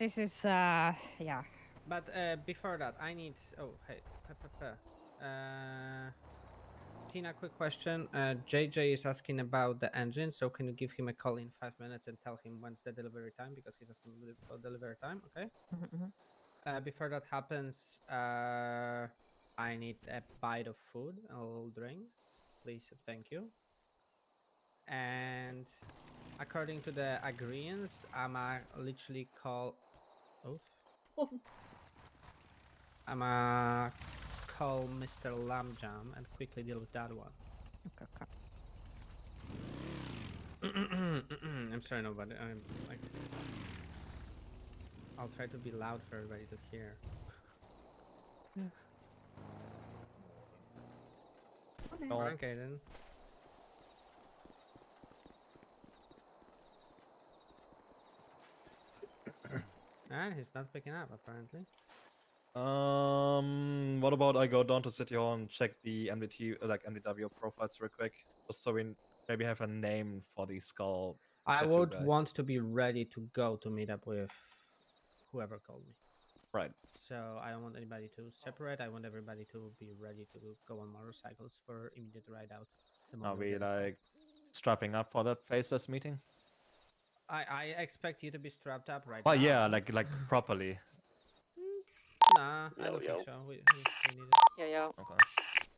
this is yeah. But before that, I need. Oh, hey, Tina, quick question. JJ is asking about the engine, so can you give him a call in 5 minutes and tell him when's the delivery time because he's asking for delivery time. Okay. Mm-hmm. Before that happens, I need a bite of food, a little drink, please. Thank you. And according to the agreements, I'ma literally call. Oof. I'ma call Mr. Lambjam and quickly deal with that one. Okay, okay. I'm sorry, nobody. I'm like, I'll try to be loud for everybody to hear. No. Morning, Kaden. And he's not picking up apparently. What about I go down to City Hall and check the MDT, like MDW profiles real quick, just so we maybe have a name for the skull. I tattoo would guy. want to be ready to go to meet up with whoever called me. Right. So I don't want anybody to separate. I want everybody to be ready to go on motorcycles for immediate ride out. The Are moment we get a call. like strapping up for that faceless meeting? I expect you to be strapped up right Oh now. yeah, like properly. Nah, I don't think so. We need it. Yeah. Okay.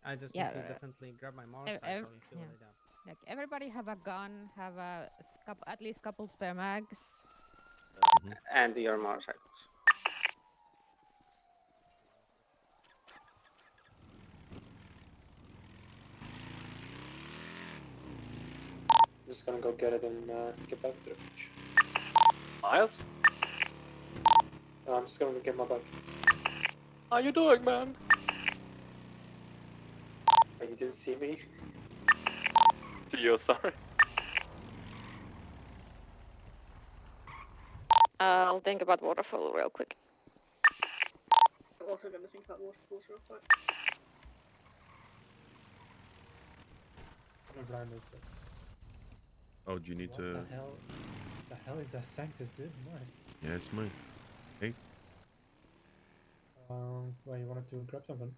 I just need Yeah, to definitely grab my ev- motorcycle and fuel yeah. it up. Like everybody have a gun, have at least couple spare mags. And your motorcycles. Just gonna go get it and get back to the beach. Miles? I'm just gonna get my bike. How you doing, man? Oh, you didn't see me? See you, sorry. I'll think about waterfall real quick. I'm also going to think about waterfalls real quick. Oh, do you need What to? the hell is that Sanctus, dude? Nice. Yeah, it's mine. Hey. Well, you wanted to grab something?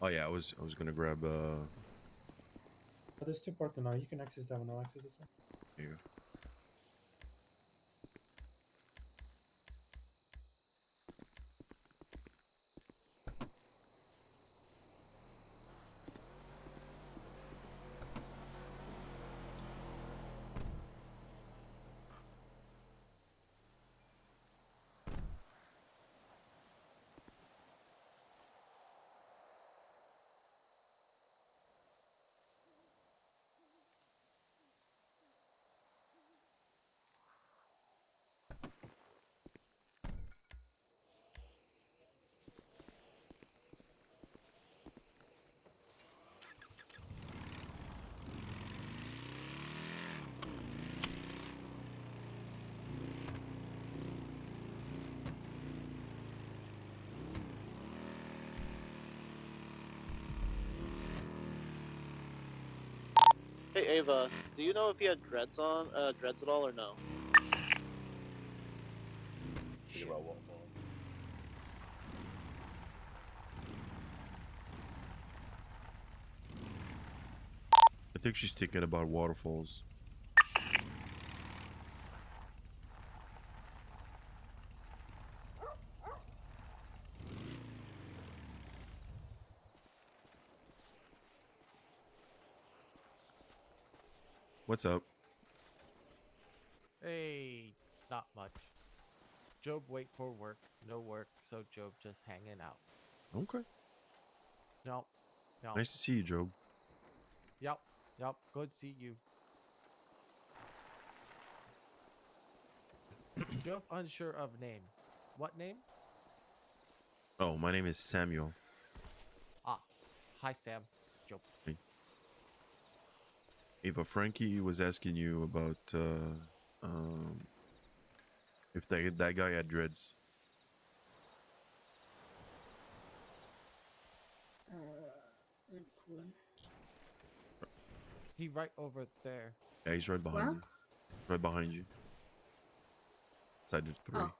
Oh yeah, I was gonna grab Oh, there's two parking now. You can access that one. I'll access this one. here. Hey Ava, do you know if he had dreads on, dreads at all or no? I think she's thinking about waterfalls. What's up? Hey, not much. Job wait for work, no work, so Job just hanging out. Okay. Yup, yup, Nice to see you, Job. yup, good see you. Job unsure of name. What name? Oh, my name is Samuel. Ah, hi Sam. Job. Hey. Ava, Frankie was asking you about if that guy had dreads. Cool. He right over there. Yeah, he's right behind Well? you. Right behind you. Side of 3. Oh.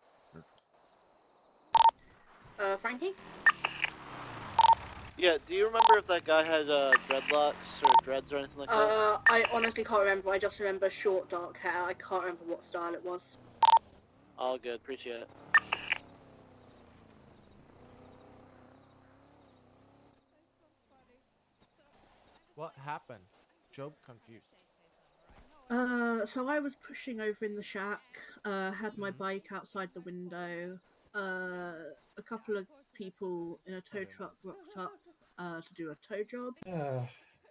Frankie? Yeah, do you remember if that guy had dreadlocks or dreads or anything like that? I honestly can't remember. I just remember short dark hair. I can't remember what style it was. All good, appreciate it. What happened? Job confused. So I was pushing over in the shack, had my bike outside the window. A couple of people in a tow truck rocked up to do a tow job.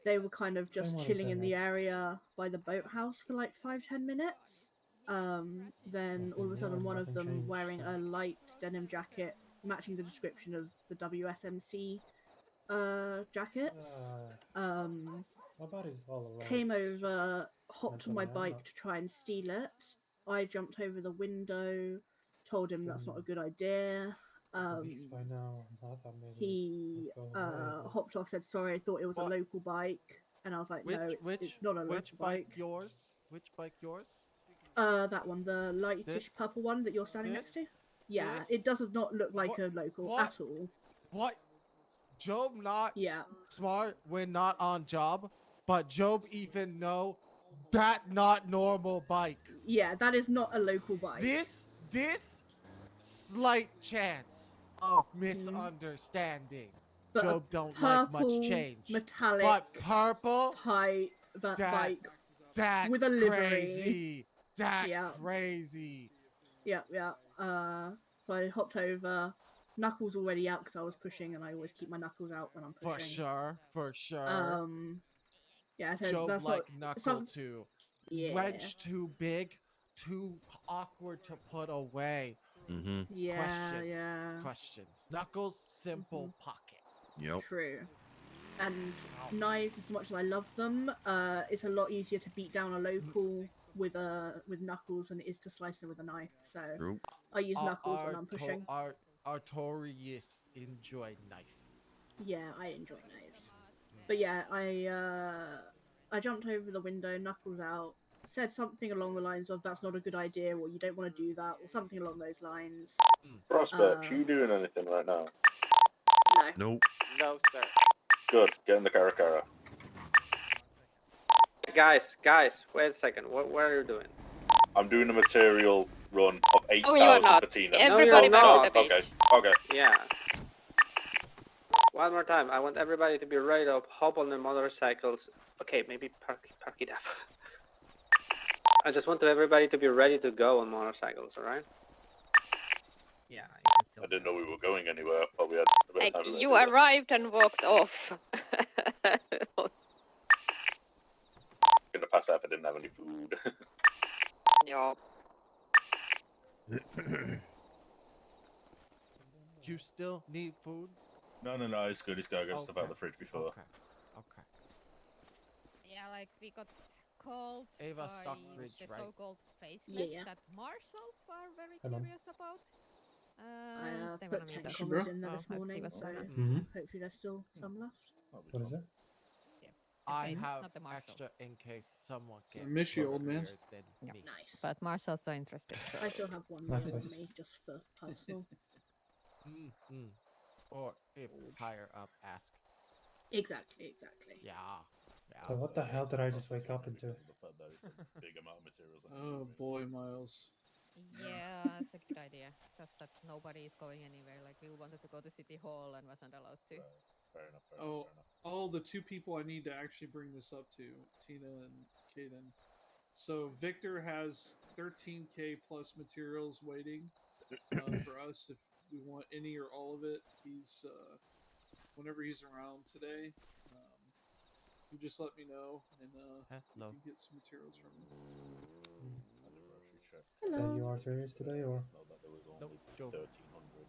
They were kind of just Same one as chilling in the Emma. area by the boathouse for like 5-10 minutes. Then all of a Nothing sudden, new, one of nothing them changed, wearing so- a light denim jacket matching the description of the WSMC jackets. My body's all alright. Came it's just over, hopped on my mentally, I'm bike not- to try and steal it. I jumped over the window, told It's him that's not a been good idea. weeks by now. I thought maybe He it'd go away, but- hopped off, said sorry, I thought it was What? a local bike, and I was like, no, it's not a local which bike bike. yours? Which bike yours? That one, the lightish This- purple one that you're standing this? next to. Yeah, This? it does not look like What- a local what? at all. What? Job not Yeah, smart when not on job, but Job even know that not normal bike. yeah, that is not a local bike. This slight chance of misunderstanding. But a Job don't like much purple change. metallic But purple, pipe that bike. that with a livery. crazy. That Yeah. crazy. Yeah. So I hopped over. Knuckles already out because I was pushing, and I always keep my knuckles out when I'm For pushing. sure, for sure. Yeah. So Job that's like not knuckle some. too. Yeah. Wedge too big, too awkward to put away. Mm-hmm. Yeah. Questions. Yeah. Questions. Knuckles simple pocket. Yep. True. And knives, as much as I love them, it's a lot easier to beat down a local with knuckles than it is to slice them with a knife. So True. I use knuckles when I'm pushing. Artorius enjoy knife. Yeah, I enjoy knives. But yeah, I jumped over the window, knuckles out, said something along the lines of "That's not a good idea," or "You don't want to do that," or something along those lines. Prospect, you doing anything right now? No. Nope. No, sir. Good. Get in the Karakara. Guys, wait a second. What are you doing? I'm doing a material run of 8,000 Oh, you are not. for Tina. Everybody No, back you're to the Okay, beach. okay. Yeah. One more time. I want everybody to be ready to hop on the motorcycles. Okay, maybe park it up. I just want everybody to be ready to go on motorcycles, alright? Yeah, you can still. I didn't know we were going anywhere. I thought we had a bit Like, of time to you do that. arrived and walked off. Gonna pass out if I didn't have any food. Yeah. You still need food? No, it's good. It's gotta get stuff out of the fridge before. Okay. Yeah, like we got called Ava by stock fridge, the right? so-called faceless Yeah. that marshals were very Hello. curious about. I They put wanna meet 10 us, comments in there so this let's see morning, what's so going on. Mhm. hopefully there's still some left. What is it? I faces, have not the marshals. extra in case someone I gets miss you, old man. hungrier than Yeah. me. Nice. But marshals are interested. So. I still have one meal on Nice. me just for personal. Or if higher up ask. Exactly. Yeah. So what the hell did I just wake up into? The fact that it's a big amount of materials. that Oh we need. boy, Miles. Yeah, it's a good idea. Just that nobody is going anywhere. Like we wanted to go to City Hall and wasn't allowed to. Fair enough. Oh, all the two people I need to actually bring this up to, Tina and Kaden. So Victor has 13k plus materials waiting for us if we want any or all of it. He's whenever he's around today, you just let me know and I Hello. can get some materials from him. I never actually checked. That you are serious today, or Know that there was only Nope, Joe. 1,300.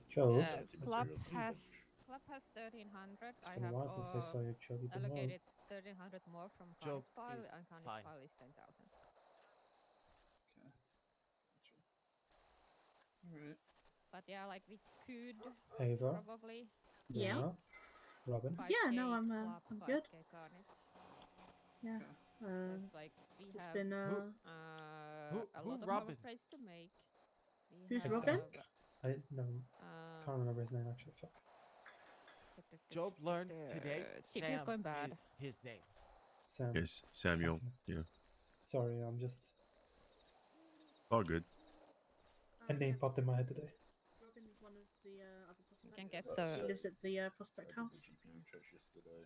Joe? Club materials. Club has 1300. It's I been a have while since I saw you chubby the mole. allocated 1300 more from Job Carnage Pile, is and Carnage fine. Pile is 10,000. Okay. Gotcha. All right. But yeah, like we could Ava? probably Yeah. Dana? Robin? 5K Yeah, no, I'm Club, good. 5K Carnage. Yeah. Because like we It's have been a who lot of Robin? trades to make. We Who's have, Robin? I no. can't remember his name actually. Fuck. Job learned today. TP is Sam going bad. is his name. Sam. Yes, Samuel. Fucking- Yeah. Sorry, I'm just All good. a name popped in my head today. Robin's one of the other You prospects. can get He the lives at the I prospect did the house. GPU checks yesterday.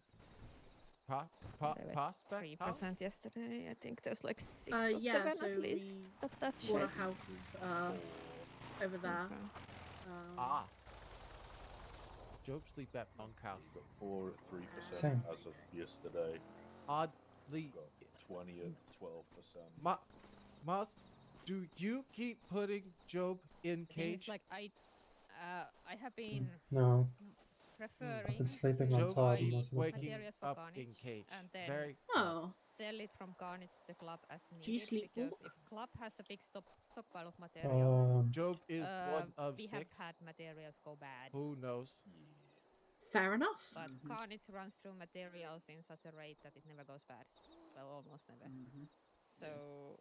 Prospect 3% yesterday. I think there's like 6 Uh, or yeah, 7 so at least we at that bought a shed. house over there. Okay. Ah. Job sleep at bunkhouse. Got 4 at 3% Same. as of yesterday. Oddly, Got 20 at 12%. Maz, do you keep putting Job in The thing cage? is, like, I have been No, preferring I've been sleeping on Job top keep most of the time. waking materials for up carnage in cage. and then Very Oh, sell it from carnage to the club as Do you needed, sleep because well? if club has a big stockpile of materials, Job is one of we 6. have had materials go bad. Who knows? fair enough. But carnage runs through materials in such a rate that it never goes bad. Well, almost never. So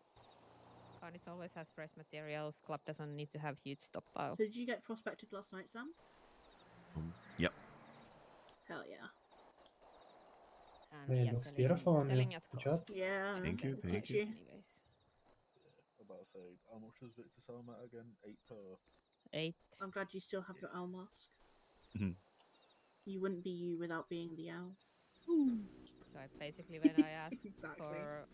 carnage always has fresh materials. Club doesn't need to have huge stockpile. So did you get prospected last night, Sam? Yep. Hell yeah. And Hey, we it are looks selling, beautiful on you. selling at Good cost. job. Yeah. Thank you, it's thank like you. Anyways, About to say, how much does Victor sell them at again? 8 per. 8. I'm glad you still have your owl mask. Mhm. You wouldn't be you without being the owl. So I basically, when I asked Exactly. for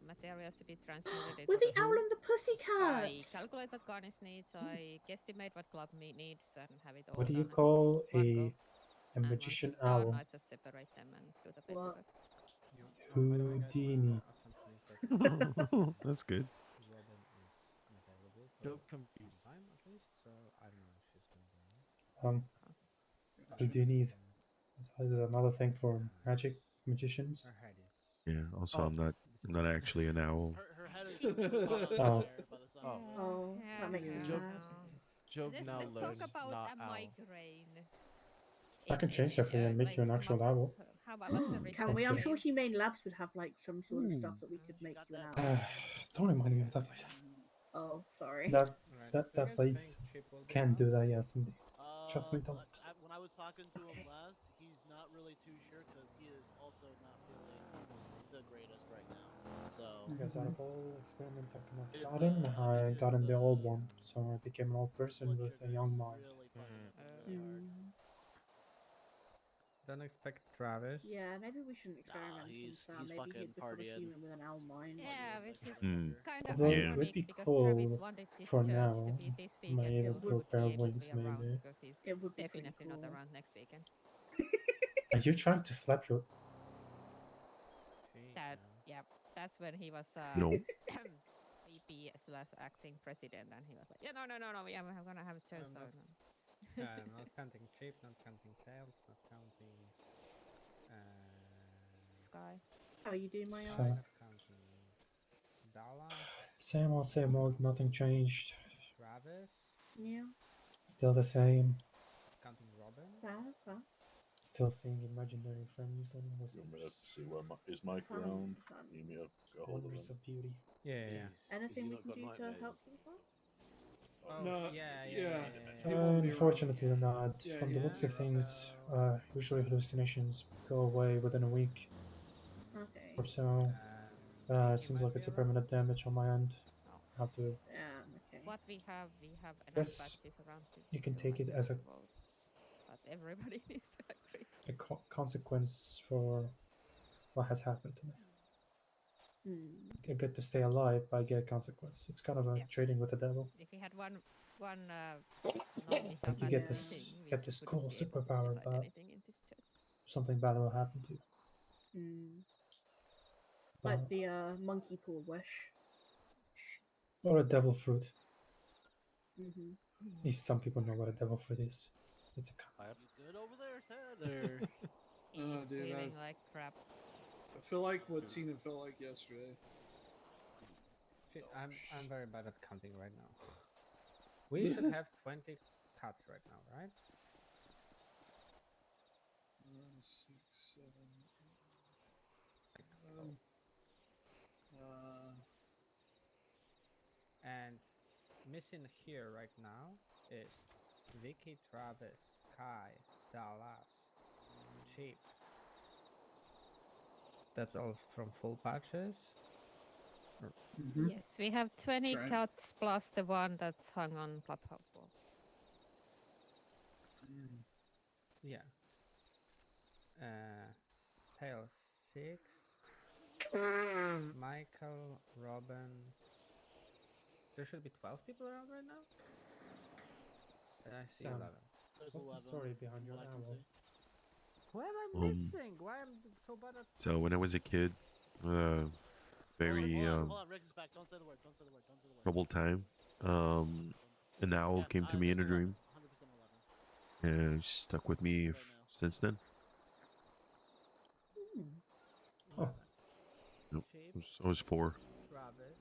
materials to be transmuted, it With was the owl and the pussycat. I calculate what Garnish needs, I guestimate what club needs, and have it all What do you done in call one go. a And once magician it's done, owl? I just separate them and do the What? paperwork. Houdini. That's good. Robin is unavailable for Job some confused. time at least, so I don't know if she's gonna be in. Houdini is another thing for magic magicians. Her head is. Yeah. Also, Oh. I'm not actually an owl. Her head is really caught on Oh. fire by the sound of it. Oh, that makes me Job, sad. Job now Let's learns talk about not a owl. migraine. I can change that for you and make you an actual owl. How about what's the Can we? I'm Okay. sure Humane Labs would have like some sort of stuff that we could make you an owl. Don't remind me of that place. Oh, sorry. That Right. that Do you that guys place think Chip will be can out? do that. Yes, indeed. Trust me, don't. When I was talking to him last, he's not really too sure because he is also not feeling the greatest right now. So Because out of all experiments I could have His, gotten, I his, got in the old one, so I became an old person with a young mind. really fucking with him really hard. Don't expect Travis. Yeah, maybe we shouldn't experiment on he's Sam. fucking Maybe he'd become a partying. human with an owl mind. Yeah, which is Mm. kind of Although Yeah. it would ironic be because cool Travis wanted this for church now. to be this My weekend, so little he would pair be of able to wings, be around maybe. because he's It would be pretty definitely not cool. around next weekend. Are you trying to flap your? That yeah, that's when he was No. VP slash acting president, and he was like, yeah, no, we are gonna have a church. So not- no. Not counting Chip, not counting Tails, not counting. Sky. How are you doing, my So- owl? Not counting Dala, Same old, nothing changed. Travis, Yeah, Still the same. counting Robin. fair. Still seeing imaginary friends and You want me to whispers. see where is Mike around? You need me to get hold of Wonders him. of beauty. Yeah. Anything we can do to help you with that? Oh, No, yeah. He won't be Unfortunately not. Yeah, From he's the looks of busy. things, usually hallucinations go away within a week Okay. or so. It seems like it's a permanent damage on my end. I have to. Yeah, okay. What we have enough Yes, batches around to you can do take it as a, majority votes, but everybody needs to agree. consequence for what has happened to me. Hmm. I get to stay alive, but I get a consequence. It's kind of a Yeah. trading with the devil. If we had one Like you get this cool superpower, but anything in this church. something bad will happen to you. Hmm. But- Like the monkey paw wish. Or a devil fruit. Mm-hmm. If some people know what a devil fruit is, it's a You good over there, Ted? Or He's dude, feeling I- like crap. I feel like what Tina felt like yesterday. Shit, I'm very bad at counting right now. We should have 20 cuts right now, right? 6, 7, 8. And missing here right now is Vicky, Travis, Kai, Dallas, Cheap. That's all from full patches. Yes, we have 20 right. cuts plus the one that's hung on clubhouse wall. Yeah. Tail 6. Michael, Robin. There should be 12 people around right now. I see Sam, 11. There's what's the 11 story behind from your what I can owl? see. What am I missing? Why am I so bad at... So when I was a kid, very Hold on, Rick is back. Don't say the word. Don't say the word. Don't say the word. troubled time. An owl Yeah, came to me in a there's 11, dream 100% 11. and stuck with me Right now. since then. Oh. Nope. Cheap, I was 4, Travis.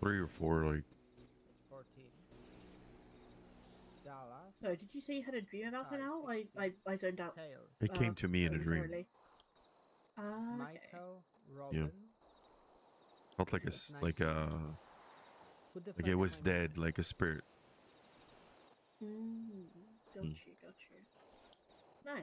3 or 4. Like That's 14. Dallas. So, did you say you had a dream about an owl? I zoned out. Tail. it came to me in a dream. momentarily. Okay. Michael, Robin. Felt like That's nice. Who the fuck like it am was I dead, missing? like a spirit. Got you. Nice.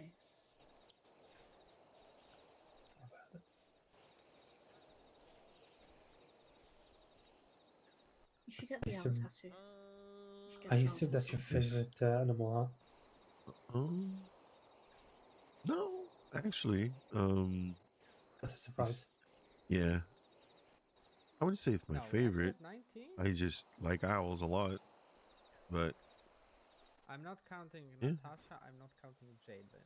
You should get the owl Listen, tattoo. You should get I the assume owl that's your tattoo. favorite animal, huh? No, actually, That's a surprise. yeah, I wouldn't say it's my No, we actually favorite. have 19? I just like owls a lot, but I'm not counting Yeah. Natasha. I'm not counting Jaden.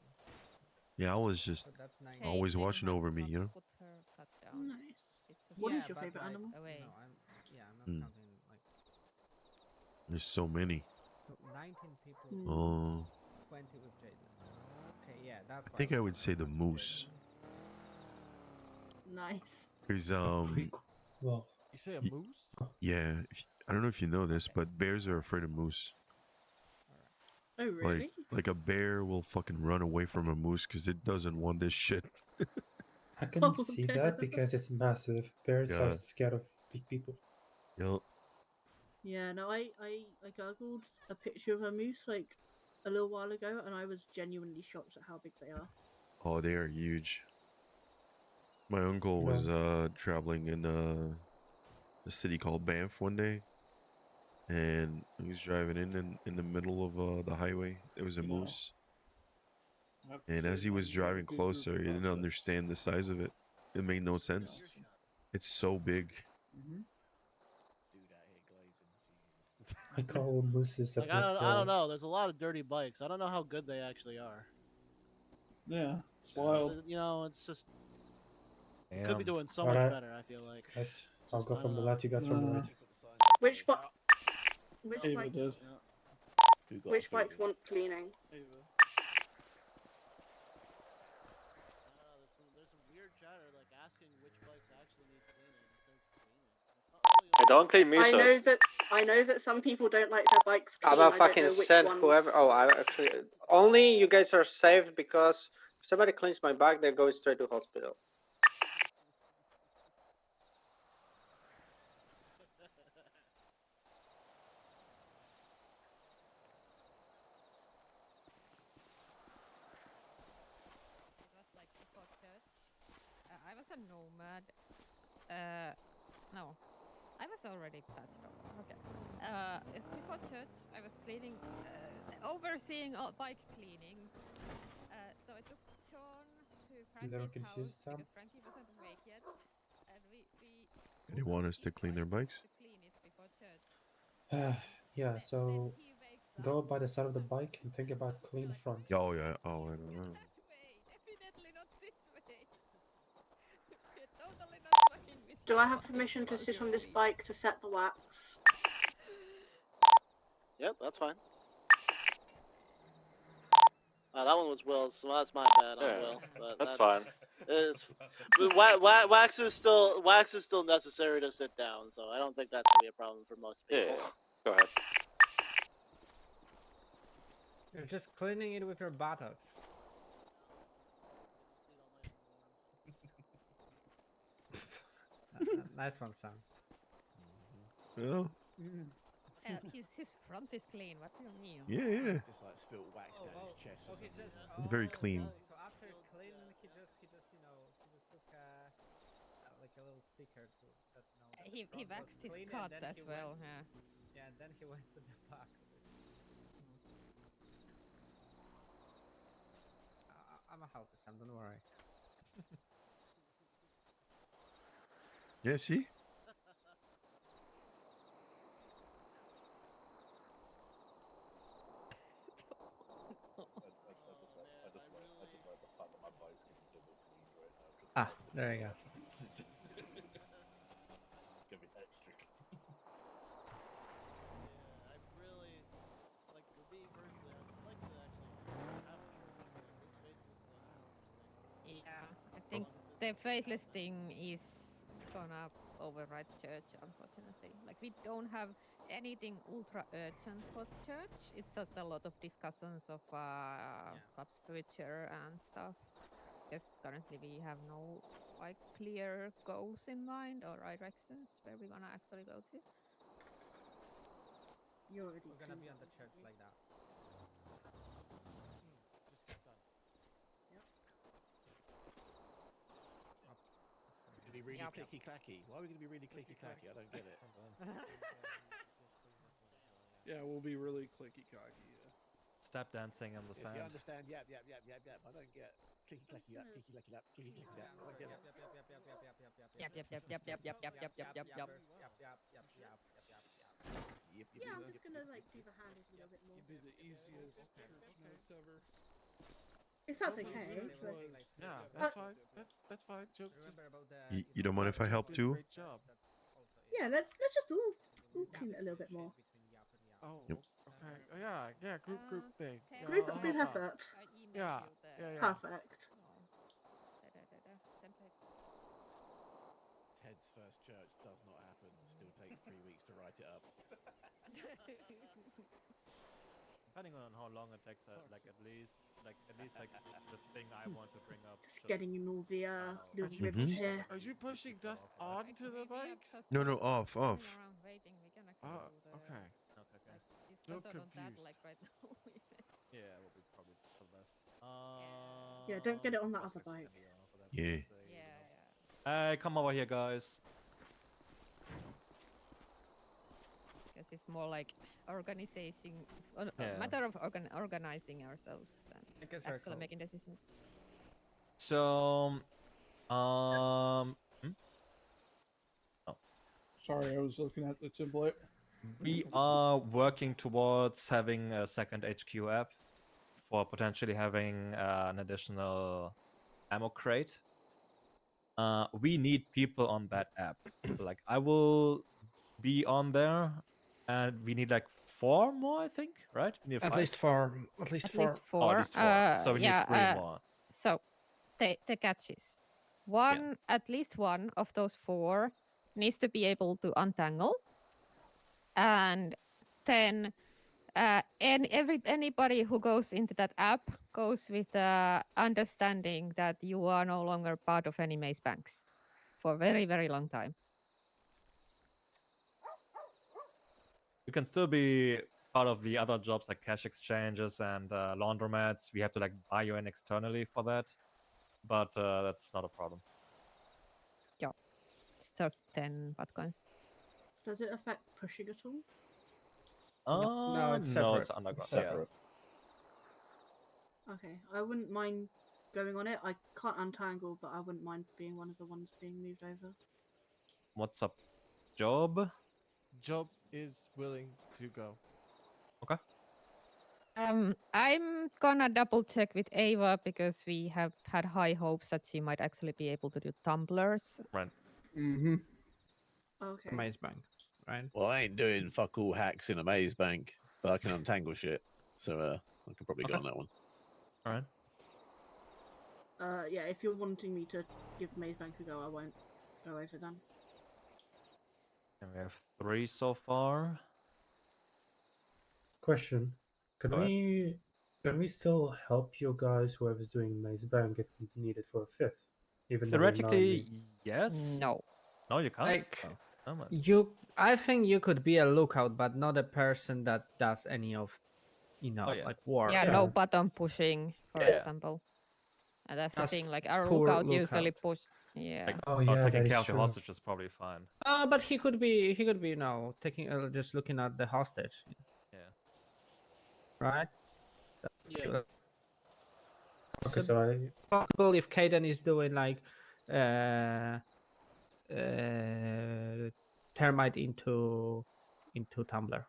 the owl is just So that's 19. always Caitlin watching has over me, not you know. put her cut down. Nice. She's just What is Yeah, your but, favorite like, animal? away. No, I'm not Hmm. counting like There's so many. so 19 people. Hmm. Oh, 20 with Jaden. Okay, yeah, that's. I why think was I would say the counting moose. Nice. Because Well, You say a Y- moose? yeah, I don't know if you know this, but bears are afraid of moose. Oh, really? Like a bear will fucking run away from a moose because it doesn't want this shit. I can Oh, see dear. that because it's massive. Bears are Yeah. scared of big people. Yup. Yeah, no, I googled a picture of a moose like a little while ago, and I was genuinely shocked at how big they are. Oh, they are huge. My uncle You was know, traveling in a city called Banff one day, and he was driving in the middle of the highway. There was a You know, moose, I have to and say as he my was driving Google closer, he didn't prospects. understand the size of it. It made no sense. It's so big. Mm-hmm. Dude, I hate glazing. Jesus. I call mooses a Like black I don't wall. know. There's a lot of dirty bikes. I don't know how good they actually are. Yeah, it's wild. You know, it's just it could be doing so Alright, much better. I feel like. guys, I'll Just, go I from don't the know. left, you guys from the right. Which Ava bikes? did. Who got Which a bikes feeling? want cleaning? Ava. There's some weird chatter like asking which bikes actually need cleaning. It's I don't clean I know musos. that some people don't like their bikes clean. I'm gonna I don't fucking know which send ones. whoever. Oh, I actually only you guys are saved because if somebody cleans my bike, they're going straight to hospital. It was like before church. I was a nomad. No, I was already patched up. Okay. It's before church. I was cleaning, overseeing all bike cleaning. So I took Sean to Never Frankie's house confused, Sam? because Frankie wasn't awake yet, and we They want us to clean their bikes. to clean it before church. Yeah, so He wakes go up. by the side of the bike and think about clean front. Oh yeah. Oh, I don't know. That way, definitely not this way. We're totally not fucking with Do your I have bike permission to while sit you're on this awake. bike to set the wax? Yep, that's fine. That one was Will's, so that's my bad on Yeah, Will. But that's fine. It's, wax is still necessary to sit down, so I don't think that's gonna be a problem for most people. Yeah, go ahead. You're just cleaning it with your buttocks. Nice one, Sam. Well, His front is clean. What do you mean? Yeah. Just like spilt wax down his chest or he something. just Very clean. So after cleaning, he just he just took like a little sticker to that that the He front was waxed his clean, cut and then as he well. went, Yeah. yeah, and then he went to the back of it. I'm a helper, Sam. Don't worry. Yeah, see? I just like the fact that my bike's getting double cleaned right now. Ah, there you go. It's gonna be extra clean. Yeah, I really like for me personally. I'd like to actually have a church, but this faceless thing, I don't understand. Yeah, I think the faceless thing is gonna override church, unfortunately. Like we don't have anything ultra urgent for church. It's just a lot of discussions of club's future and stuff. Because currently we have no like clear goals in mind or directions where we're gonna actually go to. You're already We're gonna too be on the late, church aren't like that. Just get done. Yep. Gonna be really Yep. clicky clacky. Why are we gonna be really clicky clacky? I don't get it. Yeah, we'll be really clicky clacky. Yeah. Step dancing in the Yes, sand. you understand. Yep. I don't get clicky clacky up, clicky clacky up, clicky clacky up. I don't get it. Yep. Yeah, I'm just gonna like do the hands a little bit more. It'd be the easiest church notes ever. If that's Nobody okay. church but- was- Yeah, that's fine. That's fine. Joke. Just Remember about the You don't mind if I help did a too? great job. Yeah, let's just all clean it a little bit more. Oh, Yep. okay. Yeah. Group thing. Yeah, Group I'll group help out. effort. I emailed Yeah, you the yeah. Perfect. template. Ted's first church does not happen. Still takes 3 weeks to write it up. Depending on how long it takes, like at least the thing I want to bring up. Just getting in all the little you ribs Mhm. here. Are you pushing dust onto the bikes? No, off. Sitting around waiting. We can actually Oh, do the okay. Okay. discuss Still on that confused. like right now. Yeah, will be probably for the best. Yeah, don't get it on that best other case bike. scenario for that, Yeah. let's say, you know. Hey, come over here, guys. Because it's more like organizing, a Yeah. matter of organizing ourselves than It's actually making decisions. So, Sorry, I was looking at the template. we are working towards having a second HQ app for potentially having an additional ammo crate. We need people on that app. Like, I will be on there, and we need like 4 more, I think, right? We need At 5? least 4. At least At 4. least Oh, 4. at least 4. So we need 3 more. So the catch is at least one of those 4 needs to be able to untangle, and then anybody who goes into that app goes with the understanding that you are no longer part of any maze banks for a very, very long time. You can still be part of the other jobs like cash exchanges and laundromats. We have to like buy you in externally for that, but that's not a problem. Yeah, it's just 10 bitcoins. Does it affect pushing at all? No, it's no, it's separate. underground. It's separate. Okay, I wouldn't mind going on it. I can't untangle, but I wouldn't mind being one of the ones being moved over. What's up, Job? Job is willing to go. Okay. I'm gonna double check with Ava because we have had high hopes that she might actually be able to do tumblers. Right. Mm-hmm. Okay. Maze bank, right? Well, I ain't doing fuck all hacks in a maze bank, but I can untangle shit. So I can probably go on that one. All right. Yeah, if you're wanting me to give Maze Bank a go, I won't go over then. And we have 3 so far. Question: Can Go ahead. we still help you guys, whoever's doing Maze Bank, if we need it for a 5th? Even though we're not Theoretically, in yes. No. No, you can't. Like, Oh. I think you could be a lookout, but not a person that does any of, like work. Yeah, no button pushing, for Yeah. example. And that's the Just thing. Like our poor lookout usually lookout. push. Yeah. Like, Oh, yeah, taking that care is of the true. hostage is probably fine. But he could be, taking, just looking at the hostage. Yeah. Right. Yeah. Okay, so I possible if Caden is doing like termite into Tumblr.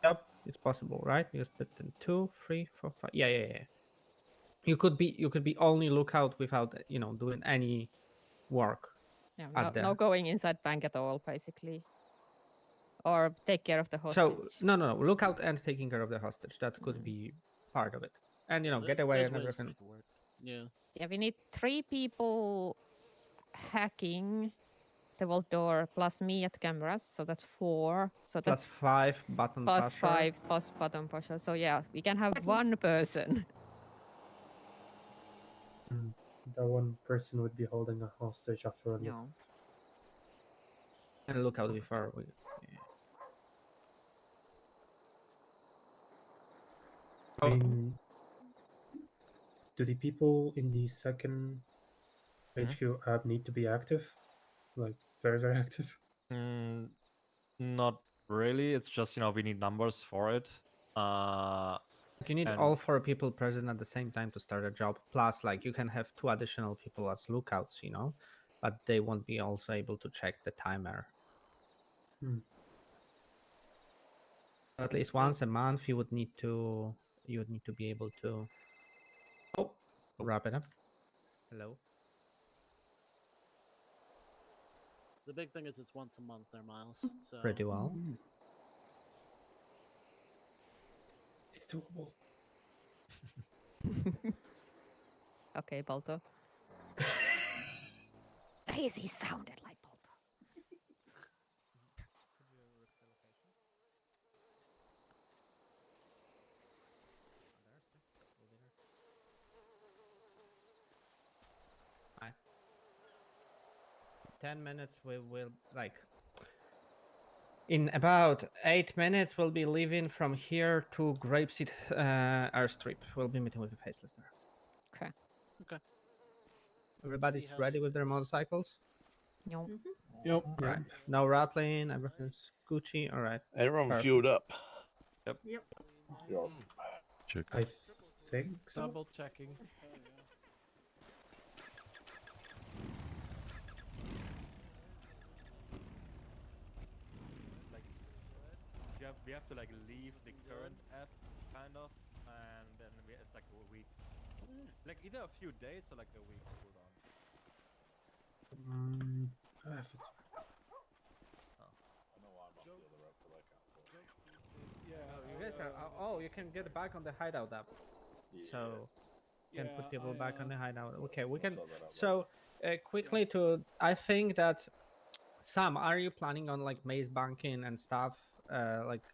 Yep, it's possible, right? Because the 2, 3, 4, 5. Yeah. You could be only lookout without doing any work. Yeah, at no going inside bank at all, basically. Or take care of the hostage. So no, lookout and taking care of the hostage. That could be part of it, and get away There's and ways to everything. make it work. Yeah. Yeah, we need 3 people hacking the vault door plus me at cameras, so that's 4. So Plus that's 5 button plus pusher. 5 plus button pusher. So yeah, we can have 1 person. that one person would be holding a hostage after a look. No. And lookout before we. I mean, do the people in the second HQ app need to be active? Like, very, very active? Not really. It's just, we need numbers for it. You need and- all 4 people present at the same time to start a job. Plus, like, you can have 2 additional people as lookouts, but they won't be also able to check the timer. At least once a month, you would need to be able to wrap it up. Hello. The big thing is it's once a month there, Miles. So Pretty well. It's doable. Okay, Balto. He sounded like Balto. Hi. 10 minutes we will in about 8 minutes we'll be leaving from here to Grapeseed airstrip. We'll be meeting with the faceless there. Okay. Okay. Everybody's ready with their motorcycles? No. Yep. Right. No rattling, everything's Gucci. All right. Everyone Perfect. fueled up. Yep. Check. I think so. Double checking. We have to leave the current app kind of, and then it's like a week, either a few days or a week cooldown. If it's... You guys are. You can get back on the hideout app. So you can put people back on the hideout. Okay, we can. So quickly I think that Sam, are you planning on maze banking and stuff?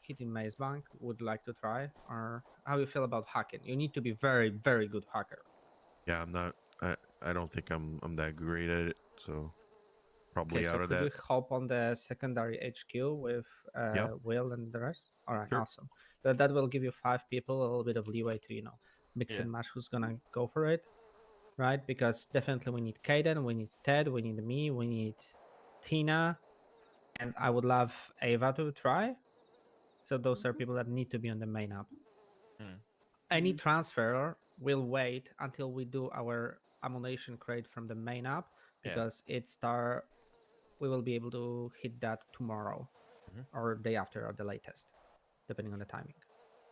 Hitting maze bank? Would like to try, or how you feel about hacking? You need to be very, very good hacker. Yeah, I'm not. I don't think I'm that great at it. So probably Okay, out so of could that. you hop on the secondary HQ with Will and the rest? All right, Sure. awesome. That will give you 5 people a little bit of leeway to mix and match who's gonna go for it, right? Because definitely we need Kaden, we need Ted, we need me, we need Tina, and I would love Ava to try. So those are people that need to be on the main app. Any transfer will wait until we do our ammunition crate from the main app, because we will be able to hit that tomorrow or day after or the latest, depending on the timing.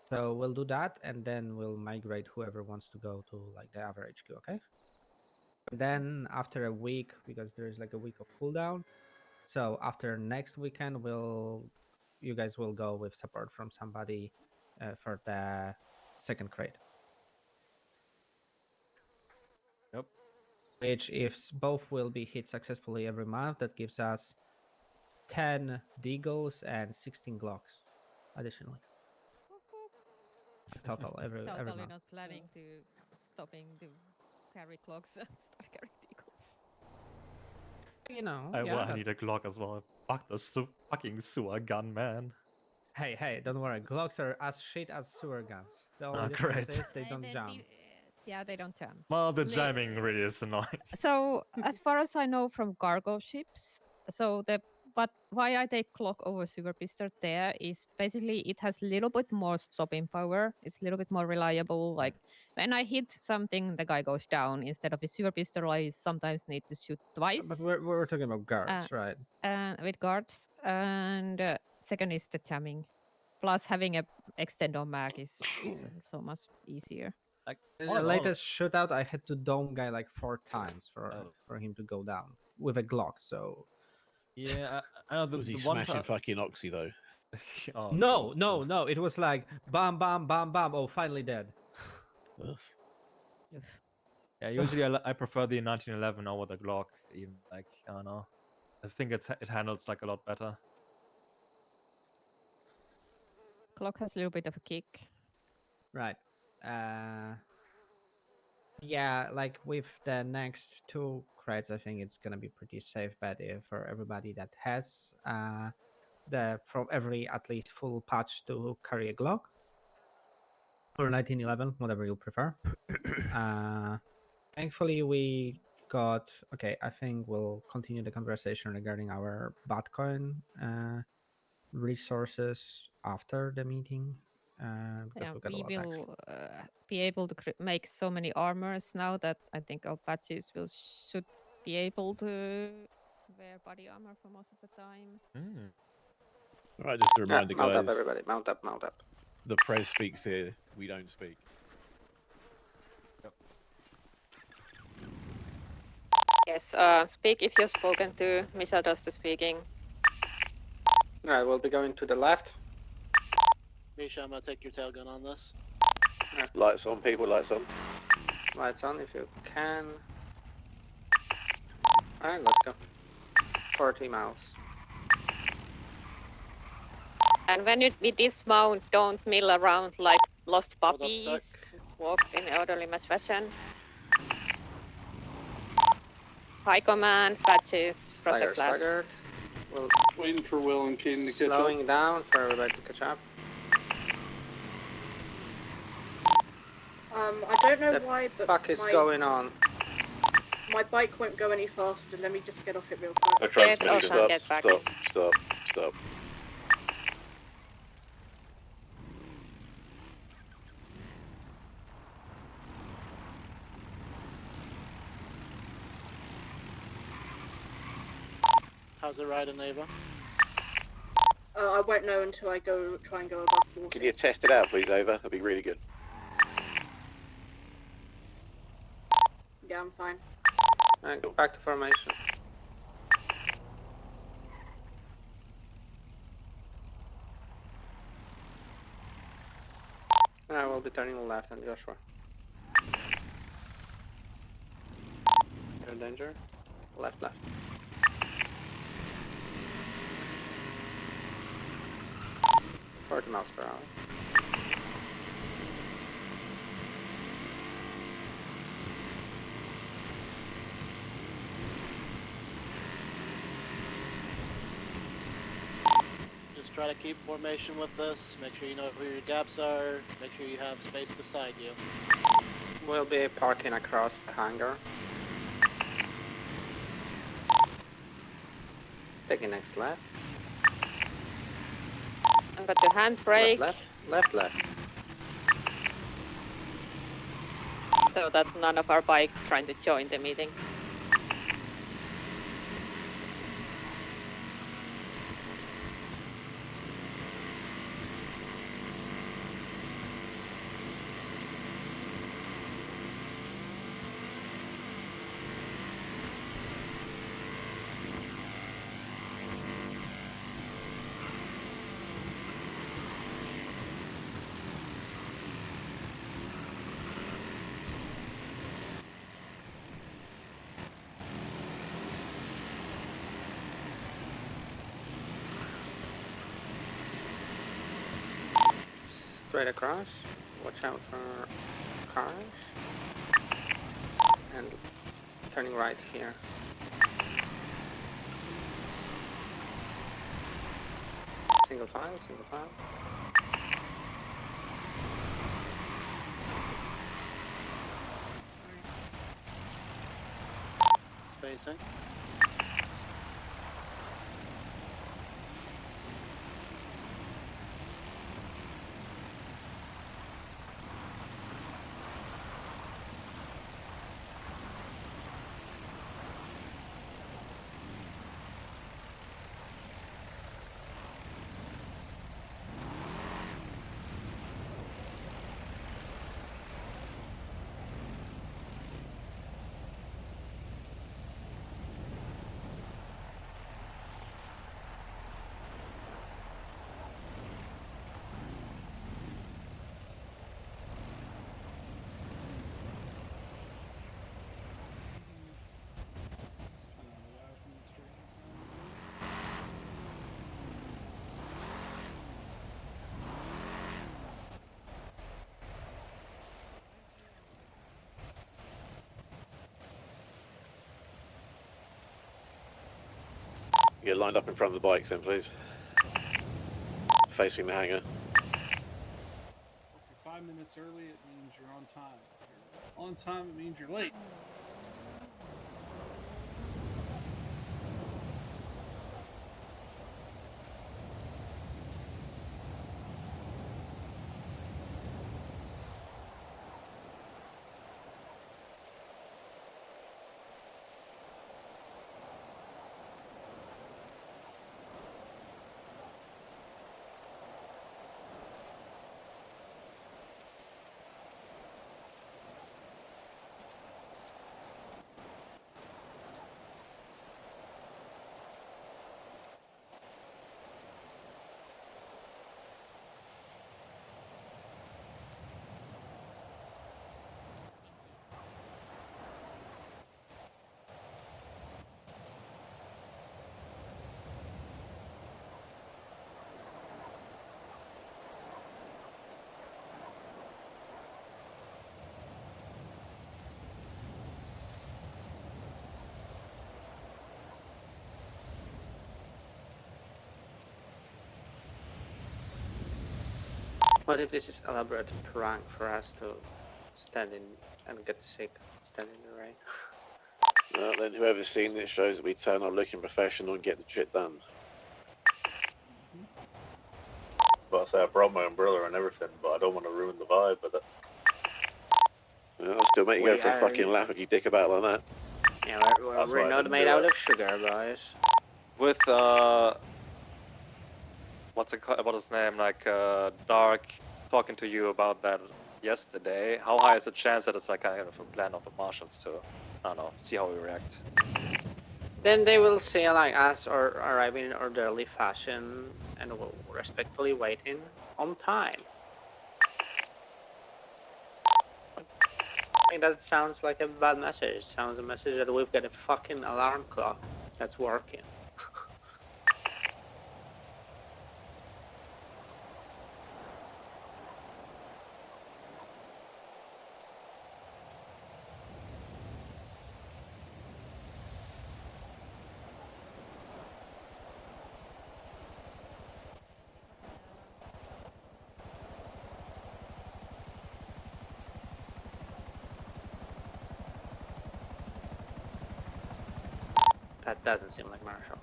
So we'll do that, and then we'll migrate whoever wants to go to the other HQ, okay? And then after a week, because there's a week of cooldown, so after next weekend, you guys will go with support from somebody for the second crate. Yep. Which, if both will be hit successfully every month, that gives us 10 Deagles and 16 Glocks additionally. Total every Totally month. not planning to stopping to carry clocks and start carrying deagles. You know, I, yeah. well, I need a Glock as well. Fuck the fucking sewer gun, man. Hey, don't worry. Glocks are as shit as sewer guns. The only Oh, difference great. is they don't jump. Yeah, they don't jump. Well, the jamming really is annoying. So as far as I know from cargo ships, so but why I take Glock over Super Pistol there is basically it has a little bit more stopping power. It's a little bit more reliable. Like when I hit something, the guy goes down. Instead of a Super Pistol, I sometimes need to shoot twice. But we're talking about guards, right? With guards, and second is the jamming. Plus, having a extend on mag is so much easier. Like In the latest shootout, I had to dome guy like 4 times for him to go down with a Glock. So yeah, I know Was he the one smashing fucking Oxy though? oh, no. It was like bam, bam, bam, bam. Oh, finally dead. Yeah, usually I prefer the 1911 over the Glock. Even like I don't know, I think it handles like a lot better. Glock has a little bit of a kick. Right. Yeah, like with the next 2 crates, I think it's gonna be pretty safe bet for everybody that has the from every at least full patch to carry a Glock or 1911, whatever you prefer. Thankfully, we got okay. I think we'll continue the conversation regarding our Bitcoin resources after the meeting because Yeah, we got a we lot actually. will be able to make so many armors now that I think our patches should be able to wear body armor for most of the time. All right, just a reminder, mount guys. up, everybody. Mount up, mount up. The press speaks here. We don't speak. Yes, speak if you've spoken to. Michelle does the speaking. Alright, we'll be going to the left. Misha, I'm gonna take your tail gun on this. Lights on, people, lights on. Lights on if you can. Alright, let's go. 40 miles. And when we dismount, don't mill around like lost Hold up, puppies. sec. Walk in orderly mass fashion. High command, patches, protect last. Staggered. We'll Waiting for Will and Caden to catch up. slowing down for everybody to catch up. I don't know why, but fuck is going on? my bike won't go any faster. Let me just get off it real quick. The transmitter stop. How's it riding, Ava? I won't know until I try and go above 40. Can you test it out, please, Ava? That'd be really good. Yeah, I'm fine. And go back to formation. I will be turning left on Joshua. You're in danger. Left. 40 miles per hour. Just try to keep formation with this. Make sure you know where your gaps are. Make sure you have space beside you. We'll be parking across the hangar. Taking next left. But the handbrake. Left. So that none of our bikes trying to join the meeting. Straight across. Watch out for cars. And turning right here. Single file, single file. Spacing. Get lined up in front of the bikes then, please. Facing the hangar. If you're 5 minutes early, it means you're on time. If you're on time, it means you're late. What if this is elaborate prank for us to stand in and get sick, stand in the rain? Well, then whoever's seen this shows that we turn up looking professional and get the shit done. But I say I brought my umbrella and everything, but I don't want to ruin the vibe with it. Well, I'll still make you go for a fucking lap if you dick about like that. Yeah, we're not made out of sugar, boys. With what is his name? Like Dark talking to you about that yesterday. How high is the chance that it's like kind of a plan of the marshals to, I don't know, see how we react? Then they will see like us or arriving in orderly fashion and respectfully waiting on time. I think that sounds like a bad message. Sounds a message that we've got a fucking alarm clock that's working. That doesn't seem like marshals.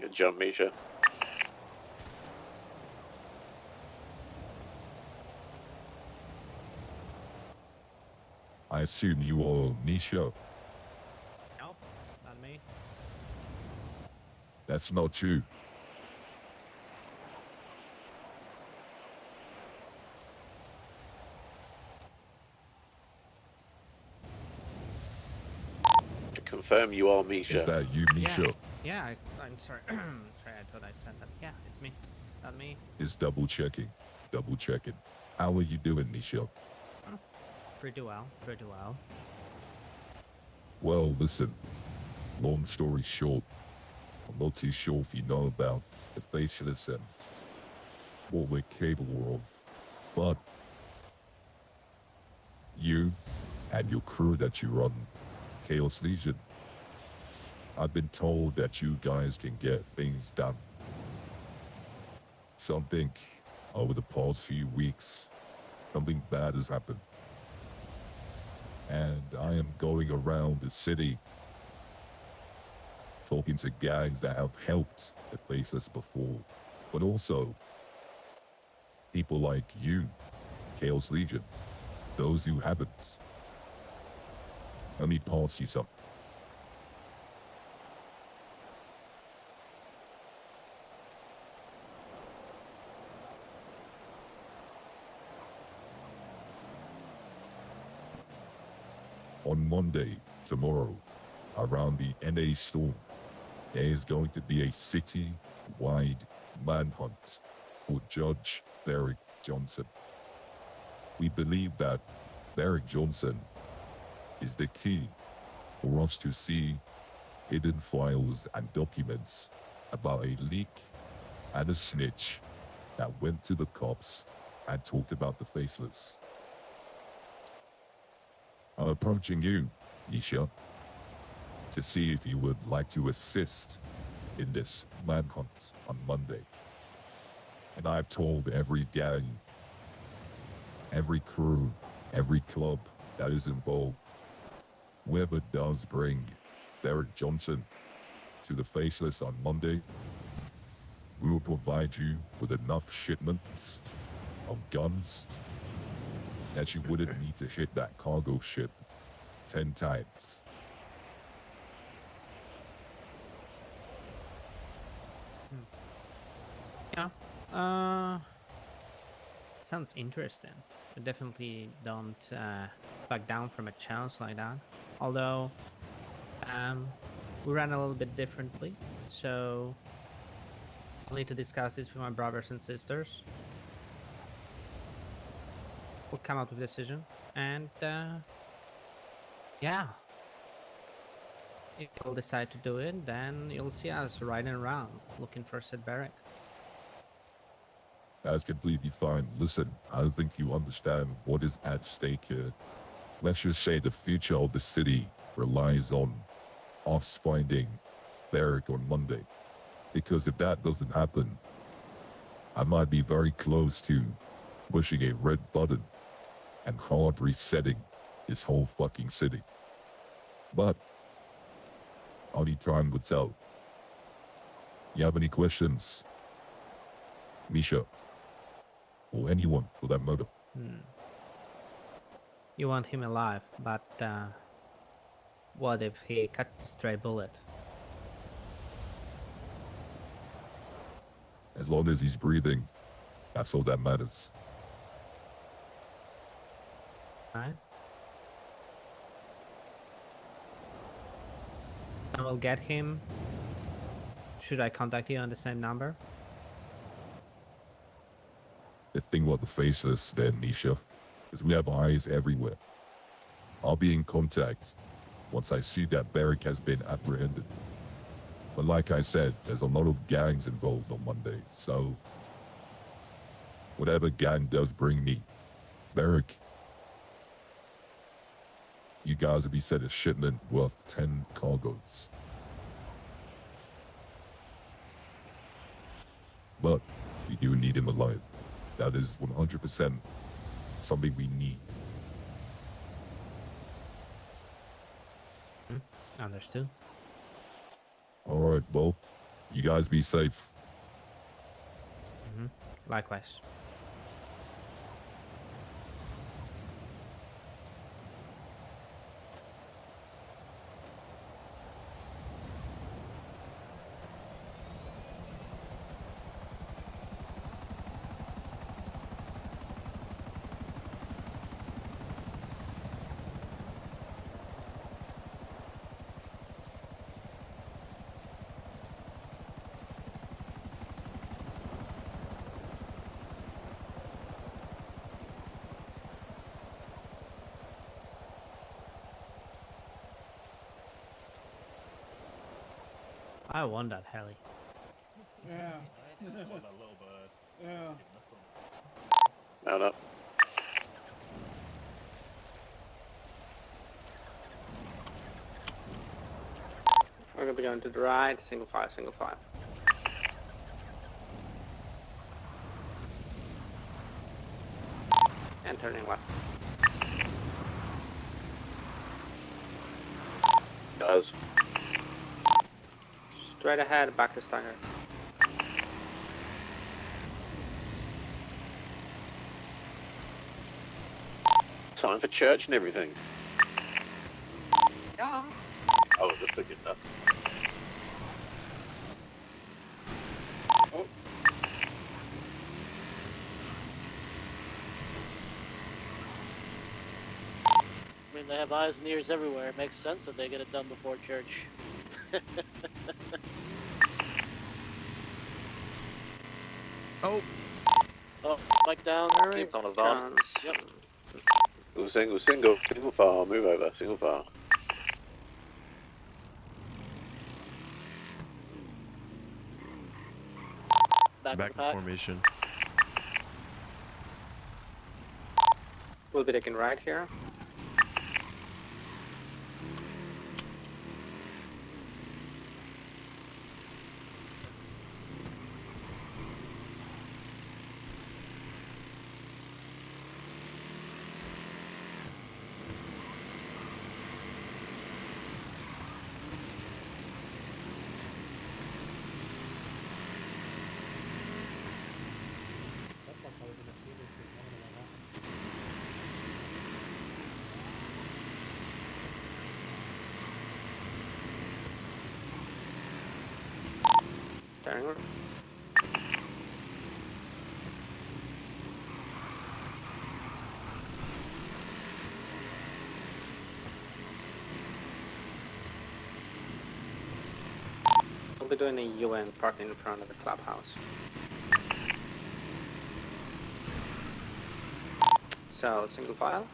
Good jump, Misha. I assume you are Misha. No, not me. That's not you. To confirm you are Misha. Is that you, Misha? Yeah, I'm sorry. Sorry, I thought I said that. Yeah, it's me. Not me. Is double checking. Double checking. How are you doing, Misha? Pretty well. Pretty well. Well, listen. Long story short, I'm not too sure if you know about the faceless and what we're capable of, but you and your crew that you run, Chaos Legion, I've been told that you guys can get things done. Something over the past few weeks, something bad has happened. And I am going around the city talking to gangs that have helped the faceless before, but also people like you, Chaos Legion, those who haven't. Let me pass you some. On Monday, tomorrow, around the NA storm, there is going to be a city-wide manhunt for Judge Derek Johnson. We believe that Derek Johnson is the key for us to see hidden files and documents about a leak and a snitch that went to the cops and talked about the faceless. I'm approaching you, Nisha, to see if you would like to assist in this manhunt on Monday. And I've told every gang, every crew, every club that is involved, whoever does bring Derek Johnson to the faceless on Monday, we will provide you with enough shipments of guns that you wouldn't need to hit that cargo ship 10 times. Yeah. Sounds interesting. I definitely don't back down from a challenge like that. Although we ran a little bit differently, so I'll need to discuss this with my brothers and sisters. We'll come up with a decision, and yeah, if you'll decide to do it, then you'll see us riding around looking for Sid Barrett. That's completely fine. Listen, I don't think you understand what is at stake here. Let's just say the future of the city relies on us finding Barrick on Monday. Because if that doesn't happen, I might be very close to pushing a red button and hard resetting this whole fucking city. But only time will tell. You have any questions, Misha? Or anyone for that matter? You want him alive, but what if he cut a stray bullet? As long as he's breathing, that's all that matters. Right? I will get him. Should I contact you on the same number? The thing about the faceless then, Nisha, is we have eyes everywhere. I'll be in contact once I see that Barrick has been apprehended. But like I said, there's a lot of gangs involved on Monday, so whatever gang does bring me Barrick, you guys will be sent a shipment worth 10 cargoes. But we do need him alive. That is 100% something we need. Understood. Alright, well, you guys be safe. Likewise. I want that heli. Yeah. That little bird. Yeah. Mount up. We're gonna be going to the right, single file, single file. And turning left. Guys. Straight ahead, back to Stagger. Time for church and everything. Yeah. Oh, just forget that. Oh. I mean, they have eyes and ears everywhere. It makes sense that they get it done before church. Oh. Oh, Mike down. Keep someone down. Yep. Single file, move over, single file. Back in formation. We'll be taking right here. Turning left. We'll be doing a UN parking in front of the clubhouse. So, single file.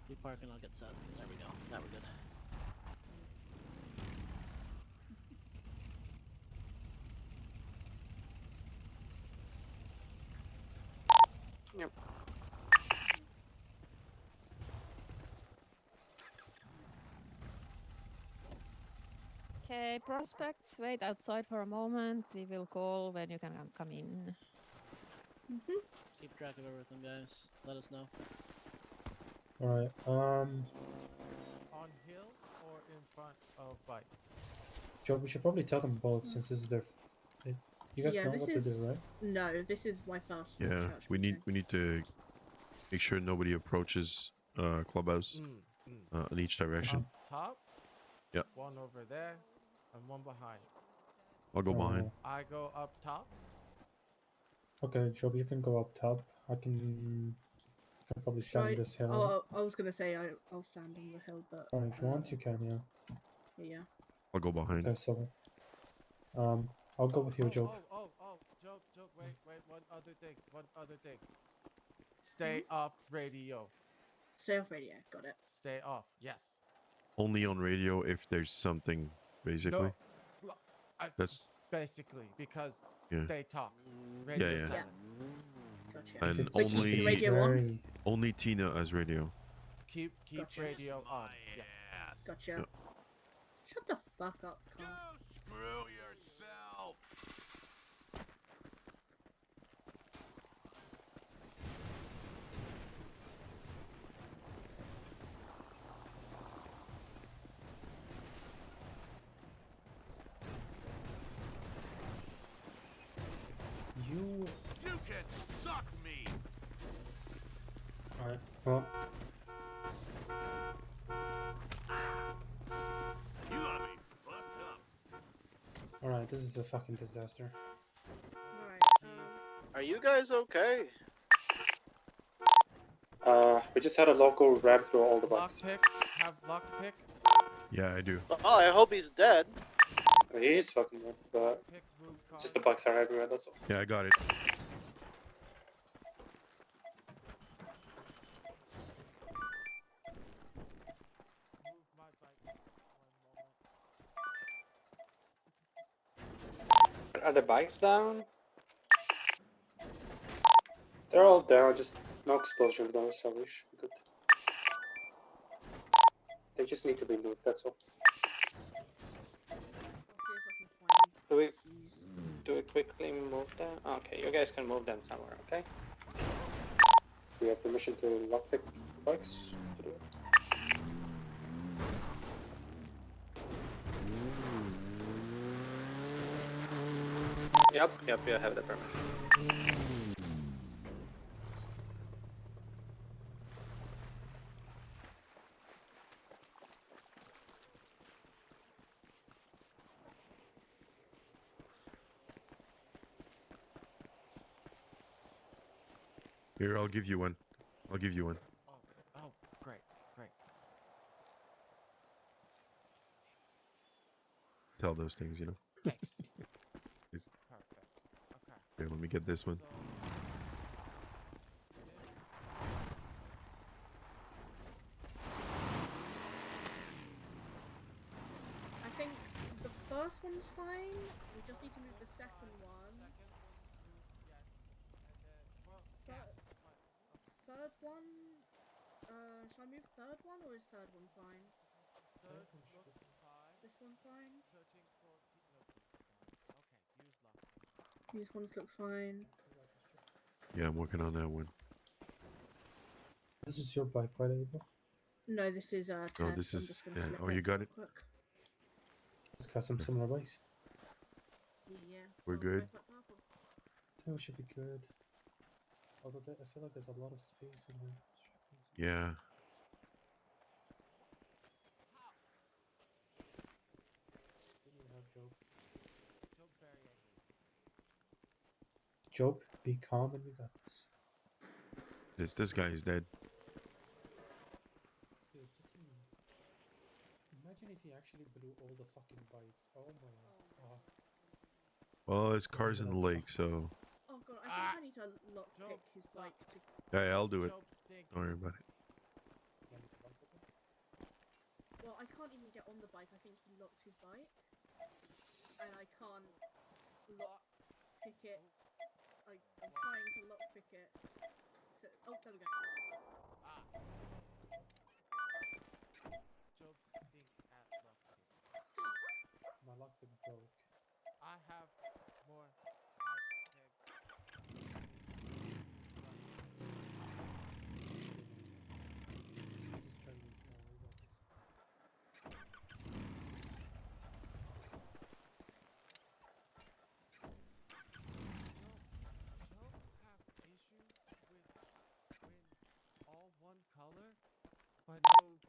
Keep parking, I'll get set. There we go. Now we're good. Yep. Okay, prospects, wait outside for a moment. We will call when you can come in. Just keep track of everything, guys. Let us know. Alright, On hill or in front of bikes? Joe, we should probably tell them both since this is their. You guys Yeah, know this what is to do, right? no. This is my first. Yeah, church we meeting. need to make sure nobody approaches clubhouse in each direction. Top? Yep. One over there and one behind. I'll go behind. I go up top. Okay, Job, you can go up top. I can probably stand on this hill. Oh, I was gonna say I'll stand on the hill, but. If you want, you can, yeah. Yeah. I'll go behind. Okay, so, I'll go with you, Job. Job, wait, one other thing. Stay off radio. Stay off radio, got it. Stay off, yes. Only on radio if there's something, basically. No, That's basically because Yeah. they talk. Radio Yeah. silence. Gotcha. And Wait, keep radio on? only Tina as radio. Keep Gotcha. radio on. Yes. Gotcha. Yeah. Shut the fuck up, Carl. Screw yourself. Well, You gotta be fucked up. alright, this is a fucking disaster. Are you guys okay? We just had a local ram through all the bugs. Lockpick. Have lockpick. Yeah, I do. Oh, I hope he's dead. He is fucking dead, but Pick move just the bugs are everywhere, that's all. Yeah, I got it. Are the bikes down? They're all down, just no explosion though, so we should be good. They just need to be moved, that's all. Do we quickly move them? Okay, you guys can move them somewhere, okay? We have permission to lockpick bikes to do it. Yep, you have the permission. Here, I'll give you one. I'll give you one. Oh, great. Tell those things, you know. Thanks. Please. Perfect. Okay. Here, let me get this one. I think the first one's fine. We just need to move the second one. Third one. Shall I move third one or is third one fine? Third looks fine. This one fine. Searching for okay, use lockpick. These ones look fine. Yeah, I'm working on that one. This is your bike, right, Abel? No, this is Oh, Ted's. this I'm is. just gonna Yeah. flip Oh, you got it. real quick. It's got some similar bikes. Yeah. We're Oh, good. both like purple. I think we should be good. Although I feel like there's a lot of space in here. Yeah. What do you have, Job? Job, be calm and we got this. This guy is dead. Dude, just imagine if he actually blew all the fucking bikes. Oh my god. Well, there's cars in the lake, so Oh god, I think I need to lockpick his bike to. yeah, I'll do it. Don't worry about it. Well, I can't even get on the bike. I think he locked his bike, and I can't lockpick it. I'm trying to lockpick it. So, oh, there we go. Job stink at lockpick. My lockpick broke. I have more.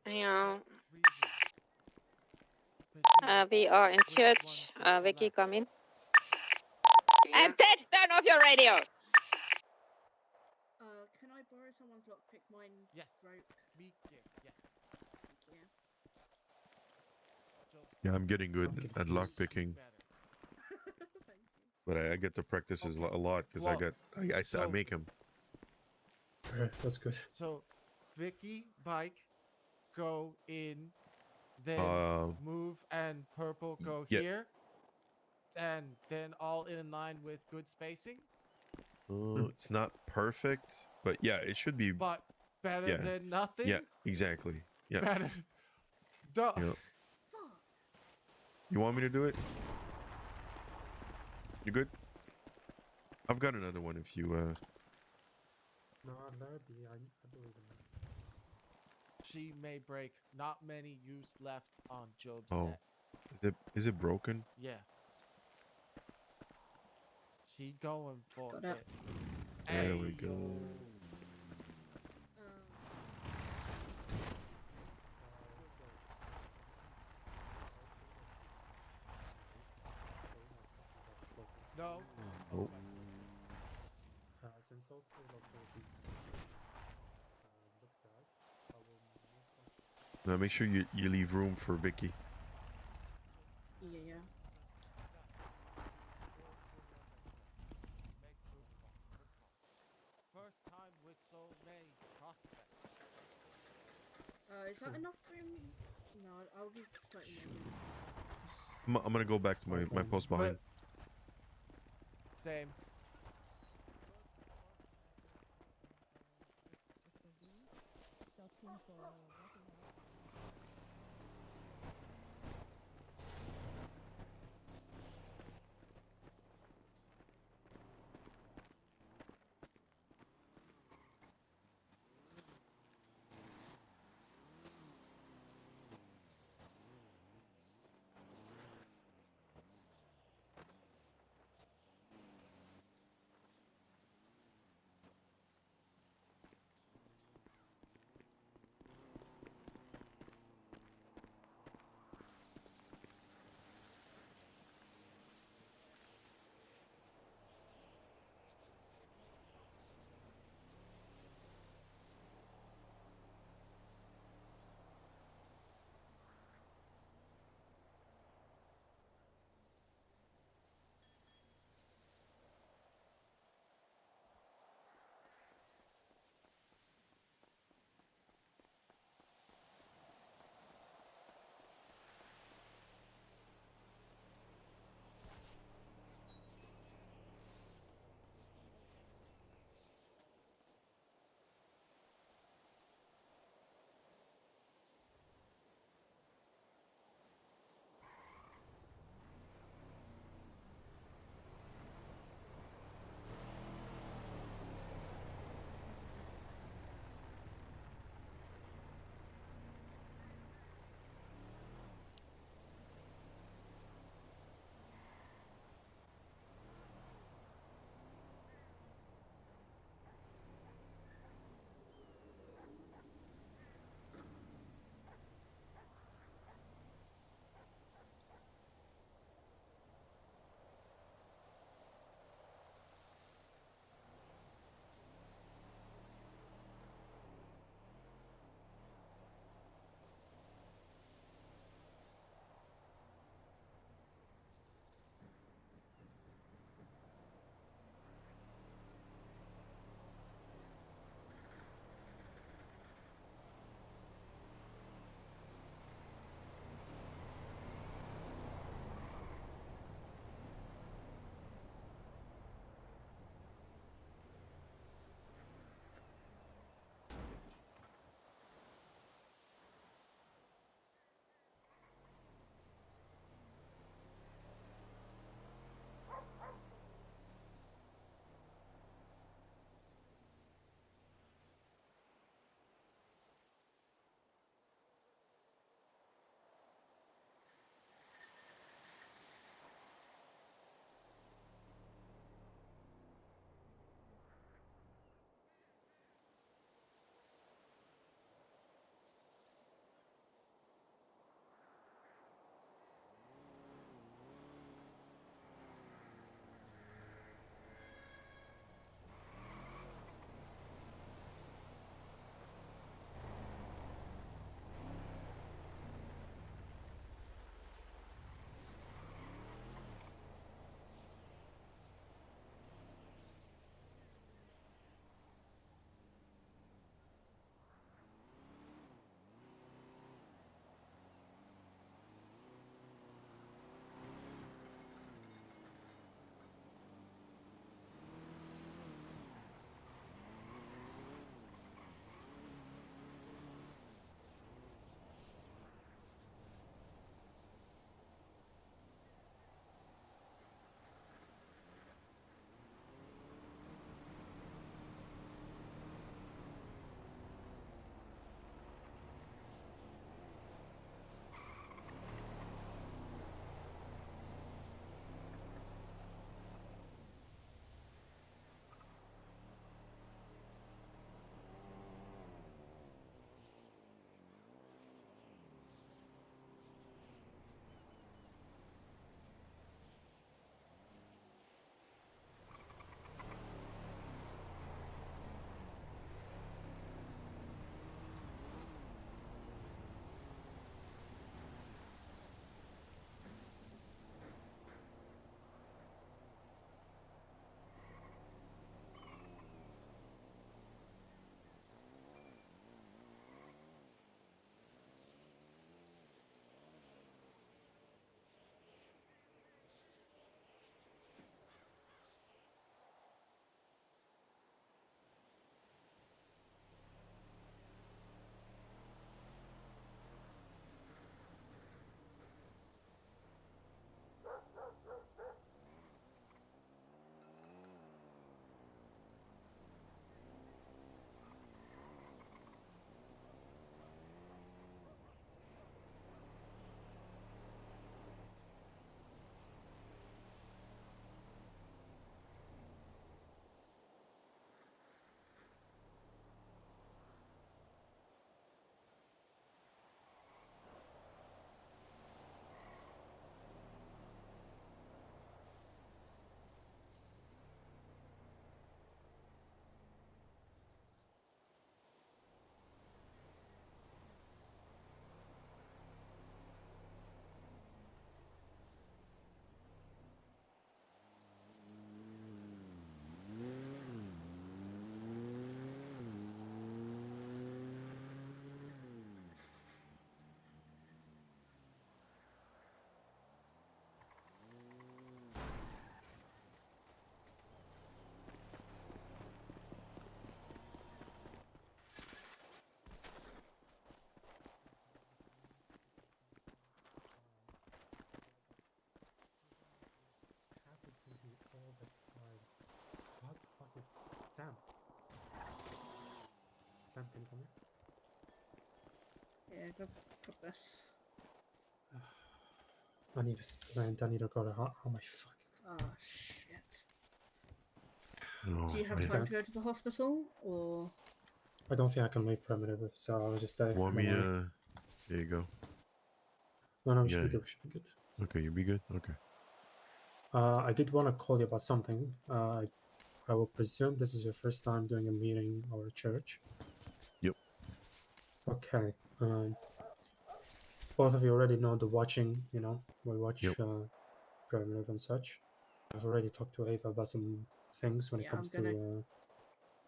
Yeah. We are in church. Vicky, come in. And Ted, turn off your radio. Can I borrow someone's lockpick? Mine broke. Yes. Yeah, I'm getting good at lockpicking. But I get to practice a lot because I make them. That's good. So, Vicky, bike, go in, then move and purple go here, and then all in line with good spacing. It's not perfect, but yeah, it should be. But better than nothing. Yeah, exactly. Yeah. Better. Duh. Yep. You want me to do it? You good? I've got another one if you No, that'd be. I believe in that. She may break. Not many use left on Job's Oh, set. is it broken? Yeah. She going for Got it. it. There we go. No. Nope. Has installed a lot of these. Look at that. I will move on. Now make sure you leave room for Vicky. Yeah. First time with so many prospects. Is that enough room? No, I'll give slightly more room. I'm gonna go back to my post behind. Same. Sam, can you come here? Yeah, God bless. I need a splint. I need to go to oh my fuck. Oh shit. Oh, Do you have man. time to go to the hospital, or? I don't think I can leave primitive, so I'll just stay. Want me Don't worry. to? There you go. No, we should Yeah. be good. We should be good. Okay, you'll be good. Okay. I did want to call you about something. I will presume this is your first time doing a meeting or a church. Yep. Okay. Both of you already know the watching. You know, we watch primitive and such. I've already talked to Ava about some things when it comes to.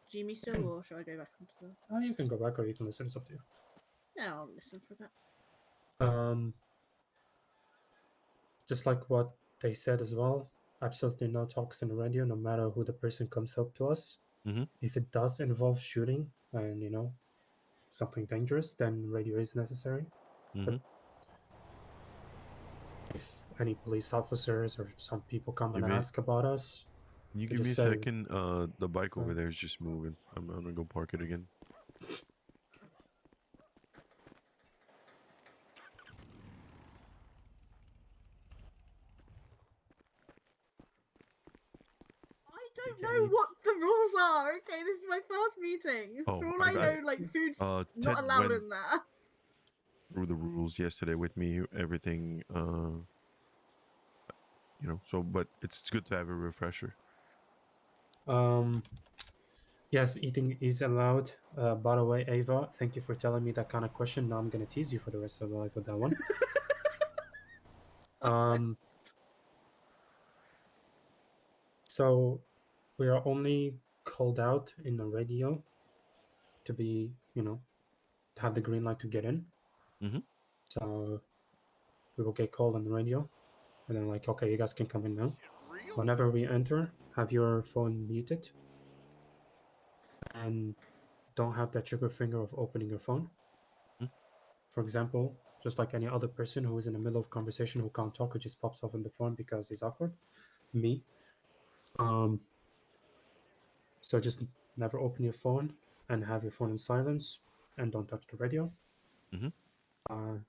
Jimmy still, or should I go back onto the? You can go back or you can listen. It's up to you. Yeah, I'll listen for that. Just like what they said as well, absolutely no talks in the radio, no matter who the person comes up to us. If it does involve shooting and, you know, something dangerous, then radio is necessary. But if any police officers or some people come and ask about us, Can you give me a second? The bike over there is just moving. I'm gonna go park it again. I don't know what the rules are. Okay, this is my first meeting. Oh, For all I know, like food's not Ted allowed went in there. through the rules yesterday with me. Everything, you know. So, but it's good to have a refresher. Yes, eating is allowed. By the way, Ava, thank you for telling me that kind of question. Now I'm gonna tease you for the rest of my life with that one. So we are only called out in the radio to be, you know, to have the green light to get in. So we will get called on the radio, and then like, okay, you guys can come in now. Whenever we enter, have your phone muted, and don't have that trigger finger of opening your phone. For example, just like any other person who is in the middle of conversation who can't talk, who just pops off on the phone because he's awkward. Me. So just never open your phone and have your phone in silence, and don't touch the radio.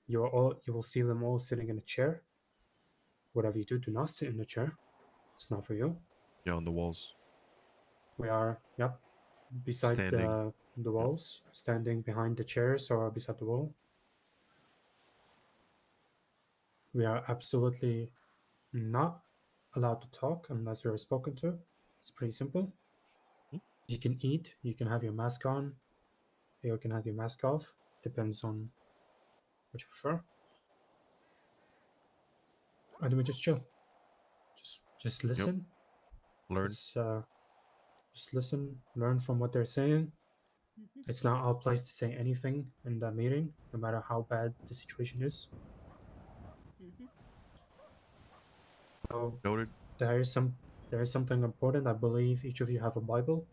You will see them all sitting in a chair. Whatever you do, do not sit in the chair. It's not for you. Yeah, on the walls. We are, beside the walls, standing behind the chairs or beside the wall. We are absolutely not allowed to talk unless we are spoken to. It's pretty simple. You can eat, you can have your mask on, you can have your mask off. Depends on what you prefer. And we just chill. Just listen. Learn. Just listen, learn from what they're saying. It's not our place to say anything in that meeting, no matter how bad the situation is. So noted. There is something important. I believe each of you have a Bible,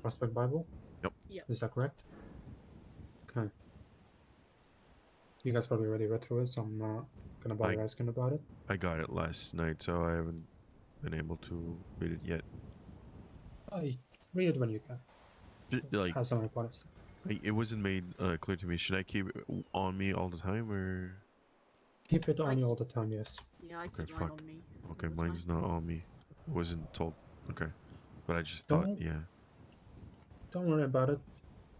Prospect Bible. Yep. Is that correct? Okay. You guys probably already read through it, so I'm not gonna bother asking about it. I got it last night, so I haven't been able to read it yet. Read it when you can. Like, has some important stuff. It wasn't made clear to me. Should I keep it on me all the time, or keep it on you all the time? Yes. Yeah, I okay, keep mine on me. Okay, mine's not on me. I wasn't told. Okay, but I just thought, Don't worry about it.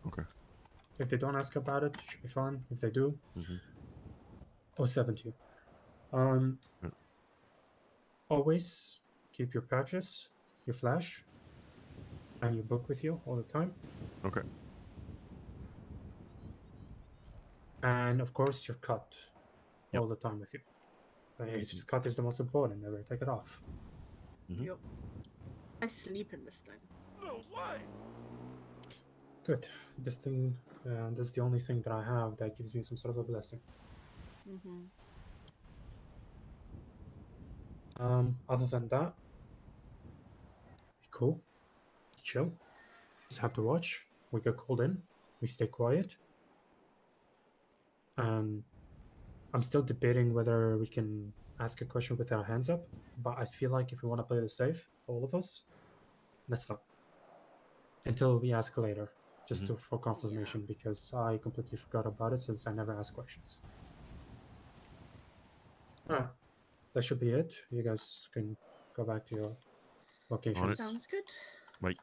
Okay. If they don't ask about it, it should be fine. If they do, 07 to you. Always keep your patches, your flash, and your book with you all the time. Okay. And of course, your cut all the time with you. Cut is the most important. Never take it off. Yep. I sleep in this thing. No way. Good. This thing, this is the only thing that I have that gives me some sort of a blessing. Other than that, cool, chill. Just have to watch. We get called in. We stay quiet. And I'm still debating whether we can ask a question with our hands up. But I feel like if we want to play it safe for all of us, let's not. Until we ask later. just for confirmation, because I completely forgot about it since I never asked questions. Alright, that should be it. You guys can go back to your locations. Sounds good. Bye.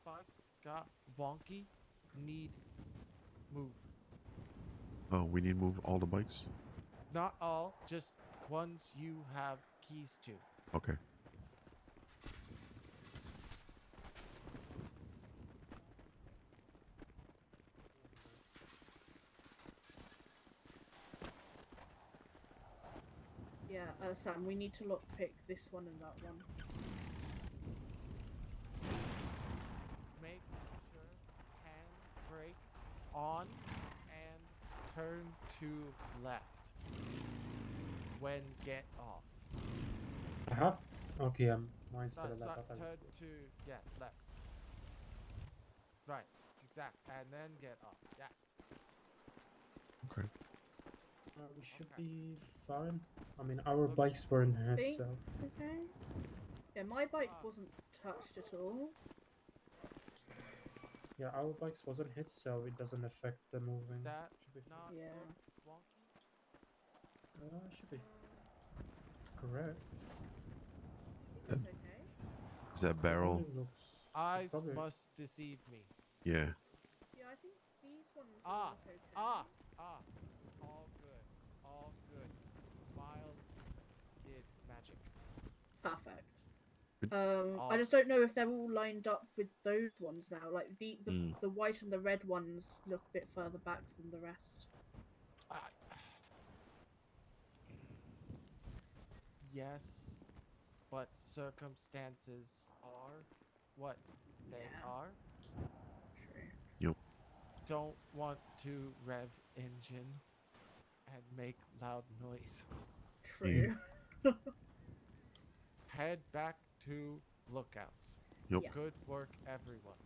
Bikes got wonky. Need move. Oh, we need to move all the bikes? Not all, just ones you have keys to. Okay. Yeah, Sam, we need to lockpick this one and that one. Make sure handbrake on and turn to left when get off. I have? Okay, mine's to the left. I thought it was Turn to left. Right, exact, and then get off. Yes. We should be fine. I mean, our bikes were in head, Think? so Okay. Yeah, my bike wasn't touched at all. yeah, our bikes wasn't hit, so it doesn't affect the moving. That Should be not fine. Yeah. look wonky? Should be correct. That's okay. Is that barrel? Only looks Eyes probably. must deceive me. Yeah. Yeah, I think these ones all look okay. All good. All good. Miles did magic. Perfect. All I just don't know if they're all lined up with those ones now. Like the white and the red ones look a bit further back than the rest. Yes, but circumstances are what they are. True. Yep. Don't want to rev engine and make loud noise. True. Head back to lookouts. Yep. Yeah. Good work, everyone.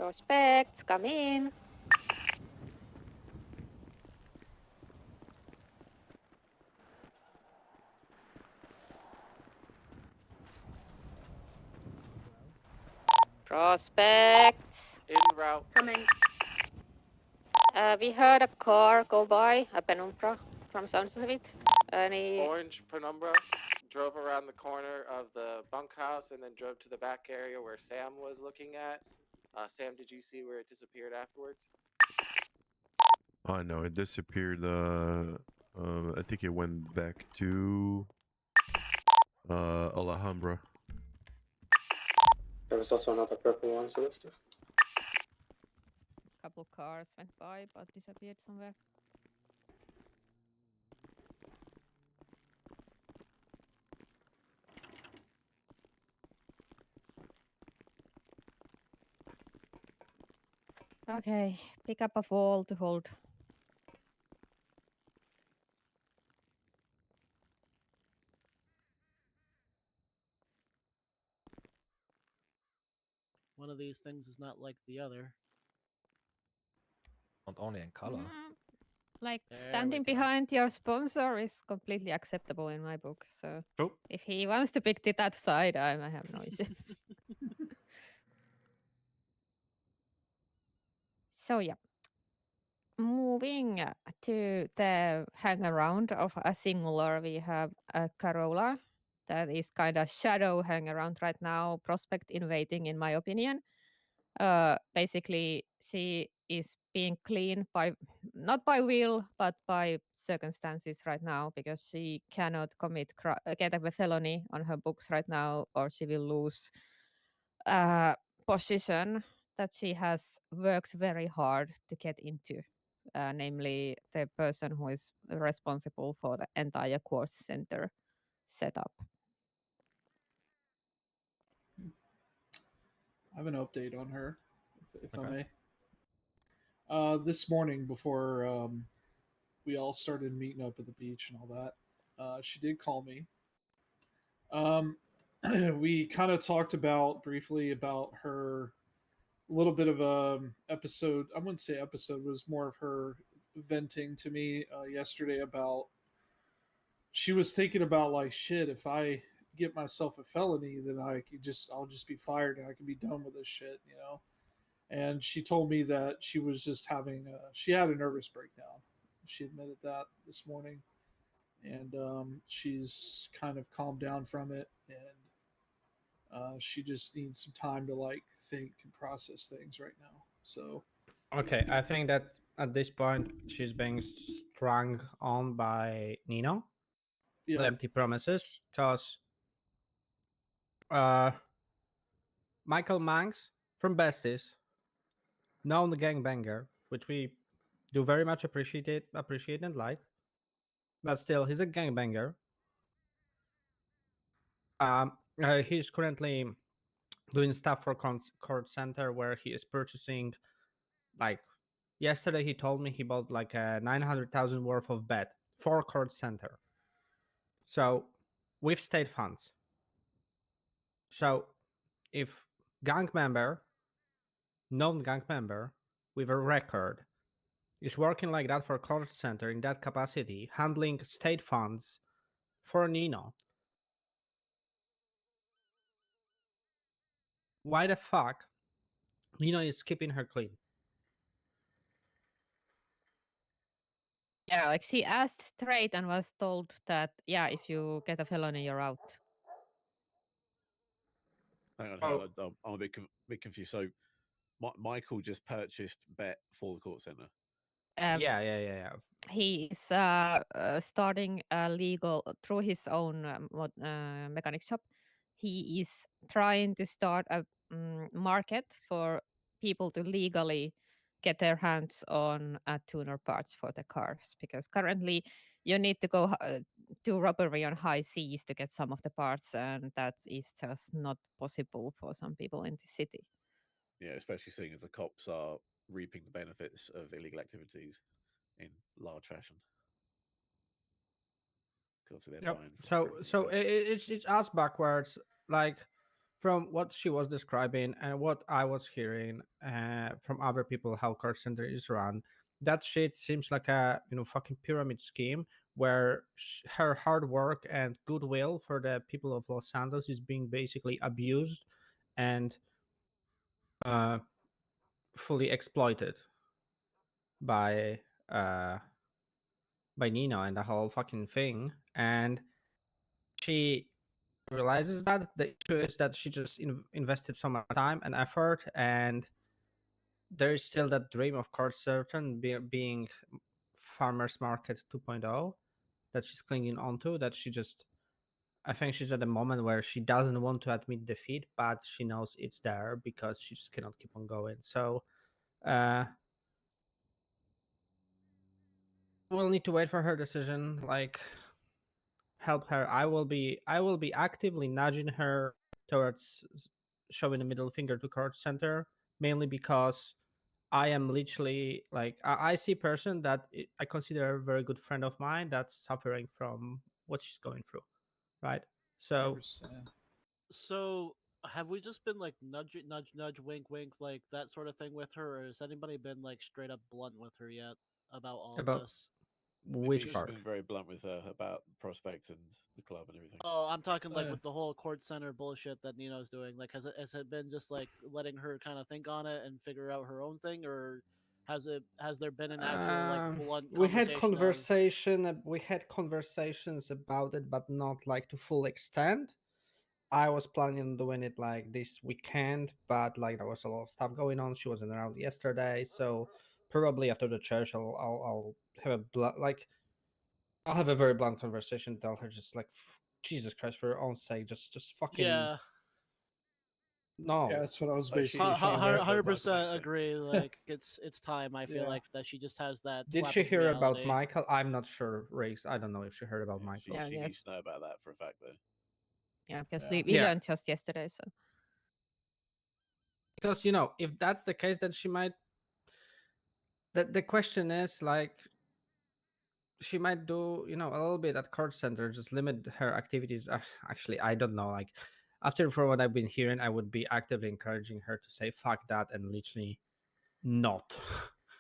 Prospects, come in. Prospects. En route. Coming. We heard a car go by, a penumbra, from sounds of it. Any... Orange penumbra drove around the corner of the bunkhouse and then drove to the back area where Sam was looking at. Sam, did you see where it disappeared afterwards? Oh no, it disappeared. I think it went back to Alhambra. There was also another purple one, Celeste. Couple cars went by but disappeared somewhere. Okay, pick up a wall to hold. One of these things is not like the other. Not only in color. Like There standing we go. behind your sponsor is completely acceptable in my book. So True. if he wants to pick that side, I have no issues. So yeah, moving to the hang around of a singular, we have a Carola that is kind of shadow hang around right now, prospect in waiting, in my opinion. Basically, she is being clean by not by will but by circumstances right now because she cannot get a felony on her books right now, or she will lose position that she has worked very hard to get into, namely the person who is responsible for the entire quartz center setup. I have an update on her, if I Okay. may. This morning, before we all started meeting up at the beach and all that, she did call me. We kind of talked briefly about her, a little bit of a episode. I wouldn't say episode, it was more of her venting to me yesterday about, she was thinking about like, shit, if I get myself a felony, then I'll just be fired and I can be done with this shit, you know. And she told me that she was just she had a nervous breakdown. She admitted that this morning, and she's kind of calmed down from it, and she just needs some time to like think and process things right now. So Okay, I think that at this point she's being strung on by Nino. Yeah. The empty promises, because Michael Manx from Besties, known gangbanger, which we do very much appreciate and like, but still he's a gangbanger. He's currently doing stuff for Court Center where he is purchasing, like, yesterday he told me he bought like a 900,000 worth of bed for Court Center. So with state funds. So if known gang member with a record is working like that for Court Center in that capacity, handling state funds for Nino, why the fuck Nino is keeping her clean? Yeah, like she asked straight and was told that, yeah, if you get a felony, you're out. Hang on. I'm a bit confused. So, Michael just purchased Bet for the court center. Yeah. He is starting a legal through his own mechanic shop. He is trying to start a market for people to legally get their hands on tuner parts for the cars, because currently you need to go do robbery on high seas to get some of the parts, and that is just not possible for some people in the city. Yeah, especially seeing as the cops are reaping the benefits of illegal activities in large fashion. Because obviously they're buying. So it's us backwards. Like, from what she was describing and what I was hearing from other people how card center is run, that shit seems like a fucking pyramid scheme where her hard work and goodwill for the people of Los Santos is being basically abused and fully exploited by uh, Nino and the whole fucking thing. And she realizes that the issue is that she just invested so much time and effort, and there is still that dream of Card Certain being Farmers Market 2.0 that she's clinging onto. That she just, I think she's at a moment where she doesn't want to admit defeat, but she knows it's there because she just cannot keep on going. So we'll need to wait for her decision. Like, help her. I will be actively nudging her towards showing the middle finger to Card Center, mainly because I am literally like I see a person that I consider a very good friend of mine that's suffering from what she's going through, right? So, 100%. So have we just been like nudge, nudge, nudge, wink, wink, like that sort of thing with her, or has anybody been like straight up blunt with her yet about all about of this? which We've part? been very blunt with her about prospects and the club and everything. Oh, I'm talking like Uh. with the whole court center bullshit that Nino's doing. Like, has it been just like letting her kind of think on it and figure out her own thing, or has there been an actual like blunt We had conversation we had conversations about it, but not like to full extent. I was planning on doing it like this weekend, but like there was a lot of stuff going on. She wasn't around yesterday, so probably after the church, I'll have I'll have a very blunt conversation. Tell her just like, Jesus Christ, for your own sake, just fucking Yeah. no. Yeah, that's what I was Like, she- basically she trying to very do. 100% agree. Like it's time. I feel Yeah. like that she just has that. Did slap she of hear about reality. Michael? I'm not sure, Riggs. I don't know if she heard about Michael. She yes. needs to know about that for a fact, though. Yeah, because Yeah. we learned just yesterday. So Because if that's the case, then she might. The question is like, she might do a little bit at Card Center, just limit her activities. Actually, I don't know. Like, after from what I've been hearing, I would be actively encouraging her to say fuck that and literally not.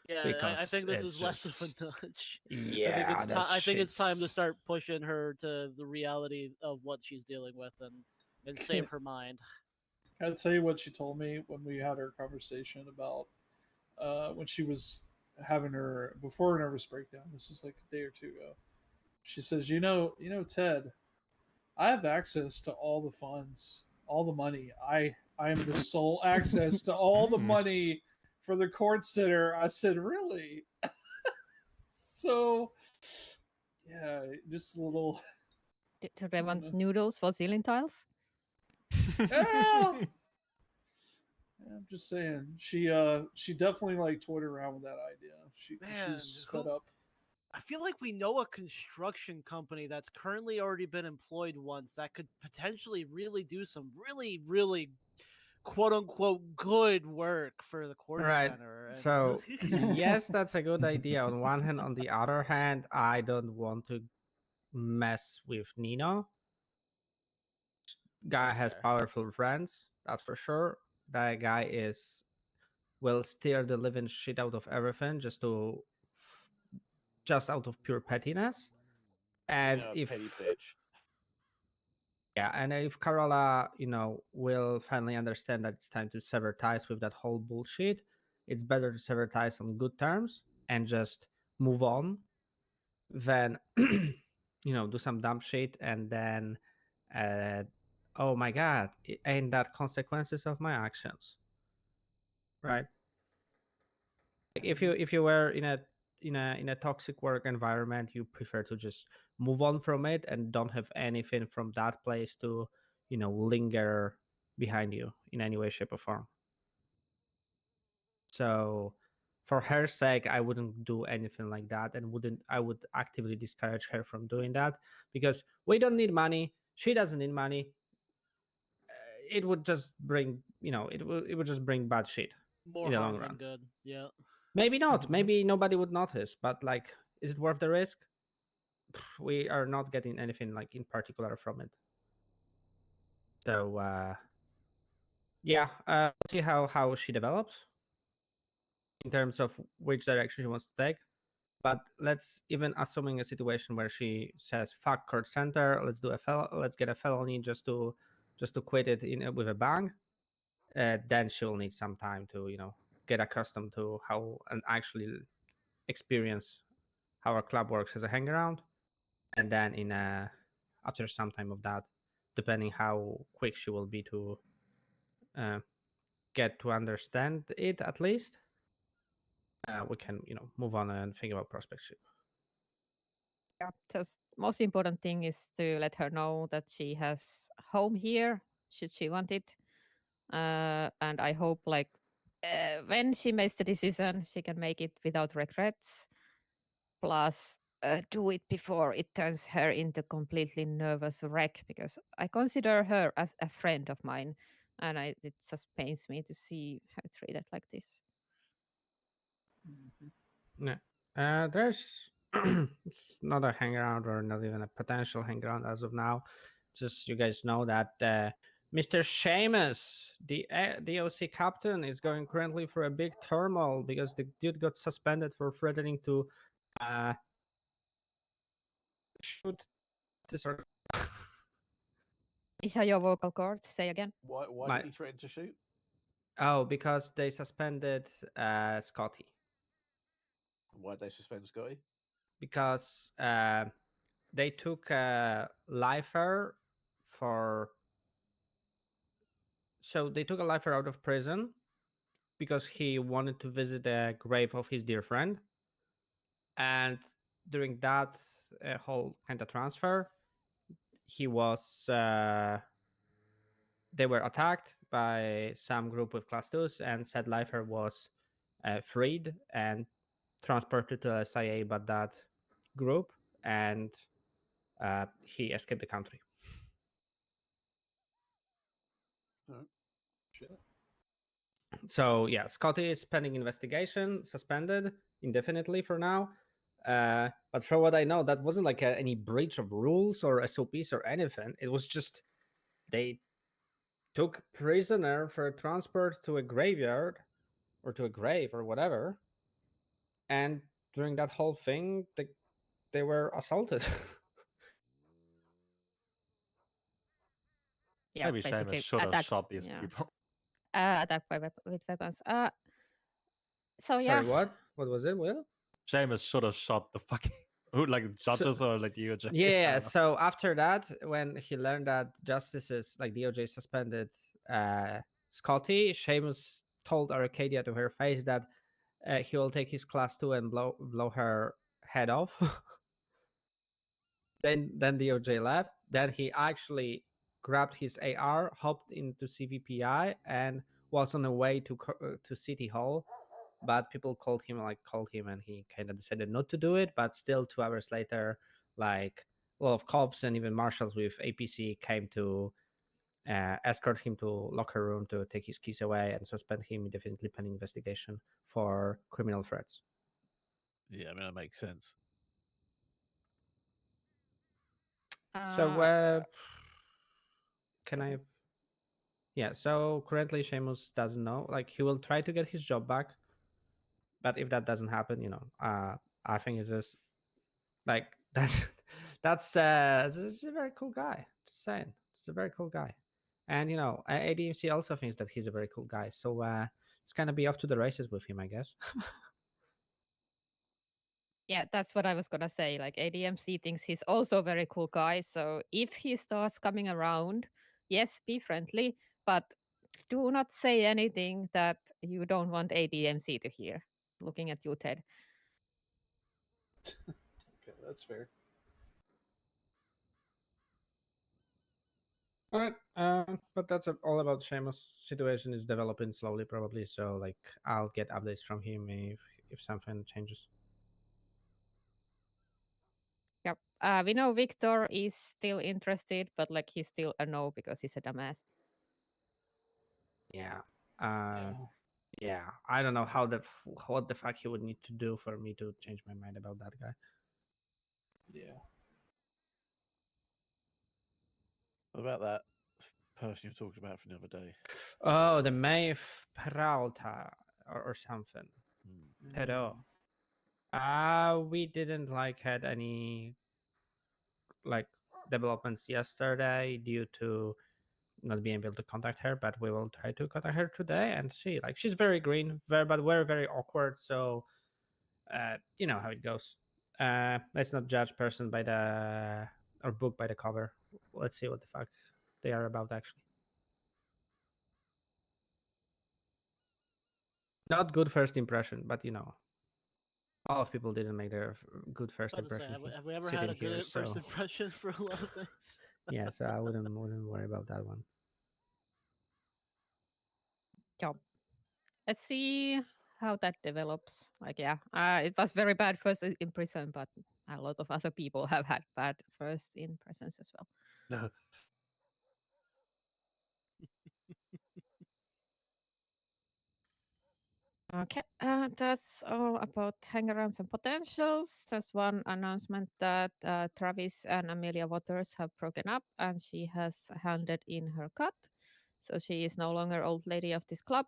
Yeah, because I think this is less just, of a nudge. Yeah, I think it's that I think it's time to shit's- start pushing her to the reality of what she's dealing with and save her mind. Can I tell you what she told me when we had our conversation about when she was having her before her nervous breakdown? This is like a day or two ago. She says, you know, Ted, I have access to all the funds, all the money. I am the sole access to all the money for the court center. I said, really? So, yeah, just a little. do they want noodles for ceiling tiles? Yeah. I'm just saying, she definitely like toyed around with that idea. Man, She's just fed up. I feel like we know a construction company that's currently already been employed once that could potentially really do some really, really quote unquote good work for the court Right. center. And... So yes, that's a good idea on one hand. On the other hand, I don't want to mess with Nino. Guy That's has fair. powerful friends, that's for sure. That guy will steer the living shit out of everything just out of pure pettiness. And if petty bitch. Yeah, and if Carola, will finally understand that it's time to sever ties with that whole bullshit, it's better to sever ties on good terms and just move on than, do some dumb shit and then, oh my god, ain't that consequences of my actions, right? Like if you were in a toxic work environment, you prefer to just move on from it and don't have anything from that place to linger behind you in any way, shape, or form. So for her sake, I wouldn't do anything like that, and I would actively discourage her from doing that, because we don't need money, she doesn't need money. It would just bring it would just bring bad shit More in the long harm than run. good. Yeah. Maybe not. Maybe nobody would notice, but like, is it worth the risk? We are not getting anything like in particular from it. So Yeah, see how she develops in terms of which direction she wants to take. But let's even assuming a situation where she says fuck court center, let's do let's get a felony just to quit it with a bang. Then she'll need some time to get accustomed to how and actually experience how our club works as a hang around, and then after some time of that, depending how quick she will be to get to understand it at least, we can move on and think about prospectship. Yeah, just most important thing is to let her know that she has home here should she want it, and I hope when she makes the decision, she can make it without regrets. Plus, do it before it turns her into completely nervous wreck, because I consider her as a friend of mine, and it just pains me to see her treated like this. Yeah. There's it's not a hang around or not even a potential hang around as of now. Just you guys know that Mr. Seamus, the DOC captain, is going currently for a big turmoil because the dude got suspended for threatening to shoot this. Is your vocal cords? Say again. Why did he threaten to shoot? Oh, because they suspended Scotty. Why did they suspend Scotty? Because they took a lifer for. So they took a lifer out of prison because he wanted to visit the grave of his dear friend, and during that whole kind of transfer, he was. They were attacked by some group of class 2s, and said lifer was freed and transported to SIA by that group, and he escaped the country. Shit. So yeah, Scotty is pending investigation, suspended indefinitely for now. But from what I know, that wasn't like any breach of rules or SOPs or anything. It was just they took prisoner for transport to a graveyard or to a grave or whatever, and during that whole thing, they were assaulted. Yeah, Maybe basically Seamus should have attack. shot these Yeah. people. Attack with weapons. So Sorry, yeah. what? What was it, Will? Seamus should have shot the fucking judges or like DOJ. I Yeah, don't know. so after that, when he learned that justices like DOJ suspended Scotty, Seamus told Arcadia to her face that he will take his class 2 and blow her head off. then DOJ left. Then he actually grabbed his AR, hopped into CVPI, and was on the way to City Hall. But people called him, and he kind of decided not to do it. But still, 2 hours later, like a lot of cops and even marshals with APC came to escort him to locker room to take his keys away and suspend him indefinitely pending investigation for criminal threats. Yeah, I mean that makes sense. So can I? Yeah. So currently, Seamus doesn't know. Like he will try to get his job back, but if that doesn't happen, I think it's just like that's this is a very cool guy. Just saying, it's a very cool guy, and ADMC also thinks that he's a very cool guy. So it's gonna be off to the races with him, I guess. Yeah, that's what I was gonna say. Like ADMC thinks he's also a very cool guy. So if he starts coming around, yes, be friendly, but do not say anything that you don't want ADMC to hear. Looking at you, Ted. Okay, that's fair. All right, but that's all about Seamus. Situation is developing slowly, probably. So like, I'll get updates from him if something changes. Yep. We know Victor is still interested, but like he's still a no because he's a dumbass. Yeah. Yeah. I don't know what the fuck he would need to do for me to change my mind about that guy. Yeah. What about that person you talked about from the other day? Oh, the Maeve Peralta or something. Pero. We didn't had any developments yesterday due to not being able to contact her, but we will try to contact her today and see. She's very green, but very awkward. So you know how it goes. Let's not judge person by the or book by the cover. Let's see what the fuck they are about actually. Not good first impression, but all of people didn't make their good first impression. Have we ever had a good first impression for a lot of things? Yeah, so I wouldn't worry about that one. Job. Let's see how that develops. It was very bad first impression, but a lot of other people have had bad first impressions as well. Okay, that's all about hangarounds and potentials. There's one announcement that Travis and Amelia Waters have broken up and she has handed in her cut. So she is no longer old lady of this club.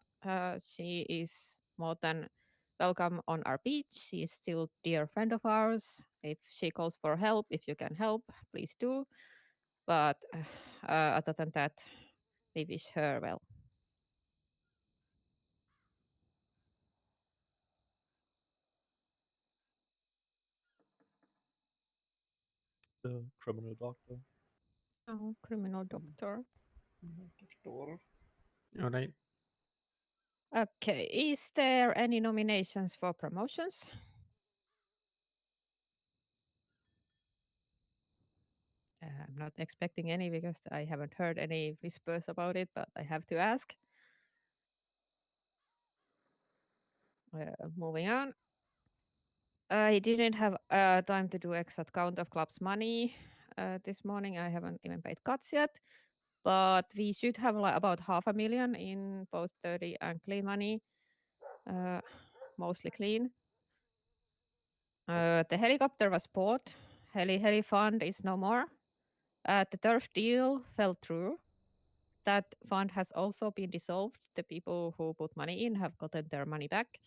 She is more than welcome on our beach. She is still dear friend of ours. If she calls for help, if you can help, please do. But other than that, we wish her well. The criminal doctor. Oh, criminal doctor. Doctor. All right. Okay, is there any nominations for promotions? I'm not expecting any because I haven't heard any whispers about it, but I have to ask. Moving on. I didn't have time to do exact count of club's money this morning. I haven't even paid cuts yet, but we should have about 500,000 in both dirty and clean money, mostly clean. The helicopter was bought. Heli fund is no more. The turf deal fell through. That fund has also been dissolved. The people who put money in have gotten their money back.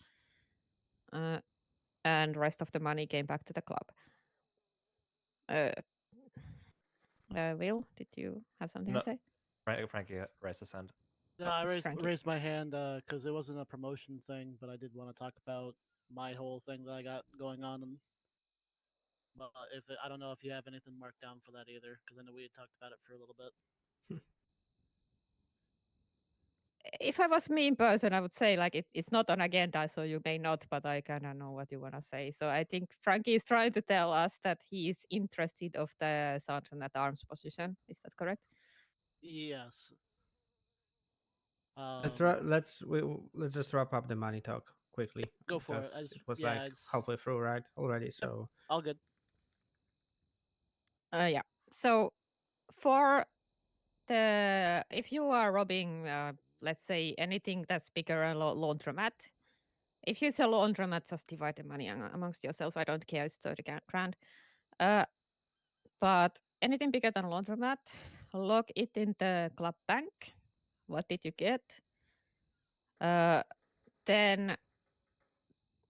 And rest of the money came back to the club. Will, did you have something to say? Frankie raised his hand. No, I raised my hand because it wasn't a promotion thing, but I did want to talk about my whole thing that I got going on. But I don't know if you have anything marked down for that either, because I know we had talked about it for a little bit. If I was me in person, I would say it's not on agenda, so you may not, but I kind of know what you want to say. So I think Frankie is trying to tell us that he is interested of the sergeant at arms position. Is that correct? Yes. Let's just wrap up the money talk quickly. Go for it. It was halfway through, right? Already, so all good. Yeah. So for if you are robbing, let's say anything that's bigger a laundromat. If it's a laundromat, just divide the money amongst yourselves. I don't care. It's 30 grand. But anything bigger than laundromat, log it in the club bank. What did you get? Then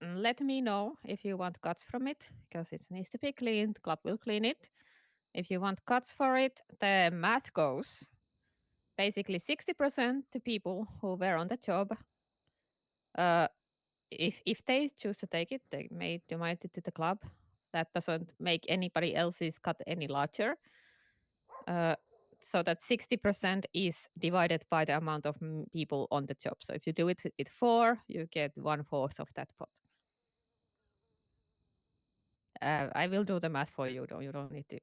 let me know if you want cuts from it, because it needs to be cleaned. Club will clean it. If you want cuts for it, the math goes basically 60% to people who were on the job. If they choose to take it, they may donate it to the club. That doesn't make anybody else's cut any larger. So that 60% is divided by the amount of people on the job. So if you do it with 4, you get 1/4 of that pot. I will do the math for you. You don't need to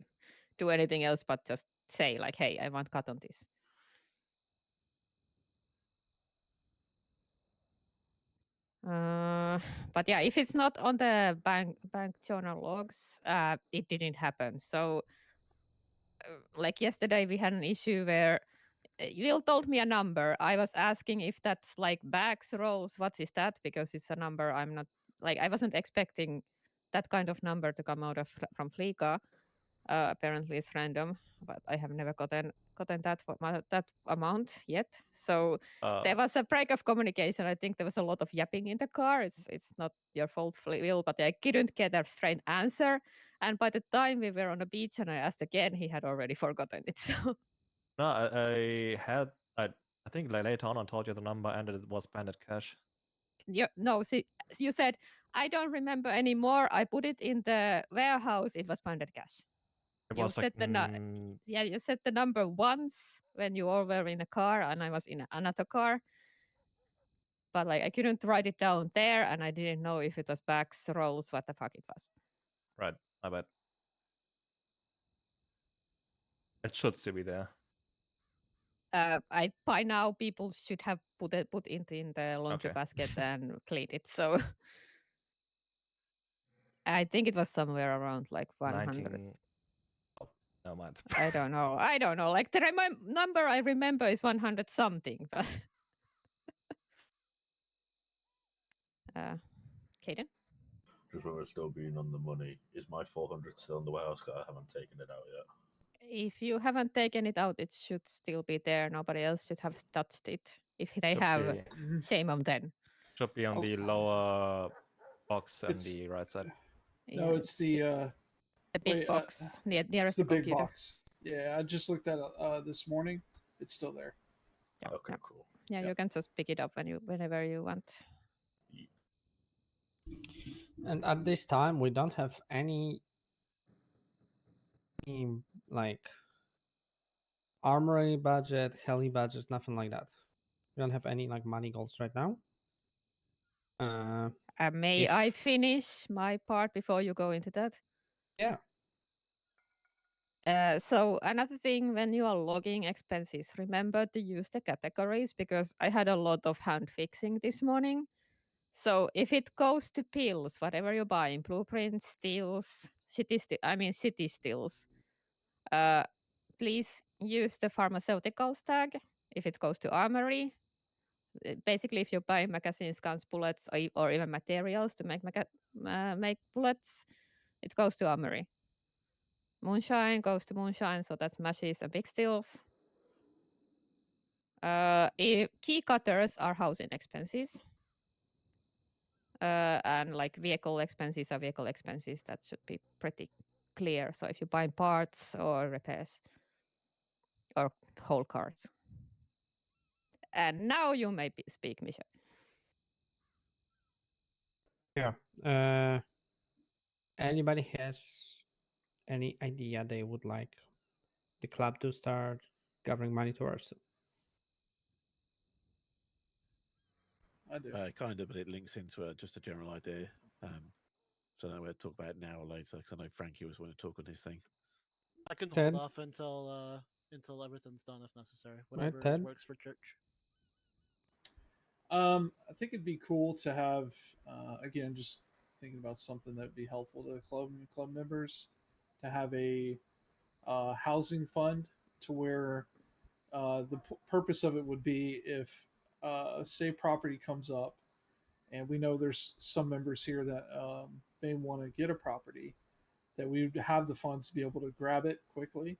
do anything else, but just say hey, I want cut on this. But yeah, if it's not on the bank journal logs, it didn't happen. So like yesterday, we had an issue where Will told me a number. I was asking if that's like bags, rolls, what is that? Because it's a number I'm not I wasn't expecting that kind of number to come out from Fleeka. Apparently it's random, but I have never gotten gotten that amount yet. So there was a break of communication. I think there was a lot of yapping in the car. It's not your fault, Will, but I couldn't get a straight answer. And by the time we were on the beach and I asked again, he had already forgotten it. So No, I think like later on I told you the number and it was banded cash. no, see, you said I don't remember anymore. I put it in the warehouse. It was banded cash. It You was said like you said the number once when you all were in a car and I was in another car. But like I couldn't write it down there, and I didn't know if it was backs, rolls, what the fuck it was. Right, I bet. It should still be there. I by now people should have put it in the laundry Okay. basket and cleaned it. So I think it was somewhere around like 100. 19... Oh, never mind. I don't know. Like the number I remember is 100 something, but Caden? Just remember still being on the money. Is my 400 still in the warehouse? 'Cause I haven't taken it out yet. If you haven't taken it out, it should still be there. Nobody else should have touched it. If they Should have, be. shame on them. Should be on the lower box on the right side. No, it's the big box nearest it's the the big computer. box. Yeah, I just looked at it this morning. It's still there. Yeah, okay, yeah. cool. Yeah, you can just pick it up whenever you want. And at this time, we don't have any like armory budget, heli budget, nothing like that. We don't have any like money goals right now. May I finish my part before you go into that? Yeah. So another thing, when you are logging expenses, remember to use the categories because I had a lot of hand fixing this morning. So if it goes to pills, whatever you're buying, blueprints, steels, city steels, please use the pharmaceuticals tag. If it goes to armory, basically if you're buying magazines, guns, bullets, or even materials to make bullets, it goes to armory. Moonshine goes to moonshine, so that's matches and big steels. Key cutters are housing expenses. And like vehicle expenses are vehicle expenses. That should be pretty clear. So if you're buying parts or repairs or whole cars. And now you may speak, Misha. Yeah. Anybody has any idea they would like the club to start gathering money towards? I do. Kind of, but it links into just a general idea. So I know we'll talk about it now or later because I know Frankie was going to talk on his thing. I can Ted? hold off until everything's done if necessary. Right, Whatever Ted? works for church. I think it'd be cool to have, again, just thinking about something that'd be helpful to the club members, to have a housing fund to where the purpose of it would be if, say, property comes up, and we know there's some members here that may want to get a property, that we would have the funds to be able to grab it quickly,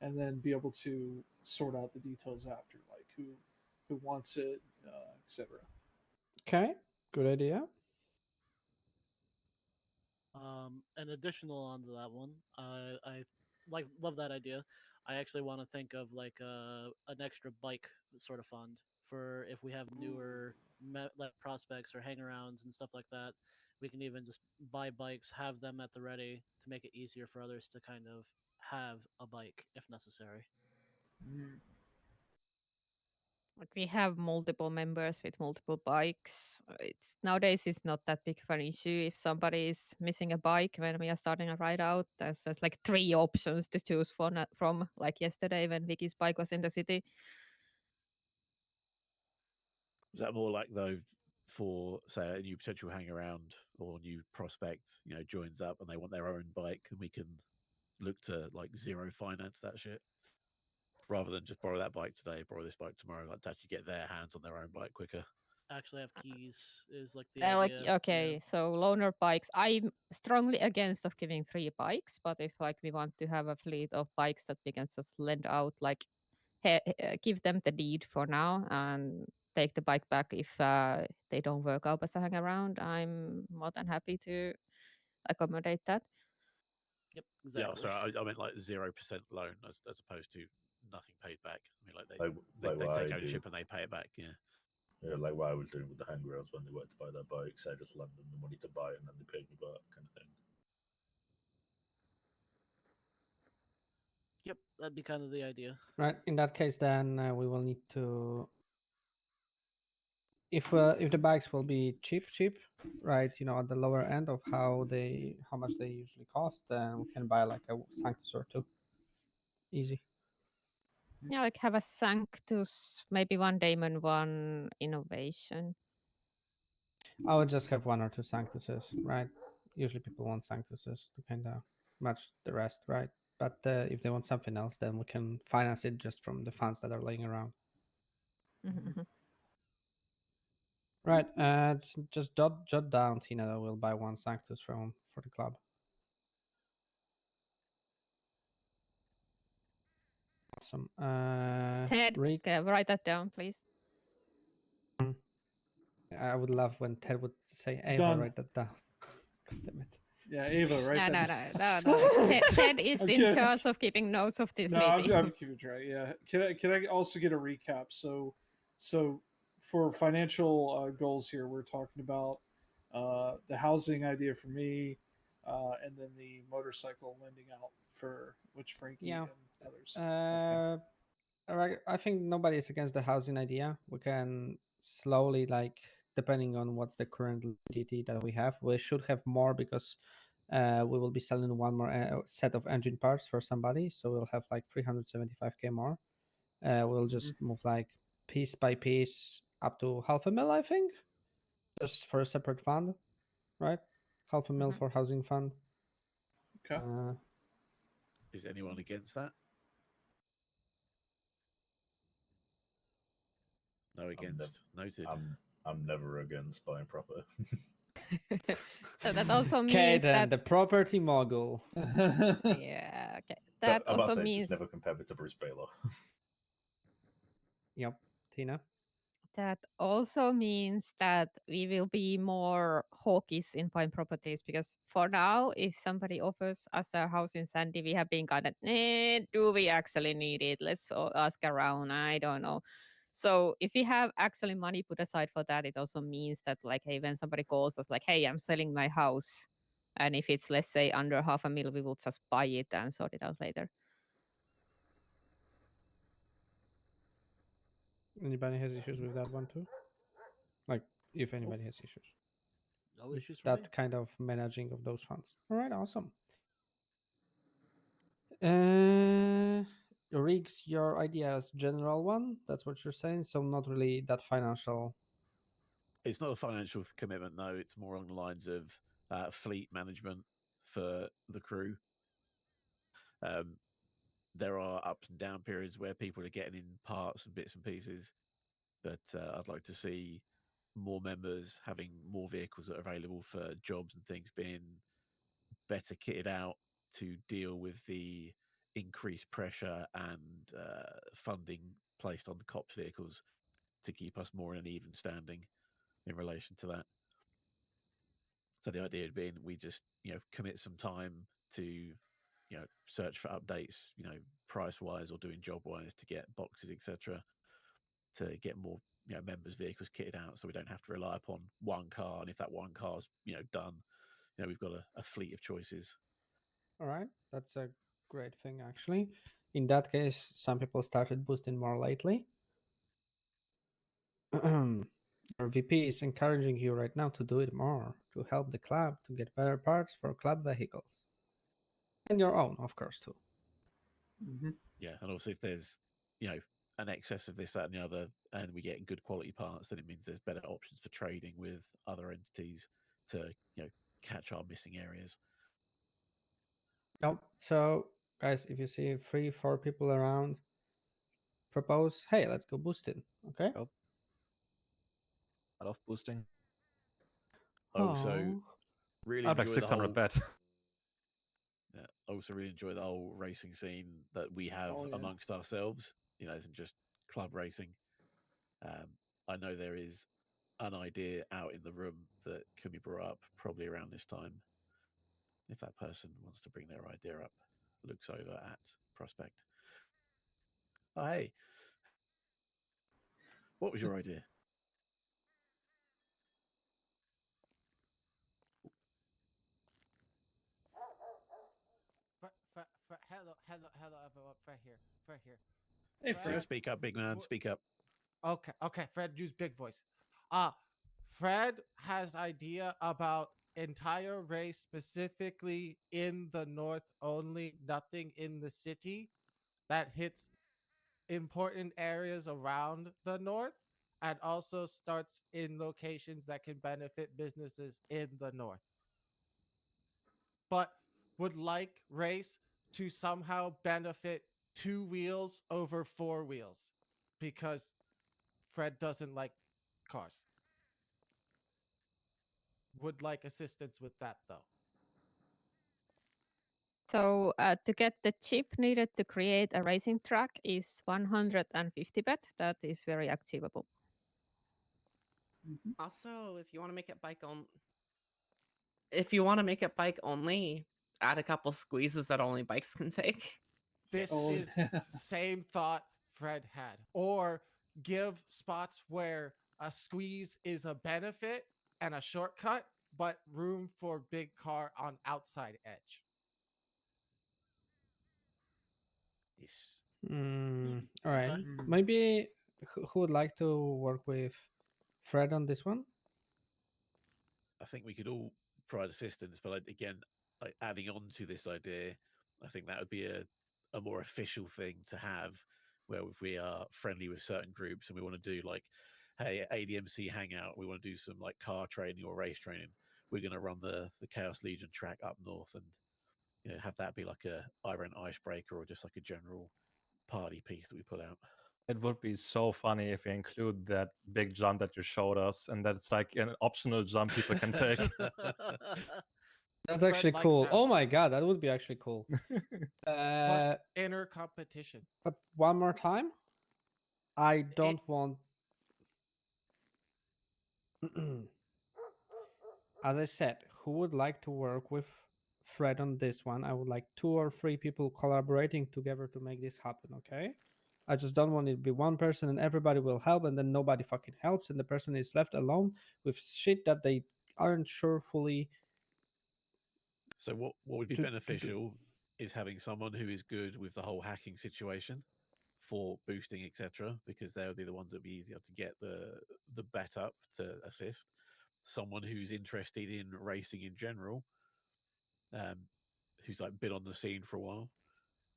and then be able to sort out the details after, like who wants it, etc. Okay, good idea. An additional onto that one, I love that idea. I actually want to think of like an extra bike sort of fund for if we have newer like prospects or hangarounds and stuff like that. We can even just buy bikes, have them at the ready to make it easier for others to kind of have a bike if necessary. Like we have multiple members with multiple bikes. It's nowadays it's not that big of an issue. If somebody is missing a bike when we are starting a ride out, there's like 3 options to choose from. Like yesterday when Vicky's bike was in the city. Is that more like though for say a new potential hang around or new prospect, joins up and they want their own bike and we can look to like zero finance that shit? Rather than just borrow that bike today, borrow this bike tomorrow, like to actually get their hands on their own bike quicker. Actually have keys is like the Like idea. okay, so loaner bikes. I'm strongly against of giving 3 bikes, but if like we want to have a fleet of bikes that we can just lend out, like give them the deed for now and take the bike back if they don't work out as a hang around. I'm more than happy to accommodate that. Yep, Yeah, exactly. so I meant like 0% loan as opposed to nothing paid back. I mean, like Like they what take I ownership do. and they pay it back. Yeah. Yeah, like what I was doing with the handrails when they went to buy their bikes. I just lent them the money to buy it and then they paid me back, kind of thing. Yep, that'd be kind of the idea. Right. In that case, then we will need to. If the bikes will be cheap, right? You know, at the lower end of how much they usually cost, then we can buy like a Sanctus or two. Easy. Yeah, like have a Sanctus, maybe one Daemon, one Innovation. I would just have one or two Sanctuses, right? Usually people want Sanctuses to kind of match the rest, right? But if they want something else, then we can finance it just from the funds that are laying around. Mm-hmm. Right. Just jot down, Tina, that we'll buy one Sanctus for the club. Awesome. Ted, Rick, write that down, please. I would love when Ted would say, Ava, Done. write that down. God damn it. Yeah, Ava, right? No. Ted is in charge of keeping notes of this meeting. I'm keeping track. Yeah. Can I also get a recap? So for financial goals here, we're talking about the housing idea for me, and then the motorcycle lending out for which Frankie and others. I think nobody's against the housing idea. We can slowly, like, depending on what's the current liquidity that we have, we should have more because we will be selling one more set of engine parts for somebody. So we'll have like 375k more. We'll just move like piece by piece up to 500,000, I think, just for a separate fund, right? 500,000 for housing fund. Okay. Is anyone against that? No against. Noted. I'm never against buying proper. So that also Okay, means then that the property mogul. yeah, okay. That I'm also about to say, means just never compare me to Bruce Baylor. Yep, Tina. that also means that we will be more hawkish in buying properties because for now, if somebody offers us a house in Sandy, we have been kind of, do we actually need it? Let's ask around. I don't know. So if we have actually money put aside for that, it also means that like, hey, when somebody calls us like, hey, I'm selling my house. And if it's, let's say, under 500,000, we will just buy it and sort it out later. Anybody has issues with that one too? Like, if anybody has issues. No with issues for that me. kind of managing of those funds. All right, awesome. Riggs, your idea is general one. That's what you're saying. So not really that financial. It's not a financial commitment, no. It's more along the lines of fleet management for the crew. There are ups and down periods where people are getting in parts and bits and pieces, but I'd like to see more members having more vehicles that are available for jobs and things being better kitted out to deal with the increased pressure and funding placed on the cops vehicles to keep us more in an even standing in relation to that. So the idea being we just, commit some time to, search for updates, price wise or doing job wise to get boxes, etc., to get more, members' vehicles kitted out, so we don't have to rely upon one car. And if that one car's, done, we've got a fleet of choices. All right, that's a great thing actually. In that case, some people started boosting more lately. Our VP is encouraging you right now to do it more to help the club to get better parts for club vehicles and your own, of course, too. Yeah, and also if there's an excess of this, that, and the other, and we get good quality parts, then it means there's better options for trading with other entities to catch our missing areas. Yep. So, guys, if you see 3-4 people around, propose, hey, let's go boosting. Okay. Yep. I love boosting. Also, really I'd like enjoy 600 the whole bet. Yeah, I also really enjoy the whole racing scene that we have Oh, yeah. amongst ourselves. isn't just club racing. I know there is an idea out in the room that can be brought up probably around this time. If that person wants to bring their idea up, looks over at Prospect. Oh, hey, what was your idea? Hello, everyone. Fred here. Hey, Fred. Speak up, big man. Speak up. Okay. Fred, use big voice. Fred has idea about entire race specifically in the north only, nothing in the city that hits important areas around the north and also starts in locations that can benefit businesses in the north. But would like race to somehow benefit 2 wheels over 4 wheels because Fred doesn't like cars. Would like assistance with that though. So to get the chip needed to create a racing track is 150 bet. That is very achievable. Also, if you want to make it bike only, add a couple squeezes that only bikes can take. This is same thought Fred had. Or give spots where a squeeze is a benefit and a shortcut, but room for big car on outside edge. All right. Okay. Maybe who would like to work with Fred on this one? I think we could all provide assistance, but again, like adding on to this idea, I think that would be a more official thing to have, where if we are friendly with certain groups and we want to do like, hey, ADMC hangout, we want to do some like car training or race training, we're going to run the Chaos Legion track up north and have that be like a Iron icebreaker or just like a general party piece that we put out. It would be so funny if we include that big jump that you showed us, and that it's like an optional jump people can take. That's actually cool. Oh my god, that would be actually cool. Plus inner competition. But one more time, I don't want. As I said, who would like to work with Fred on this one? I would like 2 or 3 people collaborating together to make this happen. Okay. I just don't want it to be one person and everybody will help and then nobody fucking helps and the person is left alone with shit that they aren't sure fully. So what would be beneficial is having someone who is good with the whole hacking situation for boosting, etc., because they would be the ones that would be easier to get the bet up to assist. Someone who's interested in racing in general, who's like been on the scene for a while,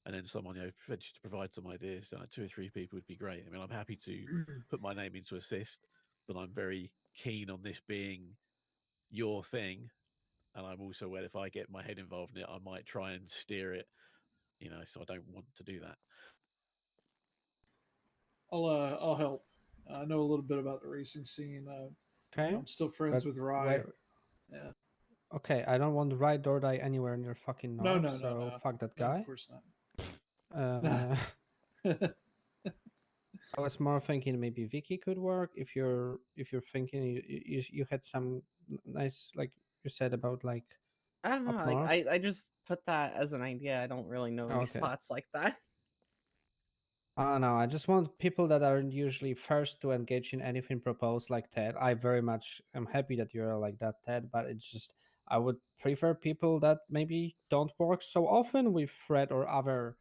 and then someone just to provide some ideas. So like 2 or 3 people would be great. I mean, I'm happy to put my name in to assist, but I'm very keen on this being your thing. And I'm also aware if I get my head involved in it, I might try and steer it, so I don't want to do that. I'll help. I know a little bit about the racing scene. Okay. I'm still friends with Rye. Yeah. Okay, I don't want to ride or die anywhere in your fucking north, No. fuck that No, guy. of course not. I was more thinking maybe Vicky could work if you're thinking you had some nice, like you said, about like I don't know. up Like north. I just put that as an idea. I don't really know any Okay. spots like that. I don't know. I just want people that aren't usually first to engage in anything proposed, like Ted. I very much am happy that you're like that, Ted, but it's just I would prefer people that maybe don't work so often with Fred or other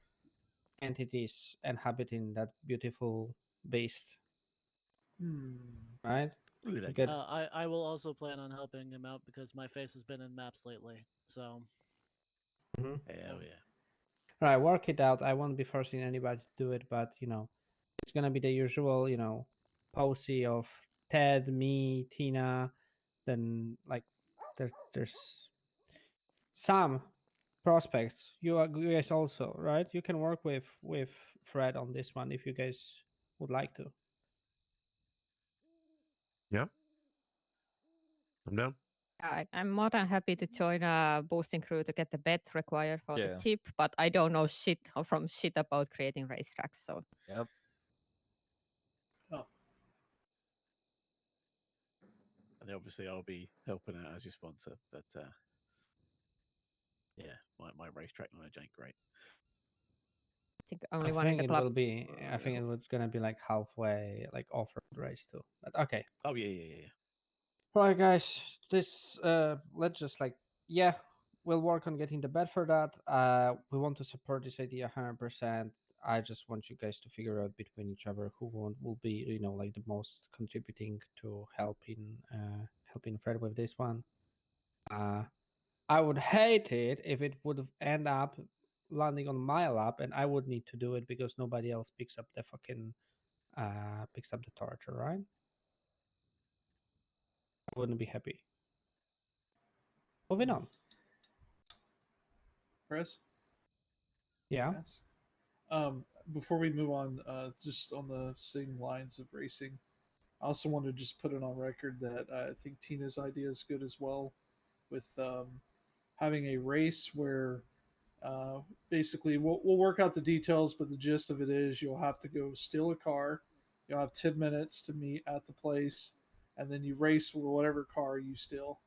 entities inhabiting that beautiful beast. Right? To get- I will also plan on helping him out because my face has been in maps lately. So Mhm. Hell yeah. Right, work it out. I won't be forcing anybody to do it, but it's gonna be the usual, posy of Ted, me, Tina, then like there's some prospects. You guys also, right? You can work with Fred on this one if you guys would like to. Yeah. I'm down. I'm more than happy to join a boosting crew to get the bet required for the chip, but I don't know shit about creating racetracks. So Yep. And then obviously I'll be helping out as your sponsor. But yeah, my racetrack knowledge ain't great. I think only I one in think the it club. will be. I think it's gonna be like halfway, like off-road race too. But okay. Oh yeah. Right, guys. This let's just like we'll work on getting the bed for that. We want to support this idea 100%. I just want you guys to figure out between each other who will be, like the most contributing to helping Fred with this one. I would hate it if it would end up landing on my lap and I would need to do it because nobody else picks up the torture, right? I wouldn't be happy. Moving on. Chris? Yeah. Yes. Before we move on, just on the same lines of racing, I also want to just put it on record that I think Tina's idea is good as well, with having a race where basically we'll work out the details, but the gist of it is you'll have to go steal a car, you'll have 10 minutes to meet at the place, and then you race with whatever car you steal.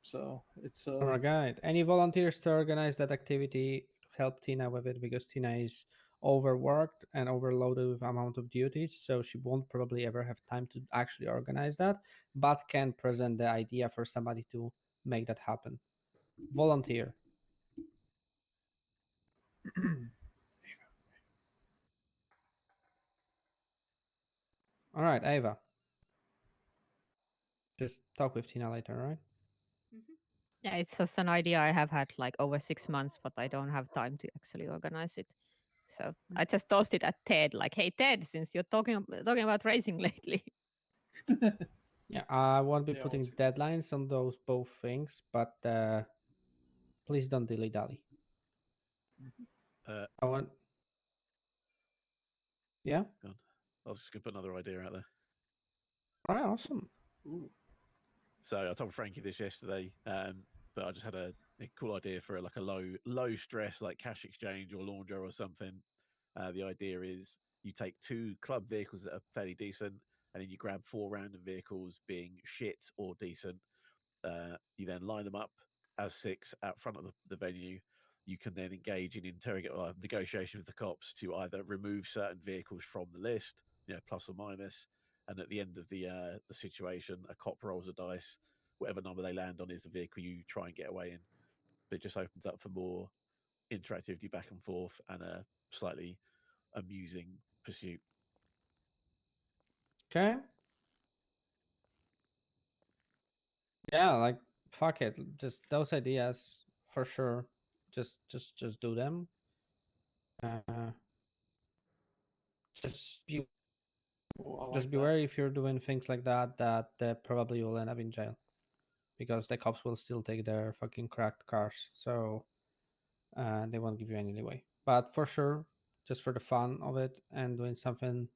So it's All right. Any volunteers to organize that activity to help Tina with it, because Tina is overworked and overloaded with amount of duties, so she won't probably ever have time to actually organize that, but can present the idea for somebody to make that happen. Volunteer. All right, Ava. Just talk with Tina later, all right? Yeah, it's just an idea I have had like over 6 months, but I don't have time to actually organize it. So I just tossed it at Ted, like, "Hey Ted, since you're talking about racing lately." Yeah, I won't be putting deadlines on those both things, but please don't dilly dally. I want. Yeah. God. I was just gonna put another idea out there. All right, awesome. Ooh. So I told Frankie this yesterday, but I just had a cool idea for like a low stress like cash exchange or launder or something. The idea is you take 2 club vehicles that are fairly decent, and then you grab 4 random vehicles being shit or decent. You then line them up as 6 out front of the venue. You can then engage in negotiation with the cops to either remove certain vehicles from the list, plus or minus. And at the end of the situation, a cop rolls a dice. Whatever number they land on is the vehicle you try and get away in. But it just opens up for more interactivity back and forth and a slightly amusing pursuit. Okay. Yeah, like fuck it. Just those ideas for sure. Just do them. Just be like beware if you're doing things like that probably will end up in jail, because the cops will still take their fucking cracked cars. So they won't give you any leeway. But for sure, just for the fun of it and doing something,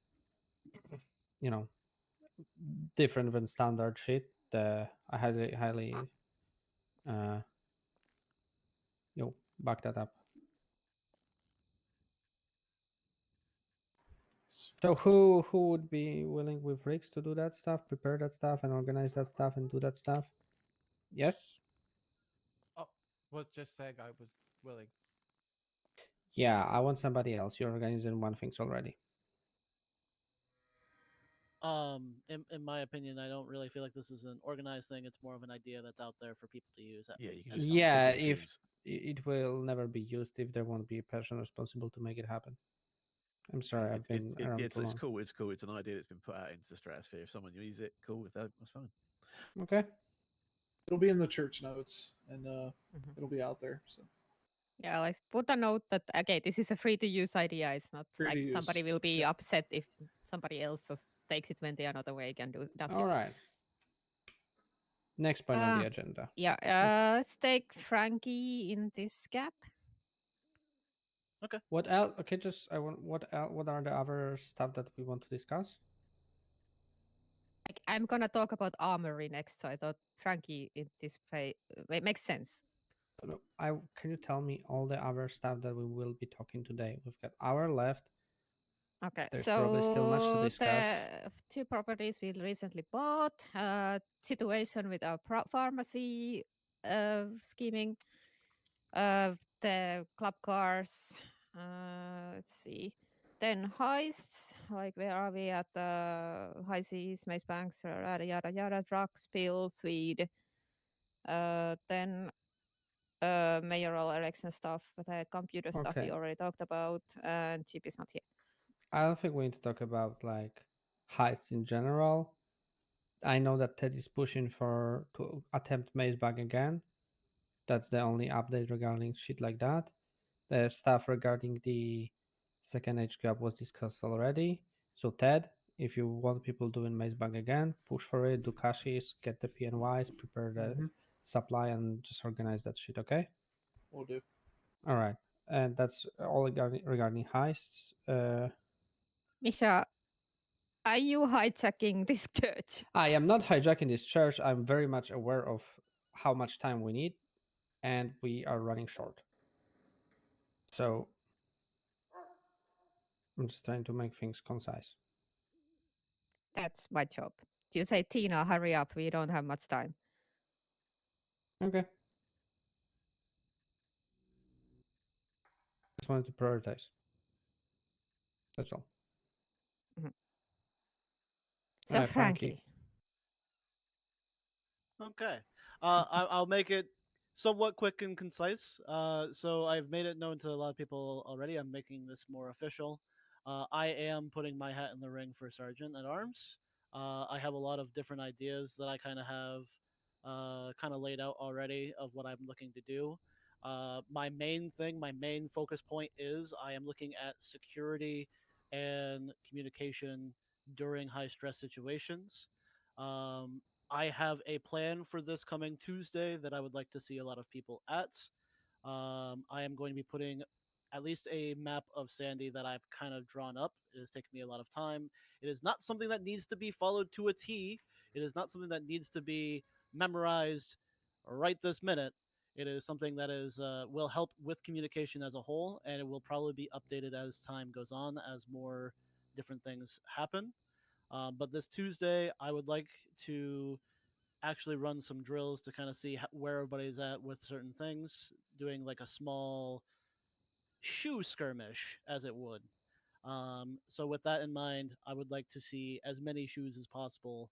different than standard shit, I highly back that up. So who would be willing with Riggs to do that stuff, prepare that stuff, and organize that stuff, and do that stuff? Yes. Oh, was just saying I was willing. Yeah, I want somebody else. You're organizing one things already. In my opinion, I don't really feel like this is an organized thing. It's more of an idea that's out there for people to use. Yeah, you can just Yeah, if it will never be used if there won't be a person responsible to make it happen. I'm sorry, I've been around it's too long. cool. It's cool. It's an idea that's been put out into the stratosphere. If someone uses it, cool. If that's fine. Okay. It'll be in the church notes, and it'll be out there. So Yeah, like put a note that okay, this is a free to use idea. It's not Free to like somebody use. will be upset if somebody else just takes it when they are not awake and does All it. right. Next point on the agenda. Yeah, let's take Frankie in this gap. Okay. What else? Okay, just I want what are the other stuff that we want to discuss? Like, I'm gonna talk about armory next, so I thought Frankie in this play it makes sense. Can you tell me all the other stuff that we will be talking today? We've got hour left. Okay, There's probably still much to so discuss. the two properties we recently bought, situation with our pharmacy scheming, the club cars, let's see, then heists, like where are we at the high seas, maze banks, yada yada yada, drugs, pills, weed, then mayoral election stuff, the computer stuff we Okay. already talked about, and Chip is not here. I don't think we need to talk about like heights in general. I know that Ted is pushing to attempt maze bag again. That's the only update regarding shit like that. The stuff regarding the second HQ up was discussed already. So Ted, if you want people doing maze bag again, push for it, do caches, get the PNYs, prepare the supply, and just organize that shit, okay? Will do. All right. And that's all regarding heists. Misha, are you hijacking this church? I am not hijacking this church. I'm very much aware of how much time we need, and we are running short. So I'm just trying to make things concise. That's my job. You say, Tina, hurry up. We don't have much time. Okay. Just wanted to prioritize. That's all. Mhm. All So, right, Frankie. Okay. I'll make it somewhat quick and concise. So I've made it known to a lot of people already. I'm making this more official. I am putting my hat in the ring for Sergeant at Arms. I have a lot of different ideas that I kind of have kind of laid out already of what I'm looking to do. My main thing, my main focus point is I am looking at security and communication during high stress situations. Um, I have a plan for this coming Tuesday that I would like to see a lot of people at. I am going to be putting at least a map of Sandy that I've kind of drawn up. It has taken me a lot of time. It is not something that needs to be followed to a T. It is not something that needs to be memorized right this minute. It is something that is will help with communication as a whole, and it will probably be updated as time goes on, as more different things happen. But this Tuesday, I would like to actually run some drills to kind of see where everybody's at with certain things, doing like a small shoe skirmish, as it would. So, with that in mind, I would like to see as many shoes as possible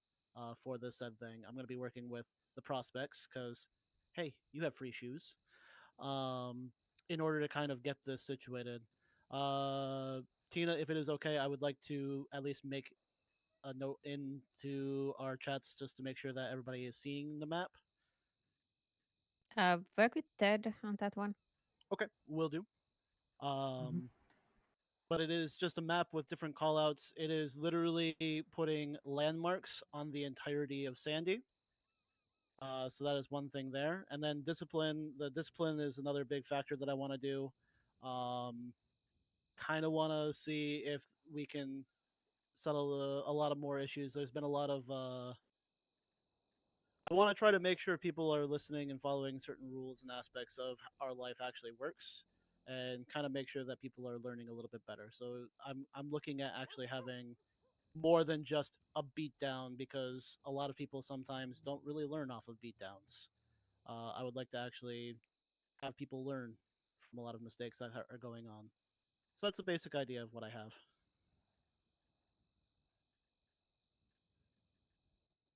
for this said thing. I'm going to be working with the prospects because, hey, you have free shoes. In order to kind of get this situated. Tina, if it is okay, I would like to at least make a note into our chats just to make sure that everybody is seeing the map. Work with Ted on that one. Okay, will do. But it is just a map with different callouts. It is literally putting landmarks on the entirety of Sandy. So that is one thing there. And then discipline. The discipline is another big factor that I want to do. Kind of want to see if we can settle a lot of more issues. There's been a lot of I want to try to make sure people are listening and following certain rules and aspects of our life actually works, and kind of make sure that people are learning a little bit better. So I'm looking at actually having more than just a beatdown, because a lot of people sometimes don't really learn off of beatdowns. I would like to actually have people learn from a lot of mistakes that are going on. So that's a basic idea of what I have.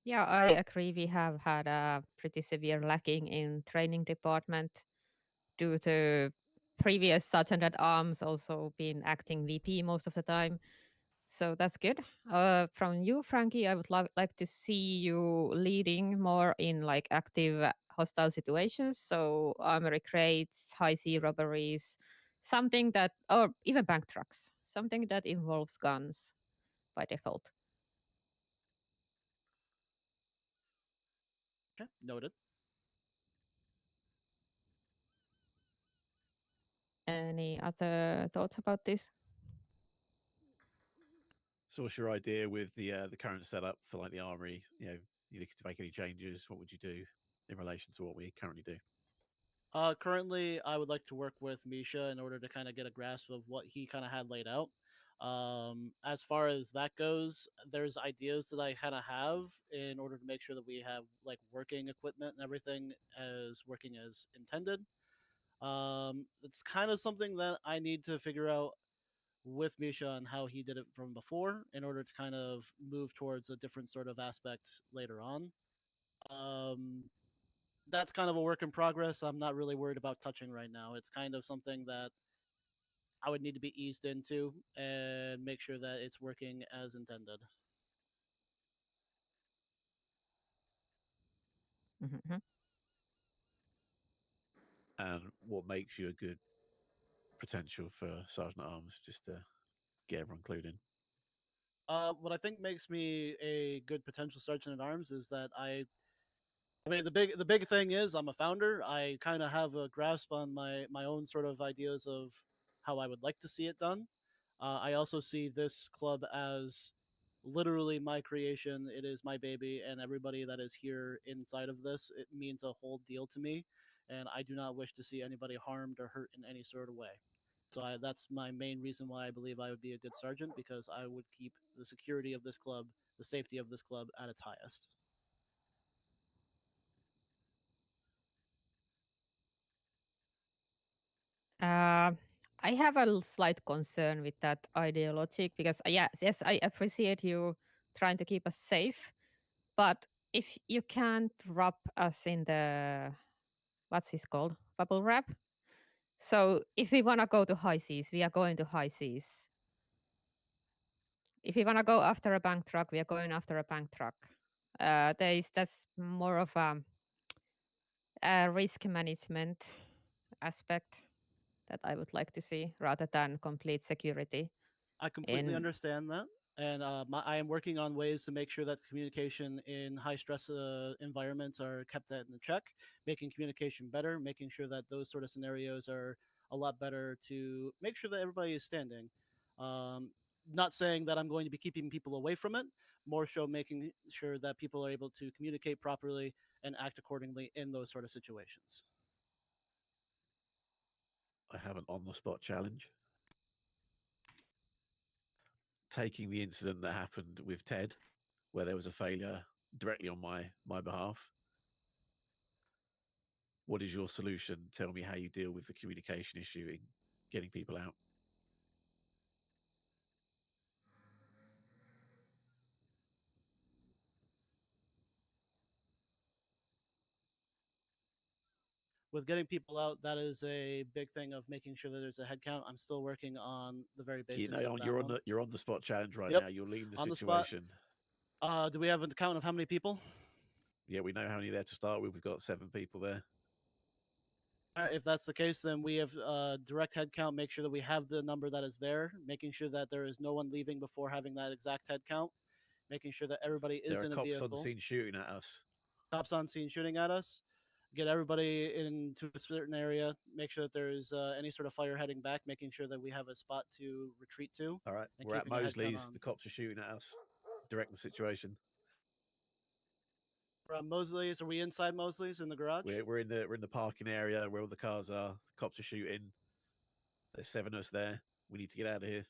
Yeah, I agree. We have had a pretty severe lacking in training department due to previous sergeant at arms also being acting VP most of the time. So that's good. From you, Frankie, I would like to see you leading more in like active hostile situations. So armory crates, high sea robberies, something that, or even bank trucks, something that involves guns by default. Okay, noted. Any other thoughts about this? So, what's your idea with the current setup for like the armory? You looking to make any changes? What would you do in relation to what we currently do? Currently, I would like to work with Misha in order to kind of get a grasp of what he kind of had laid out. As far as that goes, there's ideas that I kind of have in order to make sure that we have like working equipment and everything as working as intended. It's kind of something that I need to figure out with Misha on how he did it from before in order to kind of move towards a different sort of aspect later on. That's kind of a work in progress. I'm not really worried about touching right now. It's kind of something that I would need to be eased into and make sure that it's working as intended. Mm-hmm. And what makes you a good potential for Sergeant at Arms, just to get everyone clued in? What I think makes me a good potential sergeant at arms is that I mean, the big thing is I'm a founder. I kind of have a grasp on my own sort of ideas of how I would like to see it done. I also see this club as literally my creation. It is my baby, and everybody that is here inside of this, it means a whole deal to me, and I do not wish to see anybody harmed or hurt in any sort of way. So that's my main reason why I believe I would be a good sergeant, because I would keep the security of this club, the safety of this club at its highest. I have a slight concern with that ideology because yes, I appreciate you trying to keep us safe, but if you can't wrap us in the what's this called, bubble wrap. So if we want to go to high seas, we are going to high seas. If we want to go after a bank truck, we are going after a bank truck. That's more of a risk management aspect that I would like to see rather than complete security. I completely understand that, and I am working on ways to make sure that communication in high stress environments are kept in check, making communication better, making sure that those sort of scenarios are a lot better to make sure that everybody is standing. Not saying that I'm going to be keeping people away from it, more so making sure that people are able to communicate properly and act accordingly in those sort of situations. I have an on the spot challenge. Taking the incident that happened with Ted, where there was a failure directly on my behalf. What is your solution? Tell me how you deal with the communication issue in getting people out. With getting people out, that is a big thing of making sure that there's a head count. I'm still working on the very basics of that one. You're on the spot challenge right Yep. now. You're leading the On situation. The spot. Do we have a count of how many people? Yeah, we know how many there to start with. We've got 7 people there. All right, if that's the case, then we have direct head count. Make sure that we have the number that is there, making sure that there is no one leaving before having that exact head count, making sure that everybody is in a vehicle. There are cops on scene shooting at us. Cops on scene shooting at us. Get everybody into a certain area. Make sure that there's any sort of fire heading back, making sure that we have a spot to retreat to. All right, we're at Mosley's. The cops are shooting at us. Direct the situation. From Mosley's, are we inside Mosley's in the garage? We're in the parking area where all the cars are. The cops are shooting. There's 7 of us there. We need to get out of here.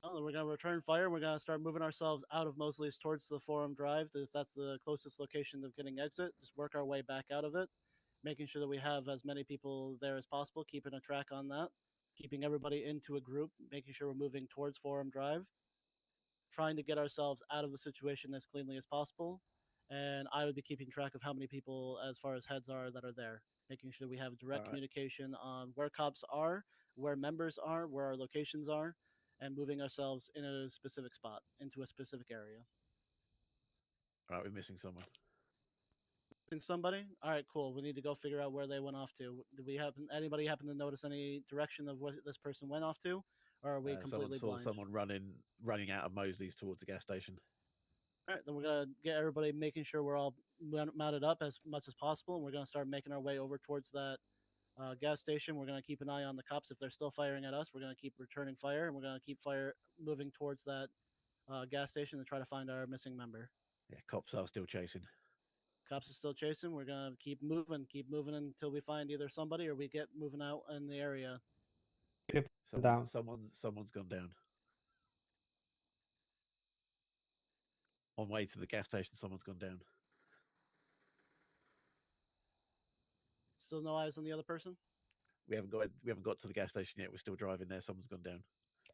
Oh, we're gonna return fire. We're gonna start moving ourselves out of Mosley's towards the Forum Drive. That's the closest location of getting exit. Just work our way back out of it, making sure that we have as many people there as possible, keeping a track on that, keeping everybody into a group, making sure we're moving towards Forum Drive, trying to get ourselves out of the situation as cleanly as possible. And I would be keeping track of how many people, as far as heads are, that are there, making sure we have direct communication on where cops are, where members are, where our locations are, and moving ourselves in a specific spot, into a specific area. All right, we're missing someone. Missing somebody? All right, cool. We need to go figure out where they went off to. Did anybody happen to notice any direction of what this person went off to? Or are we completely Someone blind? saw someone running out of Mosley's towards the gas station. All right, then we're gonna get everybody making sure we're all mounted up as much as possible, and we're gonna start making our way over towards that gas station. We're gonna keep an eye on the cops. If they're still firing at us, we're gonna keep returning fire, and we're gonna keep fire moving towards that gas station to try to find our missing member. Yeah, cops are still chasing. Cops are still chasing. We're gonna keep moving until we find either somebody or we get moving out in the area. people down. Someone's gone down. On way to the gas station, someone's gone down. Still no eyes on the other person? We haven't got to the gas station yet. We're still driving there. Someone's gone down.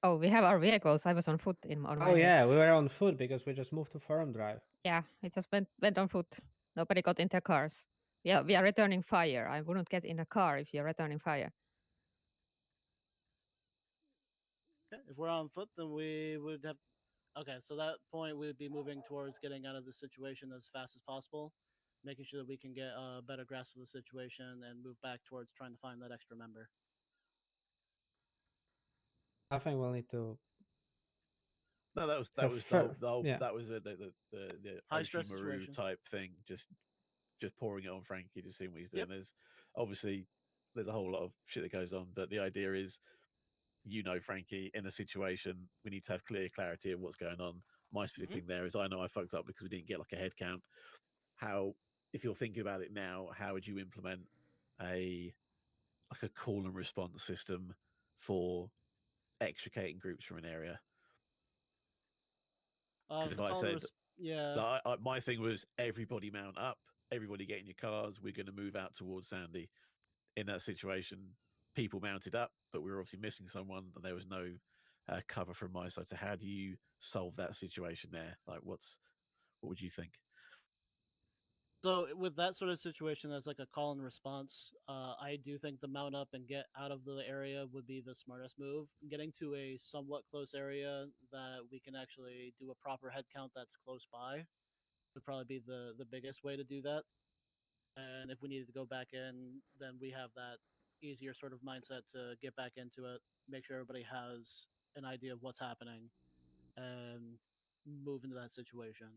Oh, we have our vehicles. I was on foot on my Oh way. yeah, we were on foot because we just moved to Forum Drive. Yeah, it just went on foot. Nobody got in their cars. Yeah, we are returning fire. I wouldn't get in a car if you're returning fire. Okay, if we're on foot, then we would have. Okay, so that point we would be moving towards getting out of the situation as fast as possible, making sure that we can get a better grasp of the situation and move back towards trying to find that extra member. I think we'll need to. No, that was The the fir- whole yeah. that was the High stress Oshimaru situation. type thing. Just pouring it on Frankie to see what he's doing. Yep. There's obviously there's a whole lot of shit that goes on, but the idea is, Frankie, in a situation, we need to have clarity of what's going on. My specific thing there is I know I fucked up because we didn't get like a head count. How, if you're thinking about it now, how would you implement a call and response system for extricating groups from an area? Because if I said, my thing was everybody mount up, everybody get in your cars, we're going to move out towards Sandy. In that situation, people mounted up, but we were obviously missing someone, and there was no cover from my side. So how do you solve that situation there? Like, what would you think? So with that sort of situation, as like a call and response, I do think the mount up and get out of the area would be the smartest move. Getting to a somewhat close area that we can actually do a proper head count that's close by would probably be the biggest way to do that. And if we needed to go back in, then we have that easier sort of mindset to get back into it, make sure everybody has an idea of what's happening, and move into that situation.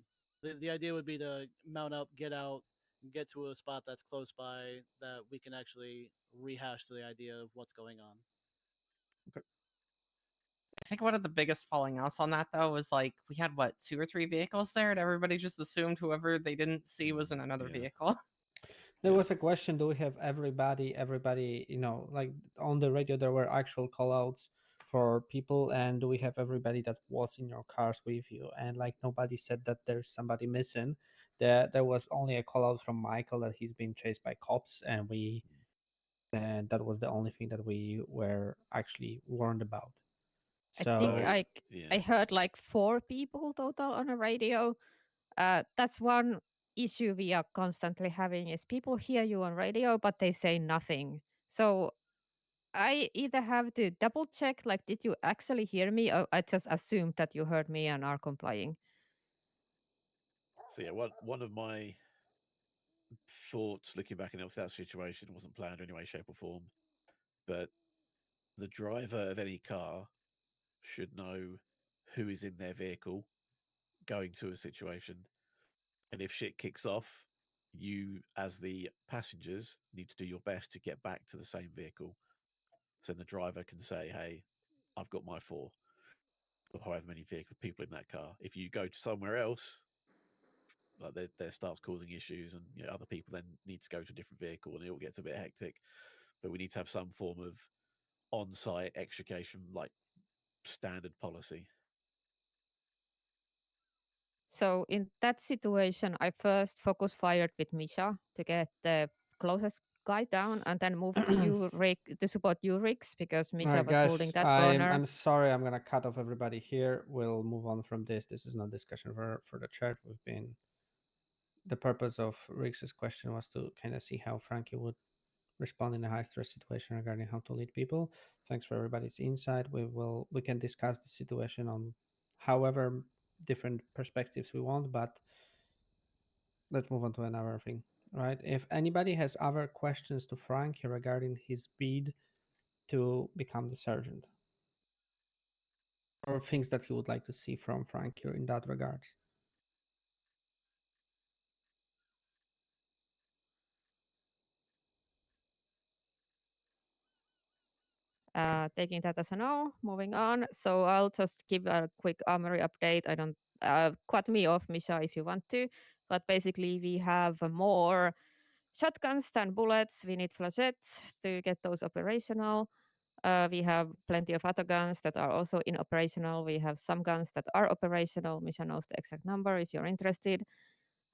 The idea would be to mount up, get out, and get to a spot that's close by that we can actually rehash the idea of what's going on. I think one of the biggest falling outs on that though was like we had 2 or 3 vehicles there, and everybody just assumed whoever they didn't see was in another vehicle. There was a question: do we have everybody? Like on the radio, there were actual callouts for people, and do we have everybody that was in your cars with you? And like nobody said that there's somebody missing. There was only a call out from Michael that he's being chased by cops, and that was the only thing that we were actually warned about. I think I heard like 4 people total on a radio. That's one issue we are constantly having is people hear you on radio, but they say nothing. So I either have to double check, like, did you actually hear me? Or I just assumed that you heard me and are complying. So yeah, one of my thoughts looking back in that situation wasn't planned in any way, shape, or form, but the driver of any car should know who is in their vehicle going to a situation. And if shit kicks off, you, as the passengers, need to do your best to get back to the same vehicle. So the driver can say, hey, I've got my 4, or however many people in that car. If you go to somewhere else, like there starts causing issues, and other people then need to go to a different vehicle, and it all gets a bit hectic. But we need to have some form of on-site extrication, like standard policy. So in that situation, I first focus fired with Misha to get the closest guy down, and then move to you, Rick, to support you, Rix, because Misha was holding that corner. I'm sorry, I'm gonna cut off everybody here. We'll move on from this. This is not discussion for the chat. The purpose of Rix's question was to kind of see how Frankie would respond in a high stress situation regarding how to lead people. Thanks for everybody's insight. We can discuss the situation on however different perspectives we want, but let's move on to another thing, right? If anybody has other questions to Frankie regarding his bid to become the sergeant, or things that he would like to see from Frankie in that regard. Taking that as a no, moving on. So I'll just give a quick armory update. I don't cut me off, Misha, if you want to. But basically, we have more shotguns than bullets. We need flagettes to get those operational. We have plenty of other guns that are also in operational. We have some guns that are operational. Misha knows the exact number if you're interested.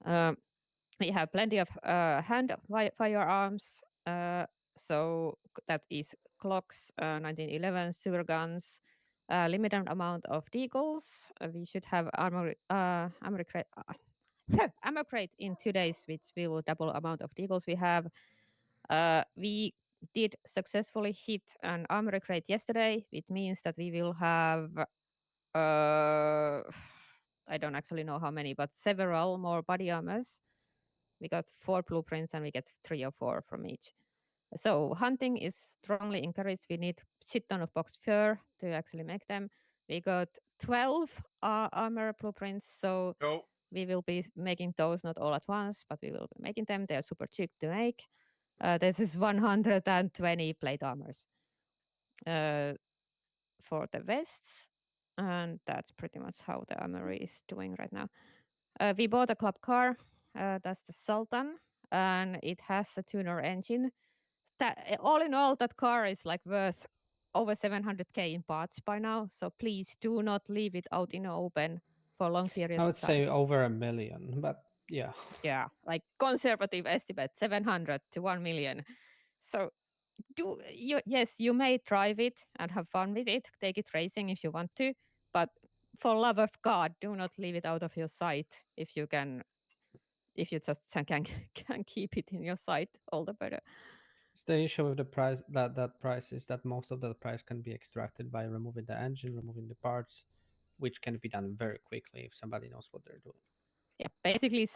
We have plenty of hand firearms. So that is Glocks, 1911 sewer guns, limited amount of deagles. We should have armor crate in 2 days, which will double amount of deagles we have. We did successfully hit an armory crate yesterday, which means that we will have I don't actually know how many, but several more body armors. We got 4 blueprints and we get 3 or 4 from each. So hunting is strongly encouraged. We need shit ton of boxed fur to actually make them. We got 12 armor blueprints, so we will be making those not all at once, but we will be making them. They are super cheap to make. This is 120 plate armors for the vests, and that's pretty much how the armory is doing right now. We bought a club car. That's the Sultan, and it has a tuner engine. All in all, that car is like worth over 700k in parts by now. So please do not leave it out in the open for long periods I of would time. say over 1 million, but yeah. Yeah, like conservative estimate, 700 to 1 million. So yes, you may drive it and have fun with it, take it racing if you want to, but for love of God, do not leave it out of your sight if you can. If you just can keep it in your sight, all the better. It's the issue with the price that price is that most of the price can be extracted by removing the engine, removing the parts, which can be done very quickly if somebody knows what they're doing. Yeah, basically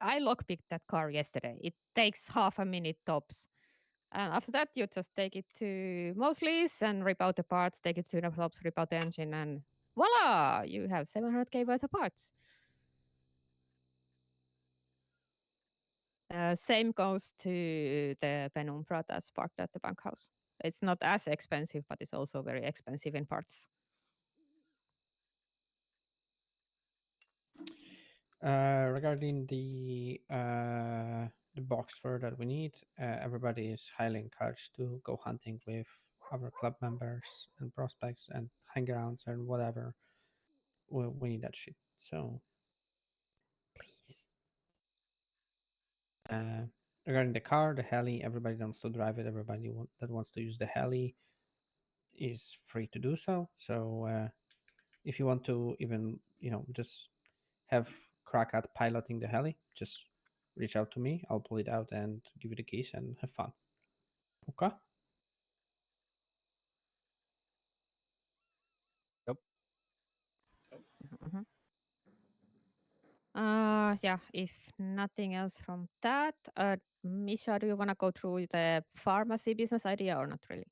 I lockpicked that car yesterday. It takes half a minute tops. And after that, you just take it to Mosley's and rip out the parts, take it to the shops, rip out the engine, and voila, you have 700k worth of parts. Same goes to the Penumbra that's parked at the bunkhouse. It's not as expensive, but it's also very expensive in parts. Regarding the box fur that we need, everybody is highly encouraged to go hunting with our club members and prospects and hangarounds and whatever. We need that shit. So please. Regarding the car, the heli, everybody wants to drive it. Everybody that wants to use the heli is free to do so. So if you want to even just have crack at piloting the heli, just reach out to me. I'll pull it out and give you the keys and have fun. Okay. Yep. Mm-hmm. Yeah, if nothing else from that, Misha, do you want to go through the pharmacy business idea or not really?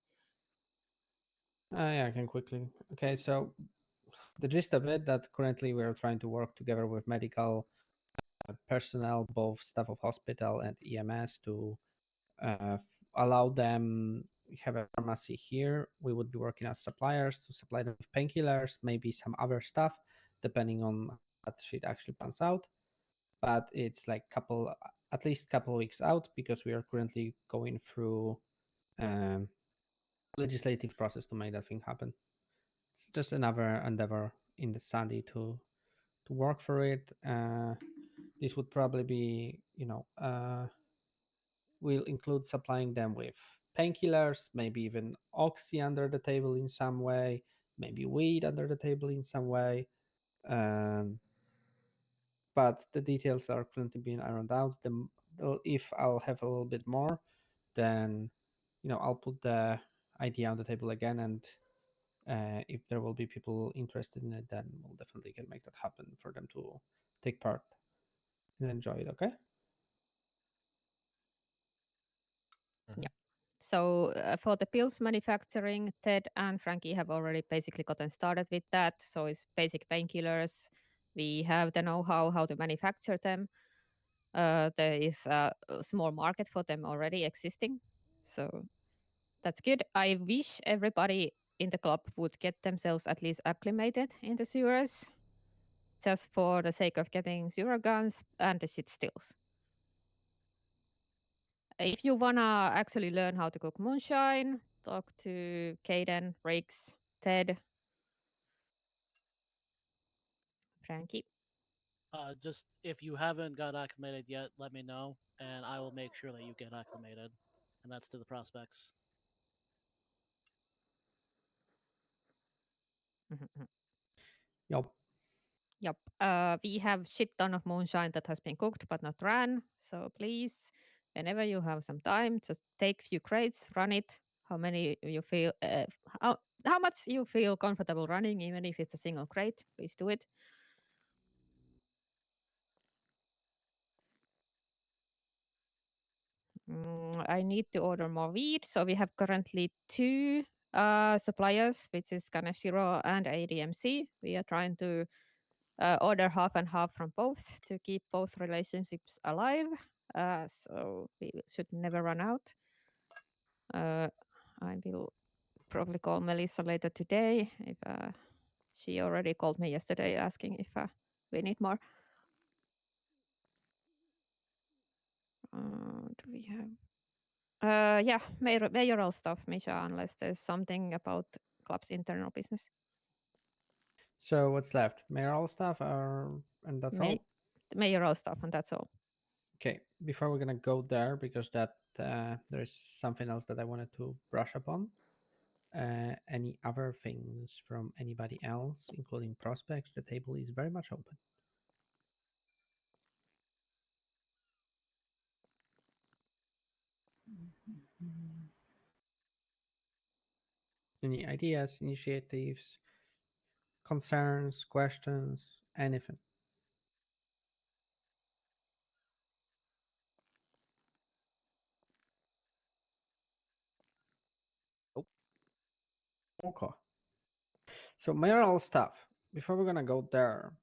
Yeah, I can quickly. Okay, so the gist of it that currently we're trying to work together with medical personnel, both staff of hospital and EMS, to allow them have a pharmacy here. We would be working as suppliers to supply them with painkillers, maybe some other stuff, depending on what shit actually pans out. But it's like at least couple weeks out because we are currently going through legislative process to make that thing happen. It's just another endeavor in the Sandy to work for it. This would probably be, we'll include supplying them with painkillers, maybe even oxy under the table in some way, maybe weed under the table in some way. But the details are currently being ironed out. If I'll have a little bit more, then I'll put the idea on the table again, and if there will be people interested in it, then we'll definitely can make that happen for them to take part and enjoy it. Okay. Yeah. So for the pills manufacturing, Ted and Frankie have already basically gotten started with that. So it's basic painkillers. We have the know-how how to manufacture them. There is a small market for them already existing. So that's good. I wish everybody in the club would get themselves at least acclimated in the sewers, just for the sake of getting sewer guns and the shit stills. If you wanna actually learn how to cook moonshine, talk to Kaden, Riggs, Ted, Frankie. Just if you haven't got acclimated yet, let me know, and I will make sure that you get acclimated. And that's to the prospects. Yup. Yep. We have shit ton of moonshine that has been cooked but not ran. So please, whenever you have some time, just take few crates, run it. How many you feel? How much you feel comfortable running, even if it's a single crate. Please do it. I need to order more wheat. So we have currently 2 suppliers, which is Kaneshiro and ADMC. We are trying to order half and half from both to keep both relationships alive. So we should never run out. I will probably call Melissa later today. If she already called me yesterday asking if we need more. Do we have? Yeah, mayoral stuff, Misha, unless there's something about club's internal business. So what's left? Mayoral stuff, and that's all. Mayoral stuff, and that's all. Okay, before we're gonna go there, because that there's something else that I wanted to brush upon. Any other things from anybody else, including prospects? The table is very much open. Any ideas, initiatives, concerns, questions, anything? Nope. Okay. So mayoral stuff. Before we're gonna go there,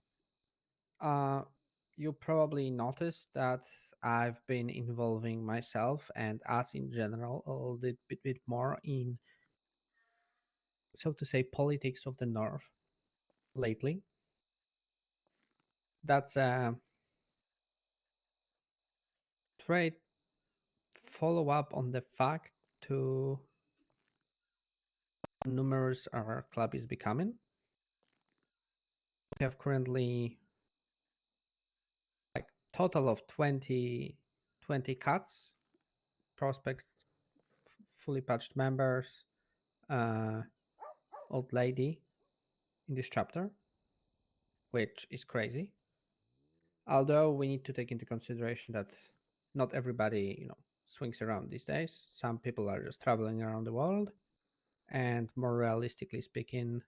you probably noticed that I've been involving myself and us in general a little bit more in, so to say, politics of the North lately. That's a straight follow up on the fact to how numerous our club is becoming. We have currently like total of 20 cuts, prospects, fully patched members, old lady in this chapter, which is crazy. Although we need to take into consideration that not everybody, swings around these days. Some people are just traveling around the world, and more realistically speaking,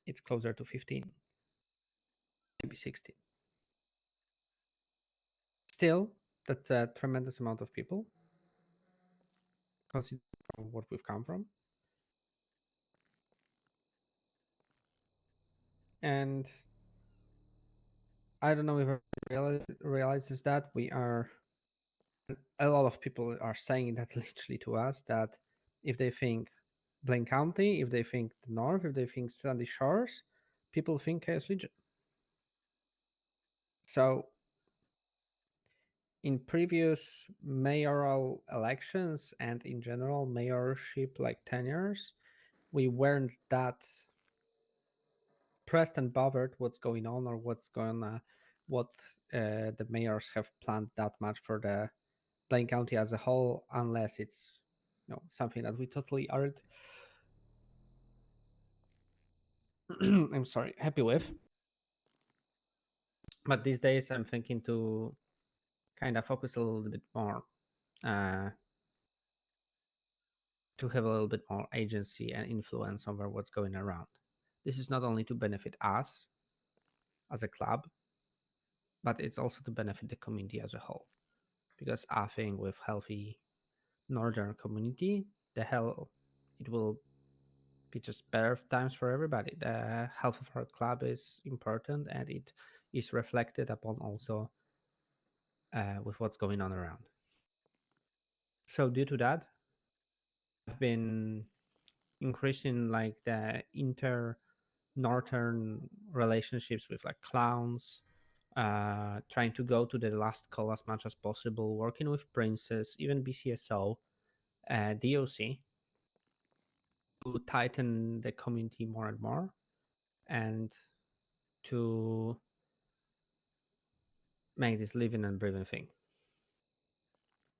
it's closer to 15, maybe 16. Still, that's a tremendous amount of people, considering what we've come from. And I don't know if everybody realizes that a lot of people are saying that literally to us, that if they think Blaine County, if they think the North, if they think Sandy Shores, people think Chaos Legion. So in previous mayoral elections and in general mayorship like tenures, we weren't that pressed and bothered what's going on or what the mayors have planned that much for the Blaine County as a whole, unless it's something that we totally aren't I'm sorry, happy with. But these days I'm thinking to kind of focus a little bit more, to have a little bit more agency and influence over what's going around. This is not only to benefit us as a club, but it's also to benefit the community as a whole. Because I think with healthy northern community, it will be just better times for everybody. The health of our club is important, and it is reflected upon also with what's going on around. So due to that, I've been increasing like the northern relationships with like clowns, trying to go to the last call as much as possible, working with Princess, even BCSO, DOC, to tighten the community more and more, and to make this living and breathing thing.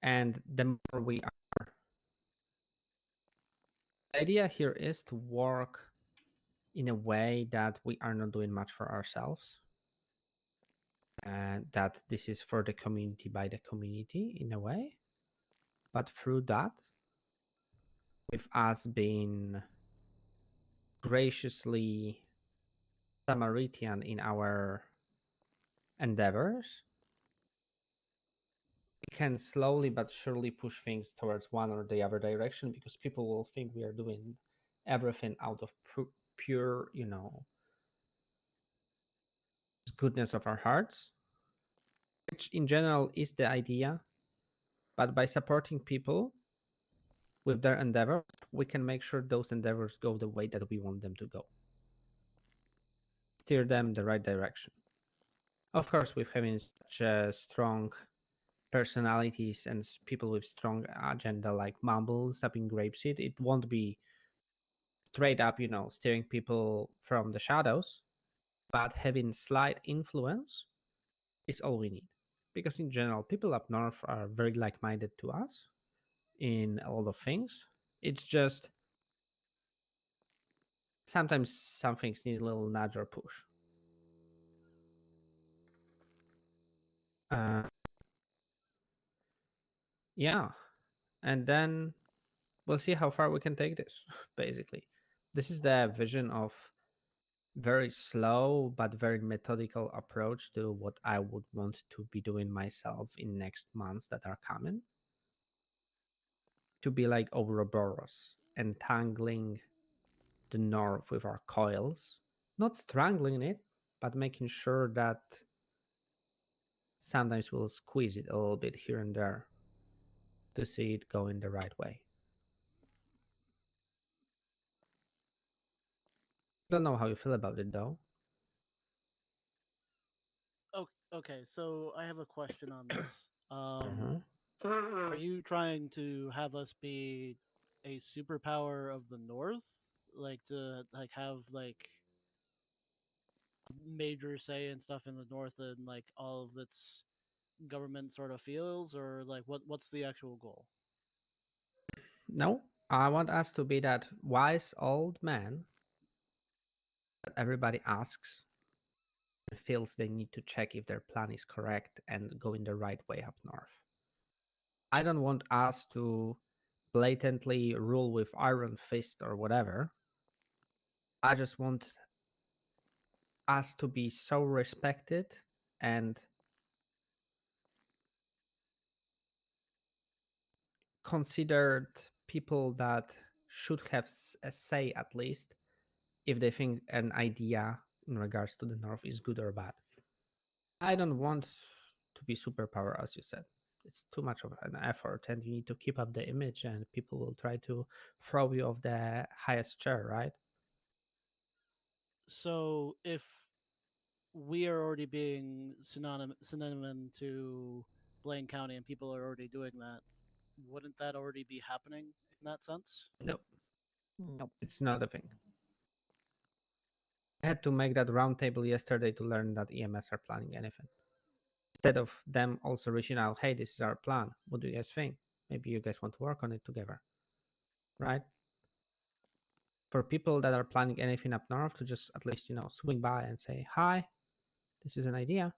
And the more we are, the idea here is to work in a way that we are not doing much for ourselves, and that this is for the community by the community in a way, but through that, with us being graciously Samaritan in our endeavors, we can slowly but surely push things towards one or the other direction, because people will think we are doing everything out of pure, goodness of our hearts, which in general is the idea. But by supporting people with their endeavors, we can make sure those endeavors go the way that we want them to go. Steer them the right direction. Of course, with having such strong personalities and people with strong agenda like Mumble, Sapping Grapeseed, it won't be straight up, steering people from the shadows, but having slight influence is all we need. Because in general, people up north are very like-minded to us in a lot of things. It's just sometimes some things need a little nudge or push. Yeah, and then we'll see how far we can take this. Basically, this is the vision of very slow but very methodical approach to what I would want to be doing myself in next months that are coming. To be like Ouroboros, entangling the north with our coils, not strangling it, but making sure that sometimes we'll squeeze it a little bit here and there to see it going the right way. Don't know how you feel about it though. Okay, so I have a question on this. Uh-huh. Are you trying to have us be a superpower of the North, like to have major say and stuff in the North and all of its government sort of feels, or what's the actual goal? No, I want us to be that wise old man that everybody asks and feels they need to check if their plan is correct and go in the right way up north. I don't want us to blatantly rule with iron fist or whatever. I just want us to be so respected and considered people that should have a say, at least if they think an idea in regards to the North is good or bad. I don't want to be superpower, as you said. It's too much of an effort, and you need to keep up the image, and people will try to throw you off the highest chair, right? So if we are already being synonym to Blaine County and people are already doing that, wouldn't that already be happening in that sense? Nope. Nope. It's not a thing. I had to make that roundtable yesterday to learn that EMS are planning anything. Instead of them also reaching out, hey, this is our plan. What do you guys think? Maybe you guys want to work on it together, right? For people that are planning anything up north to just at least, swing by and say, hi, this is an idea,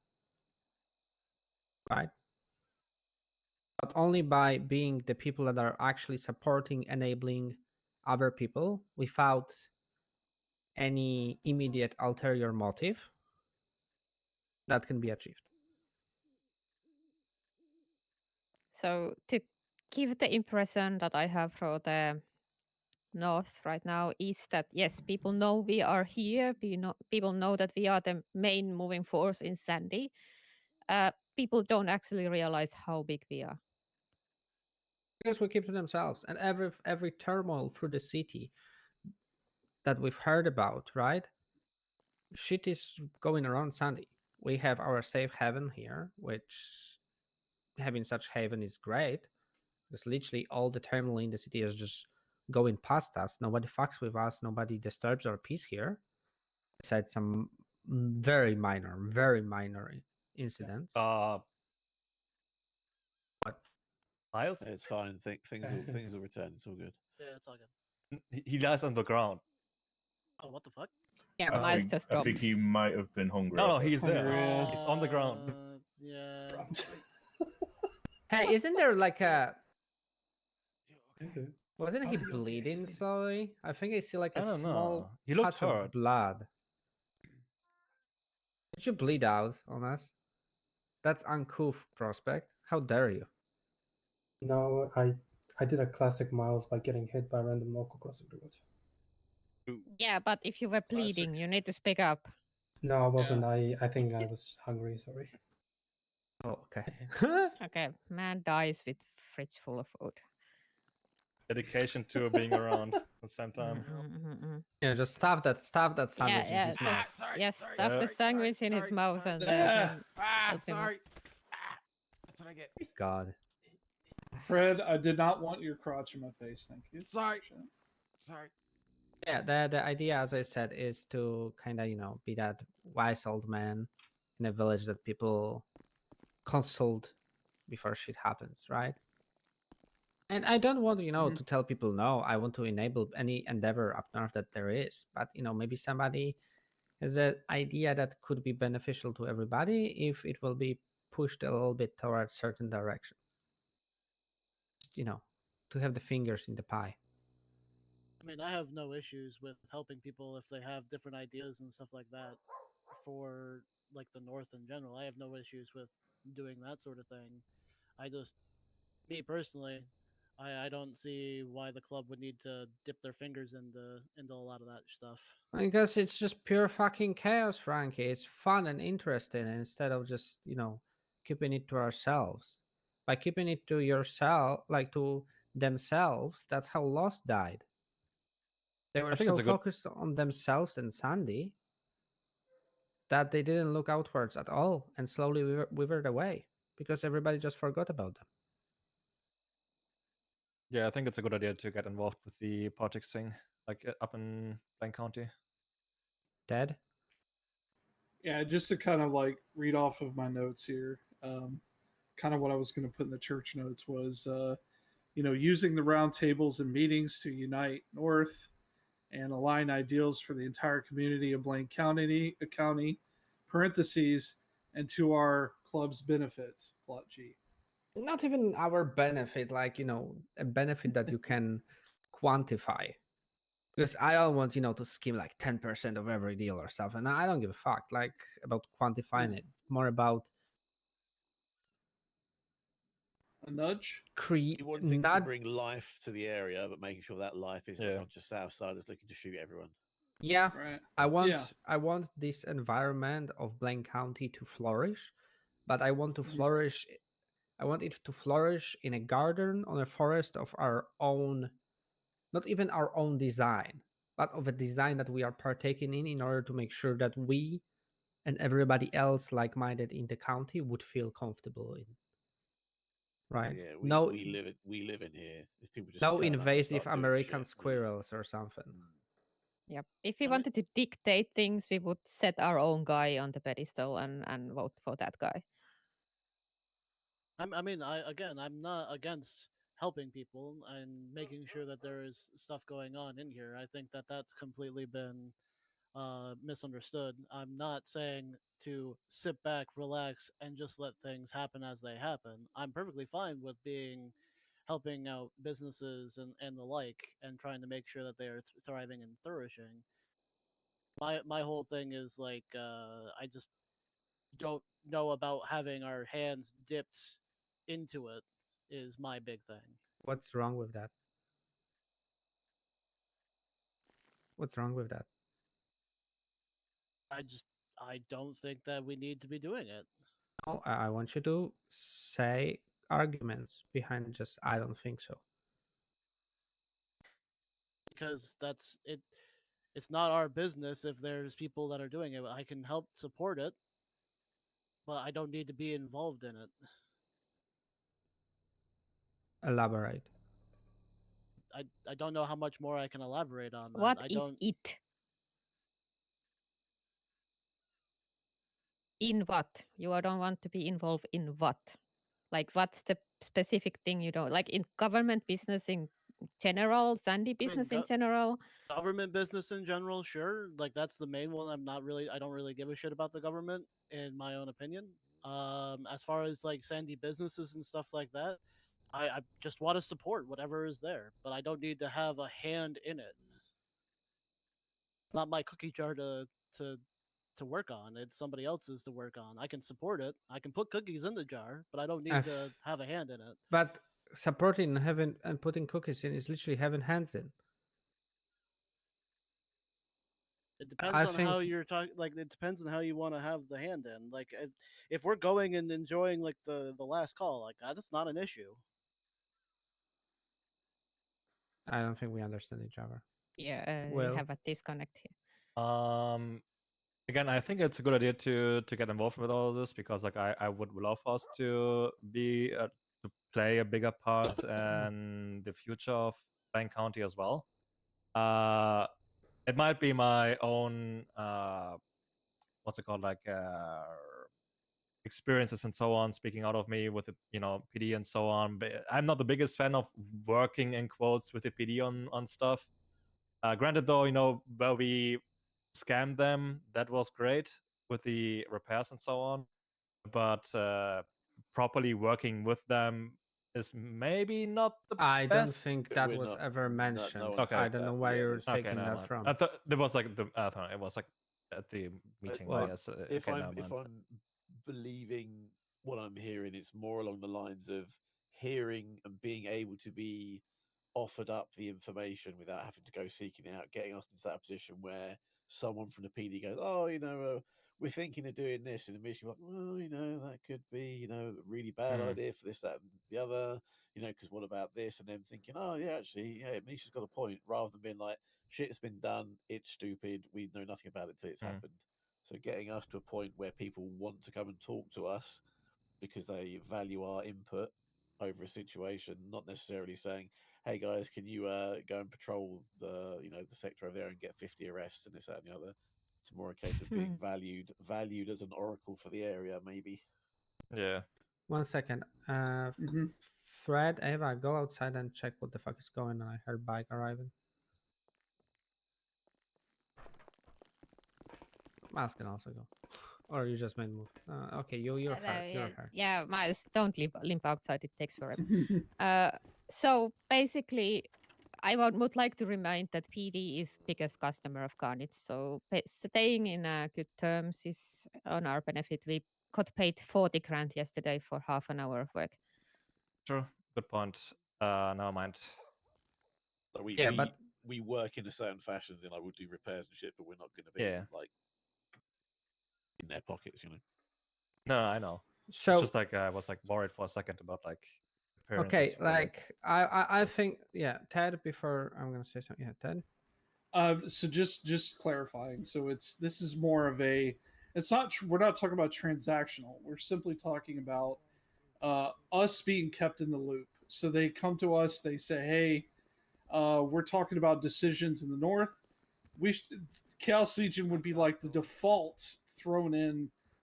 right? But only by being the people that are actually supporting, enabling other people without any immediate ulterior motive, that can be achieved. So to give the impression that I have for the North right now is that yes, people know we are here. People know that we are the main moving force in Sandy. People don't actually realize how big we are. Because we keep to themselves, and every turmoil through the city that we've heard about, right? Shit is going around Sandy. We have our safe haven here, which having such haven is great, because literally all the turmoil in the city is just going past us. Nobody fucks with us. Nobody disturbs our peace here. Besides some very minor incidents. Miles? It's fine. Things will return. It's all good. Yeah, it's all good. He lies on the ground. Oh, what the fuck? Yeah, I Miles think, just I dropped. think he might have been hungry. No, off he's that. there. He's on the ground. Yeah. Hey, isn't there like a? Wasn't he bleeding slowly? I think I see like a I don't small know. He looked patch of hurt. blood. Did you bleed out on us? That's uncouth, Prospect. How dare you? No, I did a classic Miles by getting hit by a random local crossing the road. Yeah, but if you were bleeding, you need to speak up. No, I wasn't. I think I was hungry. Sorry. Oh, okay. Okay, man dies with fridge full of food. Dedication to being around at the same time. Yeah, just stuff that sandwich in Yeah, his mouth. stuff the sandwich in his mouth and then help him. Sorry. That's what I get. God. Fred, I did not want your crotch in my face. Thank you. Sorry. Sorry. Yeah, the idea, as I said, is to kind of be that wise old man in a village that people consult before shit happens, right? And I don't want to tell people no. I want to enable any endeavor up north that there is, but maybe somebody has an idea that could be beneficial to everybody if it will be pushed a little bit towards certain direction. To have the fingers in the pie. I mean, I have no issues with helping people if they have different ideas and stuff like that for like the North in general. I have no issues with doing that sort of thing. I just, me personally, I don't see why the club would need to dip their fingers into a lot of that stuff. Because it's just pure fucking chaos, Frankie. It's fun and interesting instead of just, keeping it to ourselves. By keeping it to yourself, like to themselves, that's how Lost died. They were I think so it's a good. focused on themselves and Sandy that they didn't look outwards at all and slowly withered away because everybody just forgot about them. Yeah, I think it's a good idea to get involved with the politics thing, like up in Blaine County. Dead? Yeah, just to kind of like read off of my notes here. Kind of what I was going to put in the church notes was, using the round tables and meetings to unite North and align ideals for the entire community of Blaine County, parentheses, and to our club's benefit, plot G. Not even our benefit, like, a benefit that you can quantify. Because I don't want, to skim like 10% of every deal or stuff. And I don't give a fuck like about quantifying it. It's more about a nudge. You wanting to bring life to the area, but making sure that life is not just Southsiders looking to shoot everyone. Yeah, right. I want this environment of Blaine County to flourish, but I want to flourish. I want it to flourish in a garden on a forest of our own, not even our own design, but of a design that we are partaking in order to make sure that we and everybody else like-minded in the county would feel comfortable in. Right? Yeah, we live in here. If people just no turn up and invasive start doing American shit, squirrels or something. Yep. If we wanted to dictate things, we would set our own guy on the pedestal and vote for that guy. I'm not against helping people and making sure that there is stuff going on in here. I think that that's completely been misunderstood. I'm not saying to sit back, relax, and just let things happen as they happen. I'm perfectly fine with helping out businesses and the like and trying to make sure that they are thriving and flourishing. My whole thing is like I just don't know about having our hands dipped into it is my big thing. What's wrong with that? What's wrong with that? I don't think that we need to be doing it. No, I want you to say arguments behind just I don't think so. Because that's it. It's not our business if there's people that are doing it. I can help support it, but I don't need to be involved in it. Elaborate. I don't know how much more I can elaborate on that. What I is don't. it? In what? You don't want to be involved in what? Like, what's the specific thing you don't like in government business in general, Sandy business in general? Government business in general, sure. Like that's the main one. I don't really give a shit about the government, in my own opinion. As far as like Sandy businesses and stuff like that, I just want to support whatever is there, but I don't need to have a hand in it. It's not my cookie jar to work on. It's somebody else's to work on. I can support it. I can put cookies in the jar, but I don't need to have a hand in it. But supporting having and putting cookies in is literally having hands in. It depends on how you're talking. Like it depends on how you want to have the hand in. Like if we're going and enjoying like the last call, like that's not an issue. I don't think we understand each other. Yeah, we have a disconnect here. Again, I think it's a good idea to get involved with all of this because like I would love us to be to play a bigger part in the future of Bang County as well. It might be my own what's it called, like experiences and so on speaking out of me with the PD and so on, but I'm not the biggest fan of working in quotes with the PD on stuff. Granted though, where we scammed them, that was great with the repairs and so on, but properly working with them is maybe not the I best. don't think that was ever mentioned. Okay. I don't know where you're taking never that mind. from. I thought it was like it was like at the meeting. I guess. If Okay, I'm believing what I'm hearing, it's more along the lines of hearing and being able to be offered up the information without having to go seeking it out, getting us into that position where someone from the PD goes, "Oh, we're thinking of doing this," and immediately like, "Well, that could be, a really bad idea for this, that, and the other, because what about this?" And then thinking, "Oh, yeah, actually, yeah, Misha's got a point," rather than being like, "Shit's been done, it's stupid, we know nothing about it till it's happened." So getting us to a point where people want to come and talk to us because they value our input over a situation, not necessarily saying, "Hey guys, can you go and patrol the the sector over there and get 50 arrests and this, that, and the other." It's more a case of being valued as an oracle for the area, maybe. Yeah. 1 second. Fred, Ava, go outside and check what the fuck is going on. I heard bike arriving. Miles can also go. Or you just made a move. Okay, you're hurt. You're hurt. Yeah, Miles, don't limp outside. It takes forever. So basically, I would like to remind that PD is biggest customer of Carnage. So staying in good terms is on our benefit. We got paid 40 grand yesterday for half an hour of work. True. Good point. Never mind. Like but we work in a certain fashion, and I will do repairs and shit, but we're not going to be like in their pockets, No, I know. So it's just like I was like worried for a second about like appearances. Okay, like I think Ted. Before I'm gonna say something. Yeah, Ted. So just clarifying. So this is more of a. It's not. We're not talking about transactional. We're simply talking about us being kept in the loop. So they come to us. They say, "Hey, we're talking about decisions in the north. Chaos Legion would be like the default thrown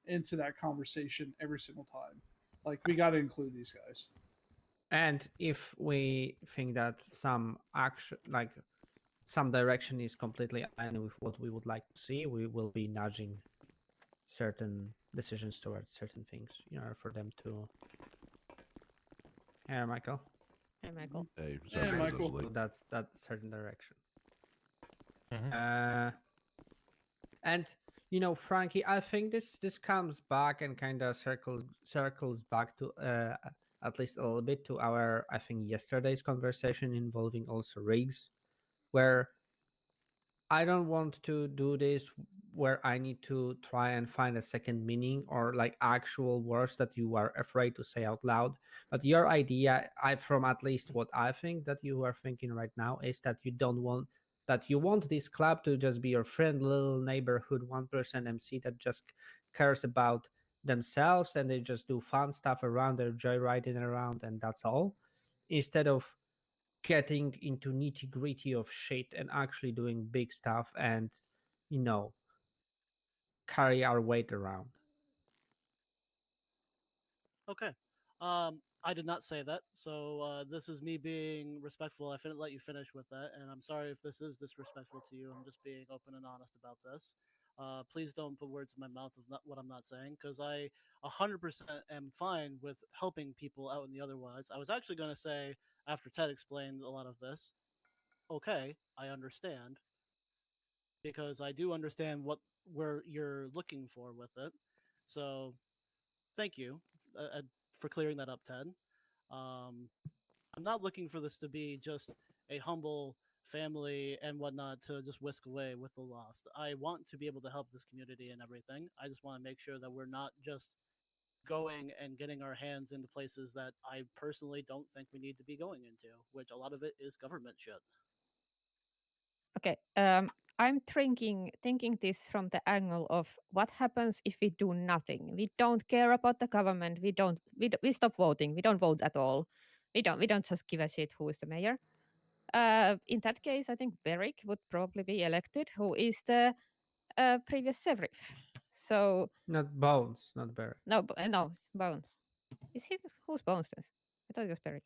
into that conversation every single time. Like we got to include these guys." And if we think that some action, like some direction, is completely aligned with what we would like to see, we will be nudging certain decisions towards certain things, for them to. Hey, Michael. Hey, Michael. Hey, sorry, Michael. So that's certain direction. Mm-hmm. And Frankie, I think this comes back and kind of circles back to at least a little bit to our, I think, yesterday's conversation involving also rigs, where I don't want to do this where I need to try and find a second meaning or like actual words that you are afraid to say out loud. But your idea, from at least what I think that you are thinking right now, is that you want this club to just be your friend, little neighborhood 1% MC that just cares about themselves and they just do fun stuff around, they're joyriding around, and that's all, instead of getting into nitty gritty of shit and actually doing big stuff and, you know, carry our weight around. Okay. I did not say that, so this is me being respectful. I didn't let you finish with that, and I'm sorry if this is disrespectful to you. I'm just being open and honest about this. Please don't put words in my mouth of what I'm not saying, because I 100% am fine with helping people out in the otherwise. I was actually going to say, after Ted explained a lot of this, okay, I understand, because I do understand where you're looking for with it. So thank you for clearing that up, Ted. I'm not looking for this to be just a humble family and whatnot to just whisk away with the lost. I want to be able to help this community and everything. I just want to make sure that we're not just going and getting our hands into places that I personally don't think we need to be going into, which a lot of it is government shit. Okay, I'm thinking this from the angle of what happens if we do nothing. We don't care about the government. We stop voting. We don't vote at all. We don't just give a shit who is the mayor. In that case, I think Beck would probably be elected, who is the previous sheriff. So not Bones, not Beck. No, no, Bones. Is he who's Bones? Is? I thought it was Beck.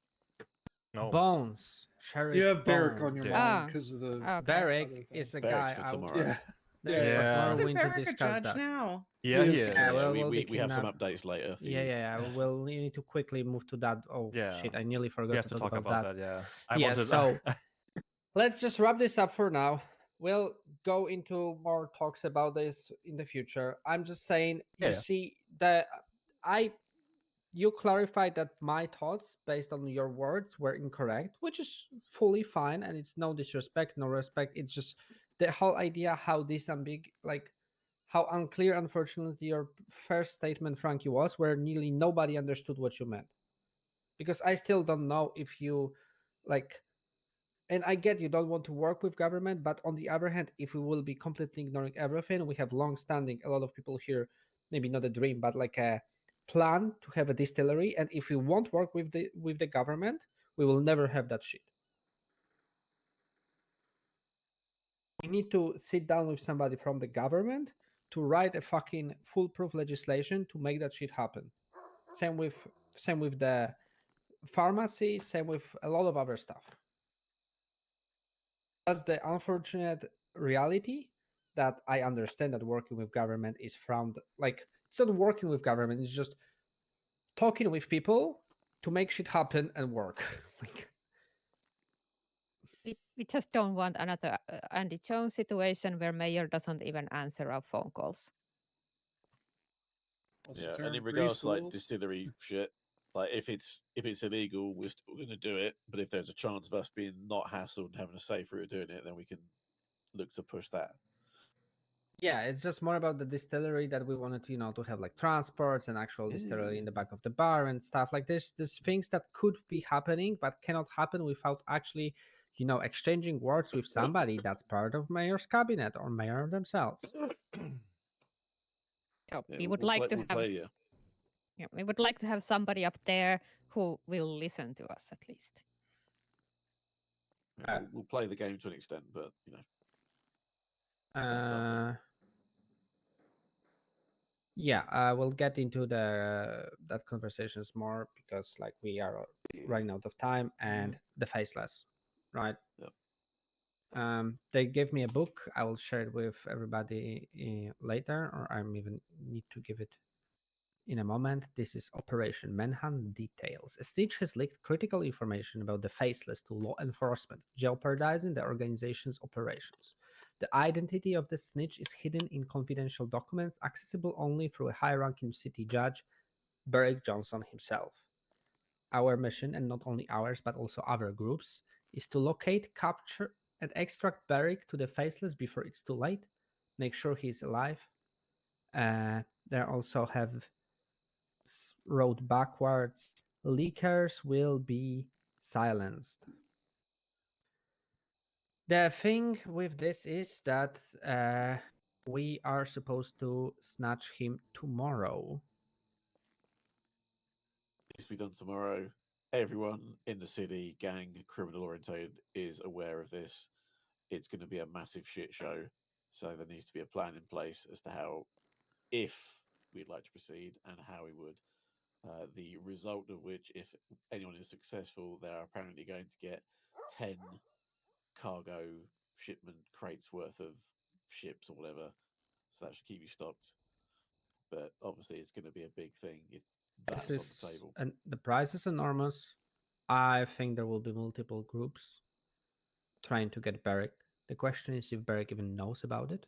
No. Bones. Sheriff. You have Barrick Bones. on your mind because of the Barrick other thing. is a Barrick's guy for I tomorrow. Yeah. There's Yeah. more Isn't we need to Barrick a discuss judge that. now? Yeah, he is. Yeah, well, we'll we have some up. updates later. For Yeah, you. yeah, yeah. We'll need to quickly move to that. Oh Yeah. shit! I nearly We forgot have to talk about that. Yeah. Yeah. So let's just wrap this up for now. We'll go into more talks about this in the future. I'm just saying, you see, you clarified that my thoughts based on your words were incorrect, which is fully fine, and it's no disrespect, no respect. It's just the whole idea how how unclear, unfortunately, your first statement, Frankie, was, where nearly nobody understood what you meant. Because I still don't know if you and I get you don't want to work with government, but on the other hand, if we will be completely ignoring everything, we have long-standing, a lot of people here, maybe not a dream, but like a plan to have a distillery. And if we won't work with the government, we will never have that shit. We need to sit down with somebody from the government to write a fucking foolproof legislation to make that shit happen. Same with the pharmacy, same with a lot of other stuff. That's the unfortunate reality that I understand, that working with government is frowned. Like, it's not working with government, it's just talking with people to make shit happen and work. We just don't want another Andy Jones situation where mayor doesn't even answer our phone calls. Yeah, and in regards to like distillery shit, like if it's illegal, we're still going to do it. But if there's a chance of us being not hassled and having a safe route of doing it, then we can look to push that. Yeah, it's just more about the distillery that we wanted, to have like transports and actual distillery in the back of the bar and stuff like this. There's things that could be happening, but cannot happen without actually, exchanging words with somebody that's part of mayor's cabinet or mayor themselves. So we would like to have. Yeah, we would like to have somebody up there who will listen to us at least. We'll play the game to an extent, but yeah, we'll get into that conversations more because we are running out of time, and the faceless, right? Yep. They gave me a book. I will share it with everybody later, or I even need to give it in a moment. This is Operation Manhunt Details. A snitch has leaked critical information about the faceless to law enforcement, jeopardizing the organization's operations. The identity of the snitch is hidden in confidential documents accessible only through a high-ranking city judge, Beck Johnson himself. Our mission, and not only ours but also other groups, is to locate, capture, and extract Beck to the faceless before it's too late. Make sure he's alive. There also have wrote backwards, leakers will be silenced. The thing with this is that we are supposed to snatch him tomorrow. Needs to be done tomorrow. everyone in the city, gang, criminal orientated, is aware of this. It's going to be a massive shit show. So there needs to be a plan in place as to how, if we'd like to proceed, and how we would. The result of which, if anyone is successful, they are apparently going to get 10 cargo shipment crates worth of ships or whatever. So that should keep you stocked. But obviously, it's going to be a big thing if that's on the table. And the price is enormous. I think there will be multiple groups trying to get Barrick. The question is if Barrick even knows about it.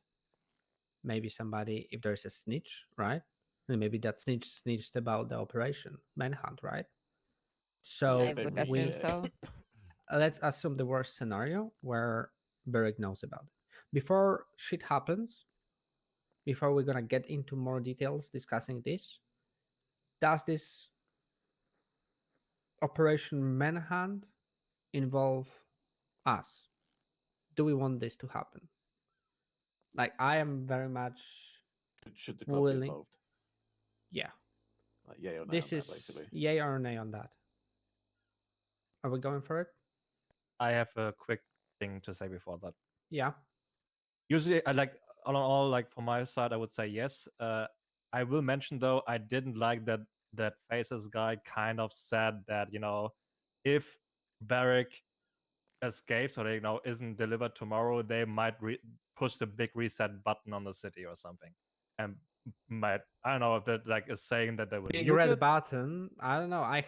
Maybe somebody, if there's a snitch, right? And maybe that snitch snitched about the operation manhunt, right? So I would assume so. let's assume the worst scenario where Barrick knows about it. Before shit happens, before we're gonna get into more details discussing this, does this Operation Manhunt involve us? Do we want this to happen? Like, I am very much should the club willing. be involved? Yeah. Like, yay or nay This on is that, basically. yay or nay on that. Are we going for it? I have a quick thing to say before that. Yeah. Usually, I like all like from my side, I would say yes. I will mention though, I didn't like that Faces guy kind of said that if Barrick escapes or isn't delivered tomorrow, they might push the big reset button on the city or something, and might I don't know if that like is saying that they would Big nuke red it. button. I don't know. I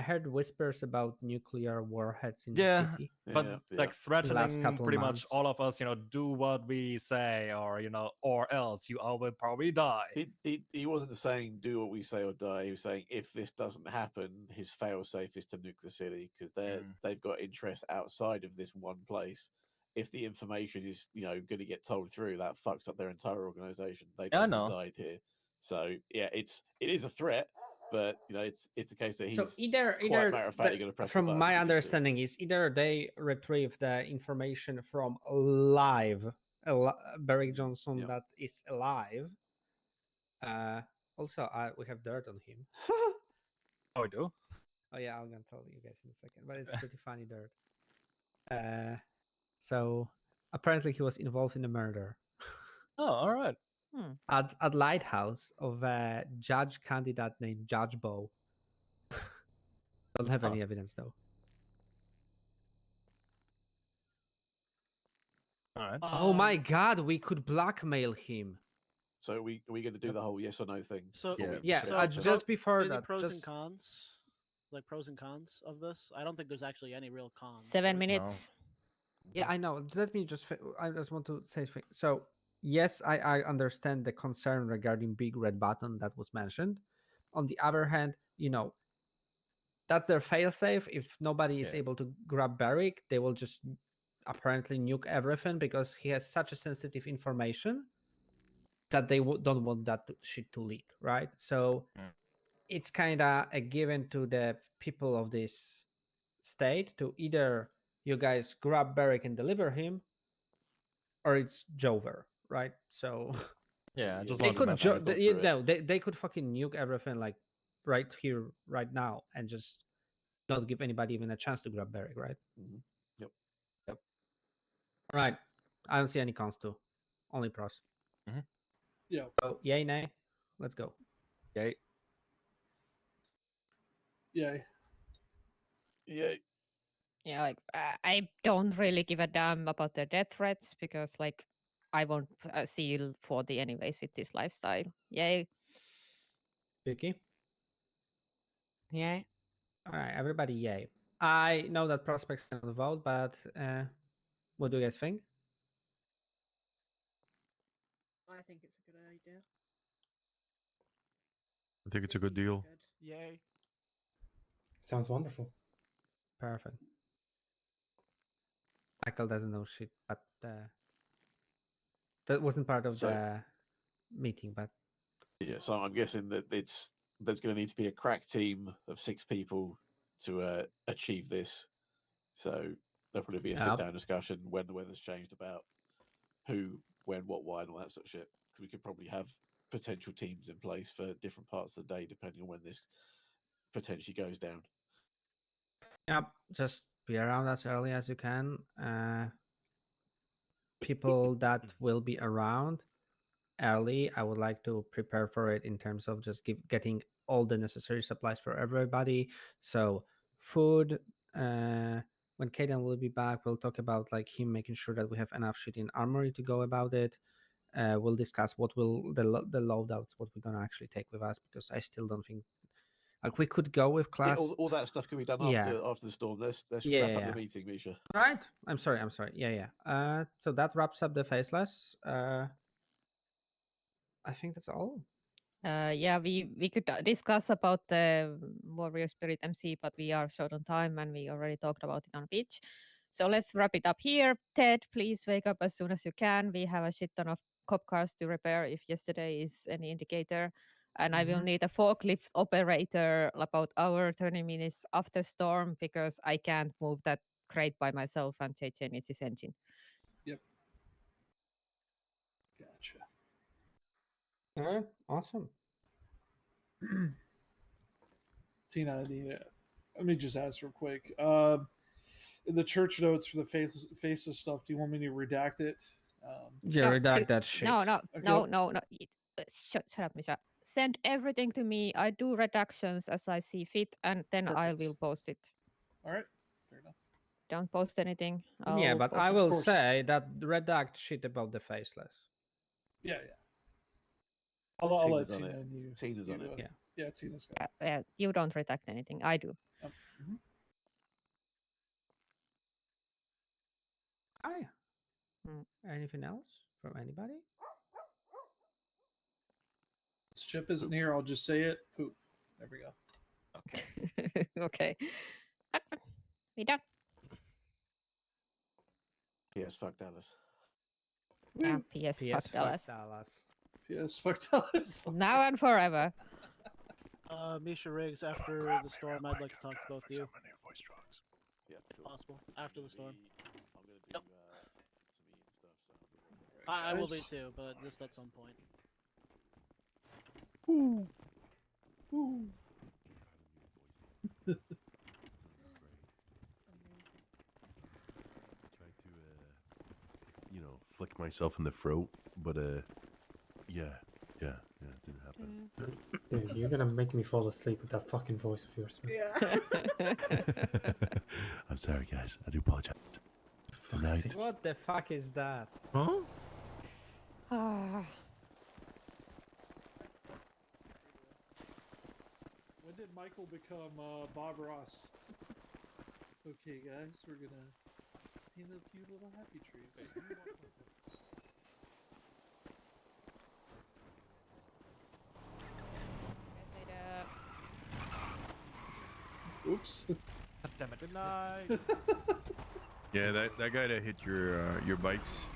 heard whispers about nuclear warheads in the city. But like last threatening couple pretty months. much all of us, do what we say, or else you all will probably die. He wasn't saying do what we say or die. He was saying if this doesn't happen, his fail-safe is to nuke the city because they've got interests outside of this one place. If the information is going to get told through, that fucks up their entire organization. They Yeah, I don't know. reside here, so yeah, it is a threat. But it's a case that he's So either quite matter of fact, going to press the from button my if he needs to. understanding is either they retrieve the information from live Barrick Johnson that is alive. Also, we have dirt on him. Oh, we do? Oh yeah, I'm gonna tell you guys in a second, but it's pretty funny dirt. So apparently he was involved in a murder. Oh, all right. At lighthouse of a judge candidate named Judge Bow. Don't have any evidence though. All right. Oh my god, we could blackmail him. So are we going to do the whole yes or no thing? So before we Yeah, potentially so just before any that, pros and just cons, like pros and cons of this. I don't think there's actually any real cons. 7 minutes. yeah, I know. Let me just. I just want to say. So yes, I understand the concern regarding big red button that was mentioned. On the other hand, that's their failsafe. If nobody is able to grab Barrick, they will just apparently nuke everything because he has such a sensitive information that they don't want that shit to leak, right? So it's kind of a given to the people of this state to either you guys grab Barrick and deliver him, or it's Jover, right? So Yeah, I just they wanted to could mention they could fucking nuke everything like right here, right now, and just not give anybody even a chance to grab Barrick, right? Yep. Yep. Right. I don't see any cons to, only pros. Yeah. So yay, nay. Let's go. Yay. Yay. Yay. Yeah, like I don't really give a damn about the death threats because like I won't seal 40 anyways with this lifestyle. Yay. Vicky? Yay. All right, everybody, yay. I know that prospects cannot vote, but what do you guys think? I think it's a good idea. I think it's a good deal. Yay. Sounds wonderful. Perfect. Michael doesn't know shit, but that wasn't part of the meeting, but yeah. So I'm guessing that there's going to need to be a crack team of 6 people to achieve this. So there'll probably be a sit-down discussion when the weather's changed about who, when, what, why, and all that sort of shit. So we could probably have potential teams in place for different parts of the day, depending on when this potentially goes down. Yep, just be around as early as you can. People that will be around early, I would like to prepare for it in terms of just getting all the necessary supplies for everybody. So food. When Kaden will be back, we'll talk about like him making sure that we have enough shit in armory to go about it. We'll discuss what will the loadouts, what we're gonna actually take with us, because I still don't think like we could go with I class. think all that stuff can be done after the storm. Let's wrap up the meeting, Misha. Right. I'm sorry. Yeah. So that wraps up the faceless. I think that's all. Yeah, we could discuss about the Warrior Spirit MC, but we are short on time and we already talked about it on pitch. So let's wrap it up here. Ted, please wake up as soon as you can. We have a shit ton of cop cars to repair if yesterday is any indicator. And I will need a forklift operator about hour 20 minutes after storm because I can't move that crate by myself and JJ needs his engine. Yep. Gotcha. All right. Awesome. Tina, let me just ask real quick. The church notes for the faceless stuff, do you want me to redact it? Redact that shit. No. Okay. Shut up, Misha. Send everything to me. I do redactions as I see fit, and then I will post it. All right. Fair enough. Don't post anything. Yeah, I'll but post I it. will say that redact shit about the faceless. Yeah. I'll let Tina's on Tina it. and you. Tina's on it. Yeah, Tina's got it. Yeah, you don't redact anything. I do. Mhm. Oh yeah. Anything else from anybody? This chip isn't here. I'll just say it. Poop. There we go. Okay. Okay. We done. Yes, fuck Dallas. Yeah, PS, fuck Dallas. PS fuck Dallas. Now and forever. Misha Riggs, after the storm, I'd like to talk to both of you. Yeah, If possible, after the storm. I'm gonna do some eating stuff. So I will be too, but just at some point. Ooh. Ooh. Flick myself in the throat, but yeah, it didn't happen. Dude, you're gonna make me fall asleep with that fucking voice of yours, man. Yeah. I'm sorry, guys. I do apologize. Good night. What the fuck is that? Huh? When did Michael become Bob Ross? Okay, guys, we're gonna paint a few little happy trees. Oops. Damn it. Good night. Yeah, that guy that hit your bikes,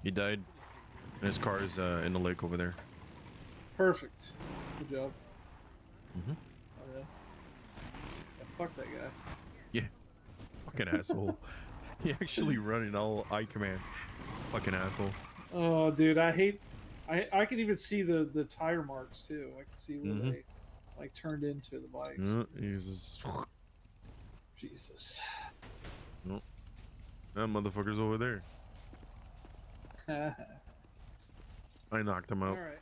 he died. And his car is in the lake over there. Perfect. Good job. Mm-hmm. Oh yeah. Yeah, fuck that guy. Yeah. Fucking asshole. He actually running all I command. Fucking asshole. Oh, dude, I hate. I can even see the tire marks too. I can see where they like turned into the bikes. Jesus. Jesus. Nope. That motherfucker's over there. I knocked him All out. right.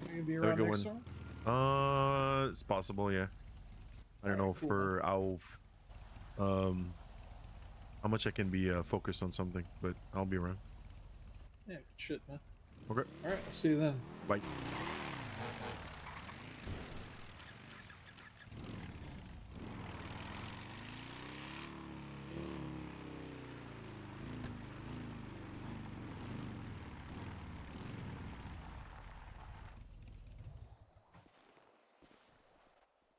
You gonna be Have a around good next one. storm? It's possible, yeah. I don't Alright, know cool, for how much I can be focused on something, but I'll be around. Yeah, good shit, man. Okay. All right, I'll see you then. Bye.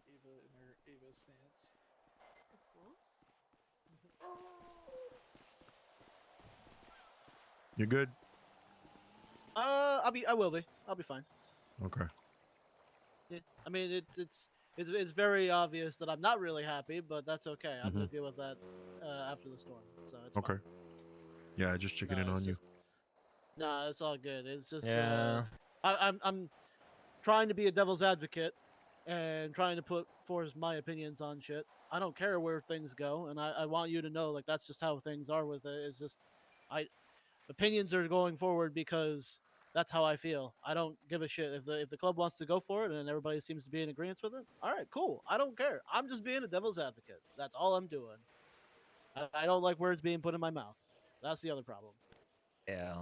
Ava in her Ava stance. You good? I will be. I'll be fine. Okay. Yeah. I mean, it's very obvious that I'm not really happy, but that's okay. I'm gonna deal with that after the storm, so it's Okay. fine. Yeah, just checking in on you. Nah, it's all good. It's just Yeah. I'm trying to be a devil's advocate and trying to put forth my opinions on shit. I don't care where things go, and I want you to know, like, that's just how things are with it. It's just, opinions are going forward because that's how I feel. I don't give a shit if the club wants to go for it and everybody seems to be in agreement with it. All right, cool. I don't care. I'm just being a devil's advocate. That's all I'm doing. I don't like words being put in my mouth. That's the other problem. Yeah.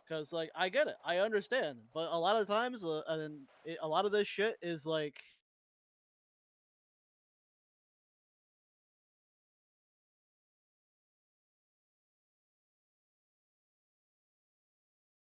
Because, like, I get it. I understand. But a lot of times, a lot of this shit is, like,